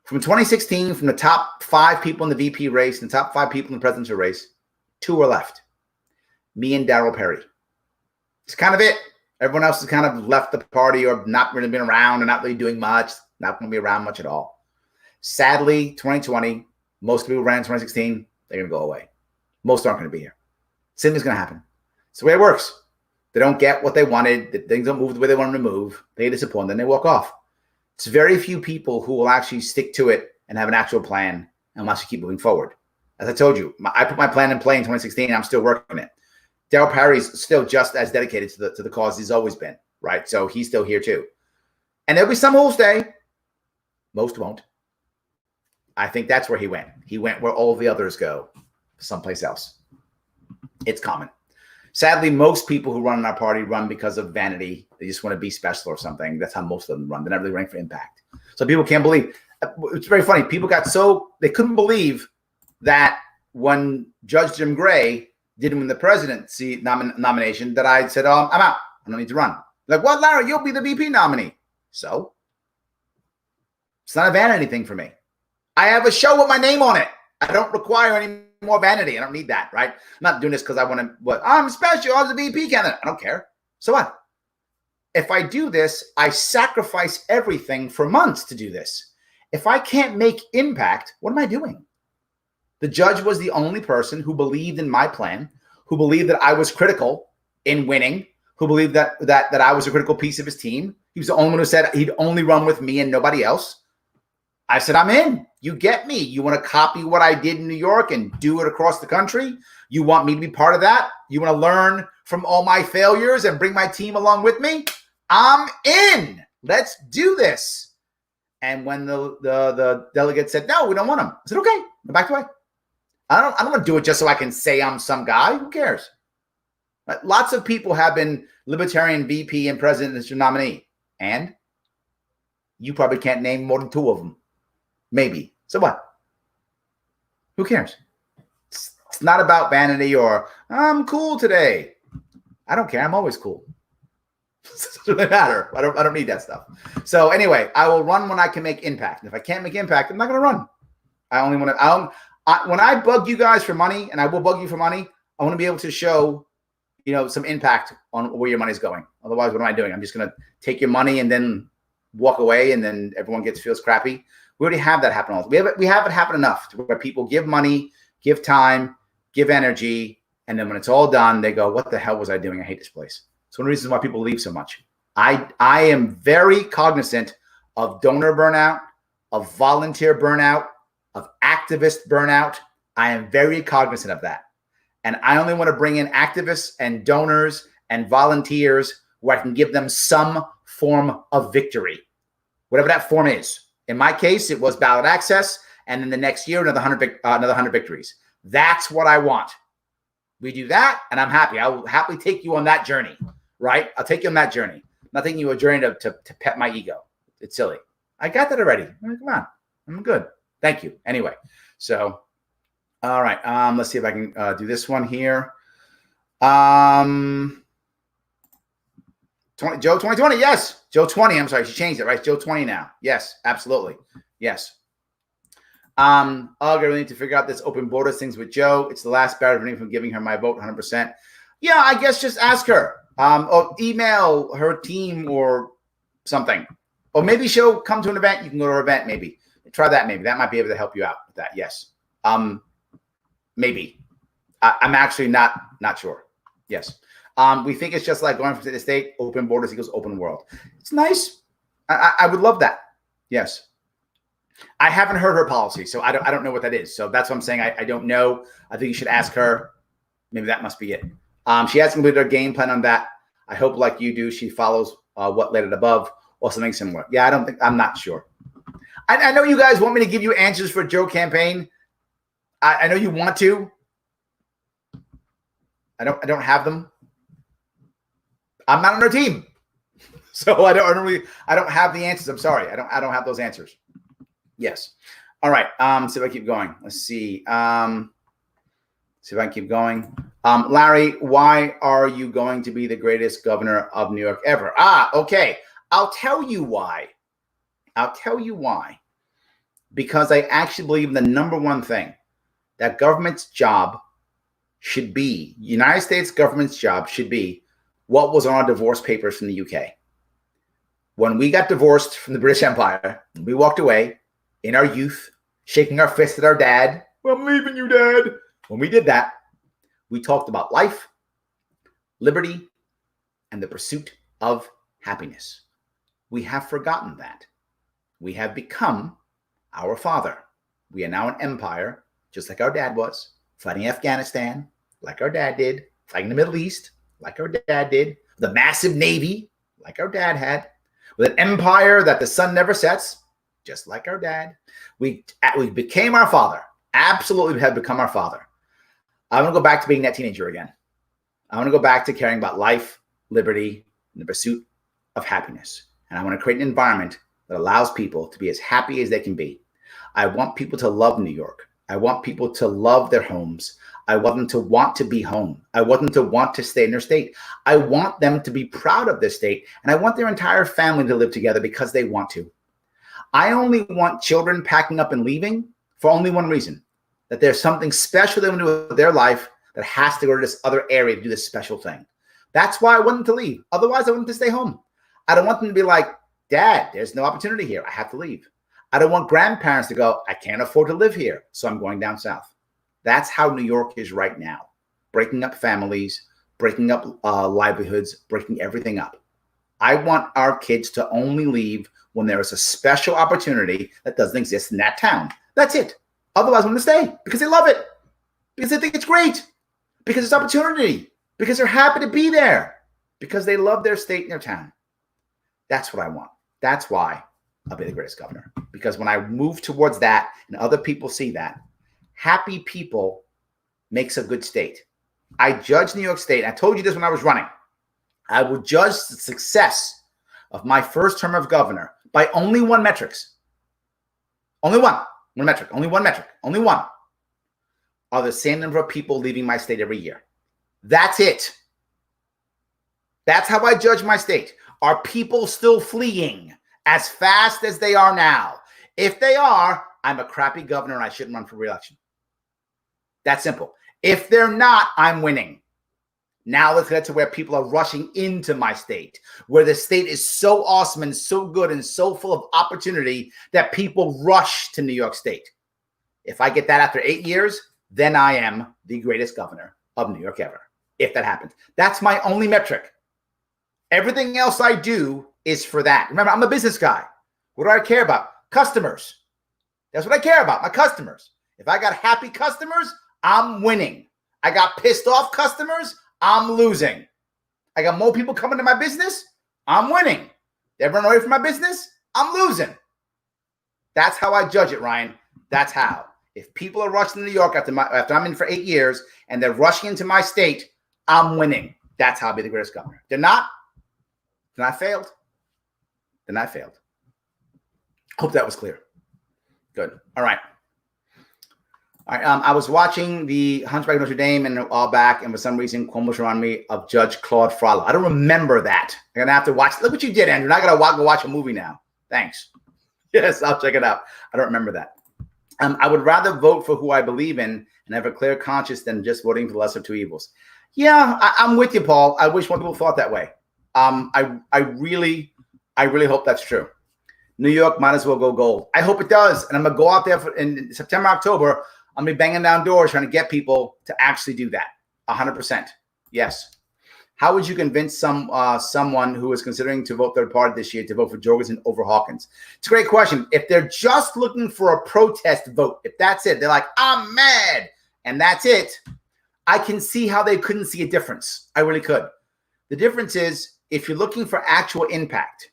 From 2016, from the top 5 people in the VP race and the top 5 people in the presidential race, 2 were left. Me and Darryl Perry. It's kind of it. Everyone else has kind of left the party or not really been around and not really doing much, not going to be around much at all. Sadly, 2020, most people ran in 2016, they're going to go away. Most aren't going to be here. Same thing's going to happen. It's the way it works. They don't get what they wanted. Things don't move the way they want them to move. They get disappointed, then they walk off. It's very few people who will actually stick to it and have an actual plan and will actually keep moving forward. As I told you, I put my plan in play in 2016, and I'm still working it. Darryl Perry's still just as dedicated to the cause he's always been, right? So he's still here too. And there'll be some who will stay. Most won't. I think that's where he went. He went where all the others go, someplace else. It's common. Sadly, most people who run in our party run because of vanity. They just want to be special or something. That's how most of them run. They're not really running for impact. So people can't believe. It's very funny. People got they couldn't believe that when Judge Jim Gray didn't win the presidency nomination, that I said, I'm out. I don't need to run. Like, what, Larry? You'll be the VP nominee. So it's not a vanity thing for me. I have a show with my name on it. I don't require any more vanity. I don't need that, right? I'm not doing this because I want to, I'm special. I was a VP candidate. I don't care. So what? If I do this, I sacrifice everything for months to do this. If I can't make impact, what am I doing? The judge was the only person who believed in my plan, who believed that I was critical in winning, who believed that I was a critical piece of his team. He was the only one who said he'd only run with me and nobody else. I said, I'm in. You get me. You want to copy what I did in New York and do it across the country? You want me to be part of that? You want to learn from all my failures and bring my team along with me? I'm in. Let's do this. And when the delegate said, no, we don't want him, I said, okay, go back away. I don't want to do it just so I can say I'm some guy. Who cares? But lots of people have been Libertarian VP and presidential nominee. And you probably can't name more than 2 of them. Maybe. So what? Who cares? It's not about vanity or I'm cool today. I don't care. I'm always cool. It doesn't really matter. I don't need that stuff. So anyway, I will run when I can make impact. And if I can't make impact, I'm not going to run. I only want to. When I bug you guys for money, and I will bug you for money, I want to be able to show, some impact on where your money's going. Otherwise, what am I doing? I'm just going to take your money and then walk away, and then everyone feels crappy. We already have that happen. We have it happen enough to where people give money, give time, give energy, and then when it's all done, they go, what the hell was I doing? I hate this place. It's one of the reasons why people leave so much. I am very cognizant of donor burnout, of volunteer burnout, of activist burnout. I am very cognizant of that. And I only want to bring in activists and donors and volunteers where I can give them some form of victory, whatever that form is. In my case, it was ballot access, and then the next year, another 100 victories. That's what I want. We do that, and I'm happy. I will happily take you on that journey, right? I'll take you on that journey. I'm not taking you a journey to pet my ego. It's silly. I got that already. Come on. I'm good. Thank you. Anyway, so, all right. Let's see if I can do this one here. Joe 2020, yes. Joe 20, I'm sorry, she changed it, right? Joe 20 now. Yes, absolutely. Yes. I really need to figure out this open borders things with Joe. It's the last barrier for me from giving her my vote 100%. Yeah, I guess just ask her. Or email her team or something. Or maybe she'll come to an event. You can go to her event, maybe. Try that, maybe. That might be able to help you out with that, yes. Maybe. I'm actually not sure. Yes. We think it's just like going from state to state, open borders equals open world. It's nice. I would love that. Yes. I haven't heard her policy, so I don't know what that is. So that's what I'm saying. I don't know. I think you should ask her. Maybe that must be it. She hasn't completed her game plan on that. I hope, like you do, she follows what laid it above or something similar. Yeah, I'm not sure. I know you guys want me to give you answers for Joe campaign. I know you want to. I don't have them. I'm not on her team, so I don't have the answers. I'm sorry. I don't have those answers. Yes. All right. See if I keep going. Let's see. See if I can keep going. Larry, why are you going to be the greatest governor of New York ever? Okay. I'll tell you why. Because I actually believe the number one thing that government's job should be, United States government's job should be what was on our divorce papers from the UK. When we got divorced from the British Empire, we walked away in our youth, shaking our fist at our dad. Well, I'm leaving you, Dad. When we did that, we talked about life, liberty, and the pursuit of happiness. We have forgotten that. We have become our father. We are now an empire, just like our dad was, fighting Afghanistan, like our dad did, fighting the Middle East, like our dad did, the massive navy, like our dad had, with an empire that the sun never sets, just like our dad. We became our father. Absolutely have become our father. I want to go back to being that teenager again. I want to go back to caring about life, liberty, and the pursuit of happiness. And I want to create an environment that allows people to be as happy as they can be. I want people to love New York. I want people to love their homes. I want them to want to be home. I want them to want to stay in their state. I want them to be proud of their state. And I want their entire family to live together because they want to. I only want children packing up and leaving for only one reason, that there's something special they want to do with their life that has to go to this other area to do this special thing. That's why I want them to leave. Otherwise, I want them to stay home. I don't want them to be like, Dad, there's no opportunity here. I have to leave. I don't want grandparents to go, I can't afford to live here, so I'm going down south. That's how New York is right now. Breaking up families, breaking up livelihoods, breaking everything up. I want our kids to only leave when there is a special opportunity that doesn't exist in that town. That's it. Otherwise, I'm going to stay because they love it, because they think it's great, because it's opportunity, because they're happy to be there, because they love their state and their town. That's what I want. That's why I'll be the greatest governor. Because when I move towards that and other people see that, happy people makes a good state. I judge New York State. I told you this when I was running. I will judge the success of my first term of governor by only one metric. Only one. One metric. Only one metric. Only one. Are the same number of people leaving my state every year. That's it. That's how I judge my state. Are people still fleeing as fast as they are now? If they are, I'm a crappy governor and I shouldn't run for re-election. That's simple. If they're not, I'm winning. Now let's get to where people are rushing into my state, where the state is so awesome and so good and so full of opportunity that people rush to New York State. If I get that after 8 years, then I am the greatest governor of New York ever. If that happens, that's my only metric. Everything else I do is for that. Remember, I'm a business guy. What do I care about? Customers. That's what I care about, my customers. If I got happy customers, I'm winning. I got pissed off customers, I'm losing. I got more people coming to my business, I'm winning. They run away from my business, I'm losing. That's how I judge it, Ryan. That's how. If people are rushing to New York after I'm in for 8 years and they're rushing into my state, I'm winning. That's how I'll be the greatest governor. They're not. Then I failed. Then I failed. Hope that was clear. Good. All right. All right. I was watching the Hunchback of Notre Dame and all back, and for some reason, Cuomo's reminded me of Judge Claude Frollo. I don't remember that. I'm gonna have to watch. Look what you did, Andrew. Now I gotta go watch a movie now. Thanks. Yes, I'll check it out. I don't remember that. I would rather vote for who I believe in and have a clear conscience than just voting for the lesser of two evils. Yeah, I'm with you, Paul. I wish more people thought that way. I really hope that's true. New York might as well go gold. I hope it does. And I'm going to go out there in September, October. I'm going to be banging down doors trying to get people to actually do that. 100%. Yes. How would you convince someone who is considering to vote third party this year to vote for Jorgensen over Hawkins? It's a great question. If they're just looking for a protest vote, if that's it, they're like, I'm mad, and that's it, I can see how they couldn't see a difference. I really could. The difference is if you're looking for actual impact,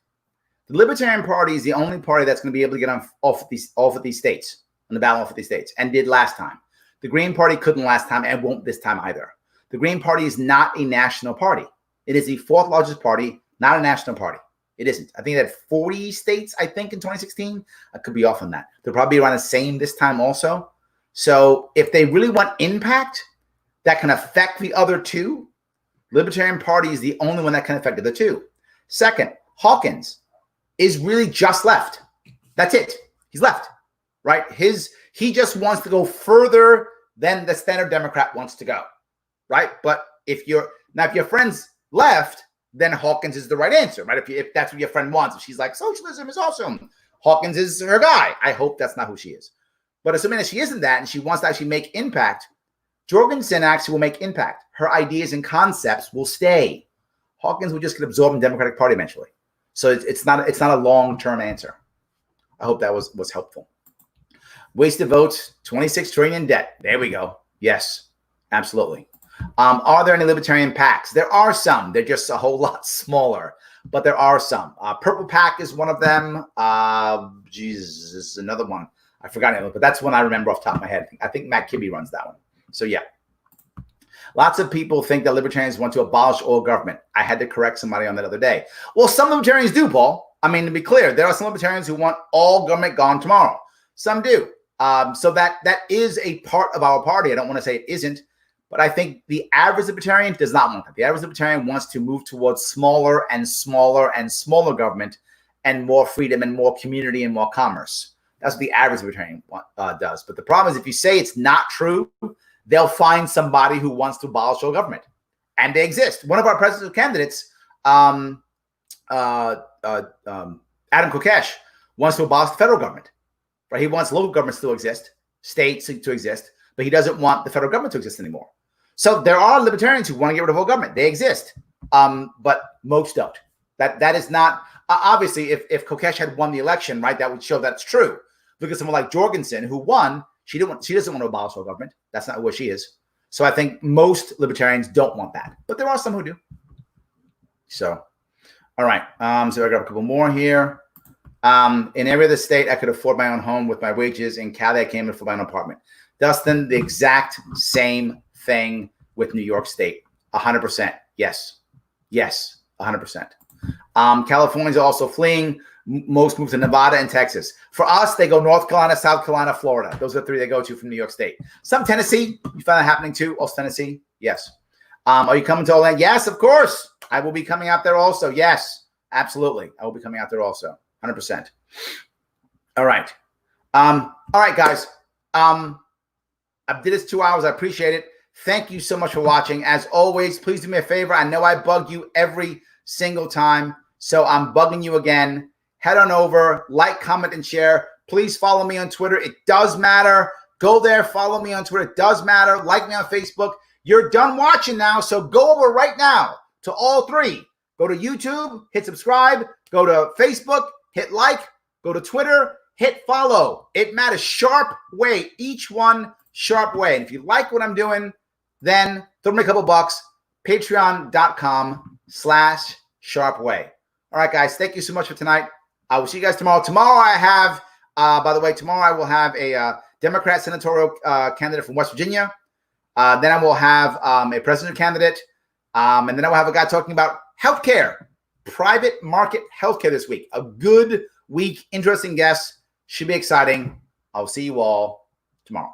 the Libertarian Party is the only party that's going to be able to get off of these states, on the ballot off of these states, and did last time. The Green Party couldn't last time and won't this time either. The Green Party is not a national party. It is the fourth largest party, not a national party. It isn't. I think it had 40 states, I think, in 2016. I could be off on that. They'll probably be around the same this time also. So if they really want impact that can affect the other two, Libertarian Party is the only one that can affect the other two. Second, Hawkins is really just left. That's it. He's left, right? He just wants to go further than the standard Democrat wants to go, right? But if your friend's left, then Hawkins is the right answer, right? If that's what your friend wants, if she's like, socialism is awesome, Hawkins is her guy. I hope that's not who she is. But assuming that she isn't that and she wants to actually make impact, Jorgensen actually will make impact. Her ideas and concepts will stay. Hawkins will just get absorbed in the Democratic Party eventually. So it's not a long-term answer. I hope that was helpful. Wasted votes, 26 trillion in debt. There we go. Yes, absolutely. Are there any libertarian PACs? There are some. They're just a whole lot smaller, but there are some. Purple PAC is one of them. Jesus, this is another one. I forgot it, but that's one I remember off the top of my head. I think Matt Kibbe runs that one. So yeah. Lots of people think that libertarians want to abolish all government. I had to correct somebody on that other day. Well, some libertarians do, Paul. I mean, to be clear, there are some libertarians who want all government gone tomorrow. Some do. So that is a part of our party. I don't want to say it isn't, but I think the average libertarian does not want that. The average libertarian wants to move towards smaller and smaller and smaller government and more freedom and more community and more commerce. That's what the average libertarian does. But the problem is if you say it's not true, they'll find somebody who wants to abolish all government. And they exist. One of our presidential candidates, Adam Kokesh, wants to abolish the federal government. Right? He wants local governments to exist, states to exist, but he doesn't want the federal government to exist anymore. So there are libertarians who want to get rid of all government. They exist, but most don't. That is not obviously. If Kokesh had won the election, right, that would show that's true. Look at someone like Jorgensen, who won. She doesn't want to abolish all government. That's not where she is. So I think most libertarians don't want that, but there are some who do. So, all right. So I got a couple more here. In every other state, I could afford my own home with my wages. In Cali, I came for my own apartment. Dustin, the exact same thing with New York State. 100%. Yes. Yes. 100%. Californians are also fleeing. Most move to Nevada and Texas. For us, they go North Carolina, South Carolina, Florida. Those are the three they go to from New York State. Some Tennessee. You find that happening too? Also Tennessee? Yes. Are you coming to Orlando? Yes, of course. I will be coming out there also. Yes, absolutely. I will be coming out there also. 100%. All right. All right, guys. I did this 2 hours. I appreciate it. Thank you so much for watching. As always, please do me a favor. I know I bug you every single time, so I'm bugging you again. Head on over, like, comment, and share. Please follow me on Twitter. It does matter. Go there. Follow me on Twitter. It does matter. Like me on Facebook. You're done watching now, so go over right now to all three. Go to YouTube, hit subscribe. Go to Facebook, hit like. Go to Twitter, hit follow. It matters. Sharpe Way. Each one, Sharpe Way. And if you like what I'm doing, then throw me a couple bucks. Patreon.com/Sharpe Way. All right, guys. Thank you so much for tonight. I will see you guys tomorrow. Tomorrow I have, by the way, tomorrow I will have a Democrat senatorial candidate from West Virginia. Then I will have a president candidate. And then I will have a guy talking about healthcare, private market healthcare this week. A good week, interesting guest. Should be exciting. I'll see you all tomorrow.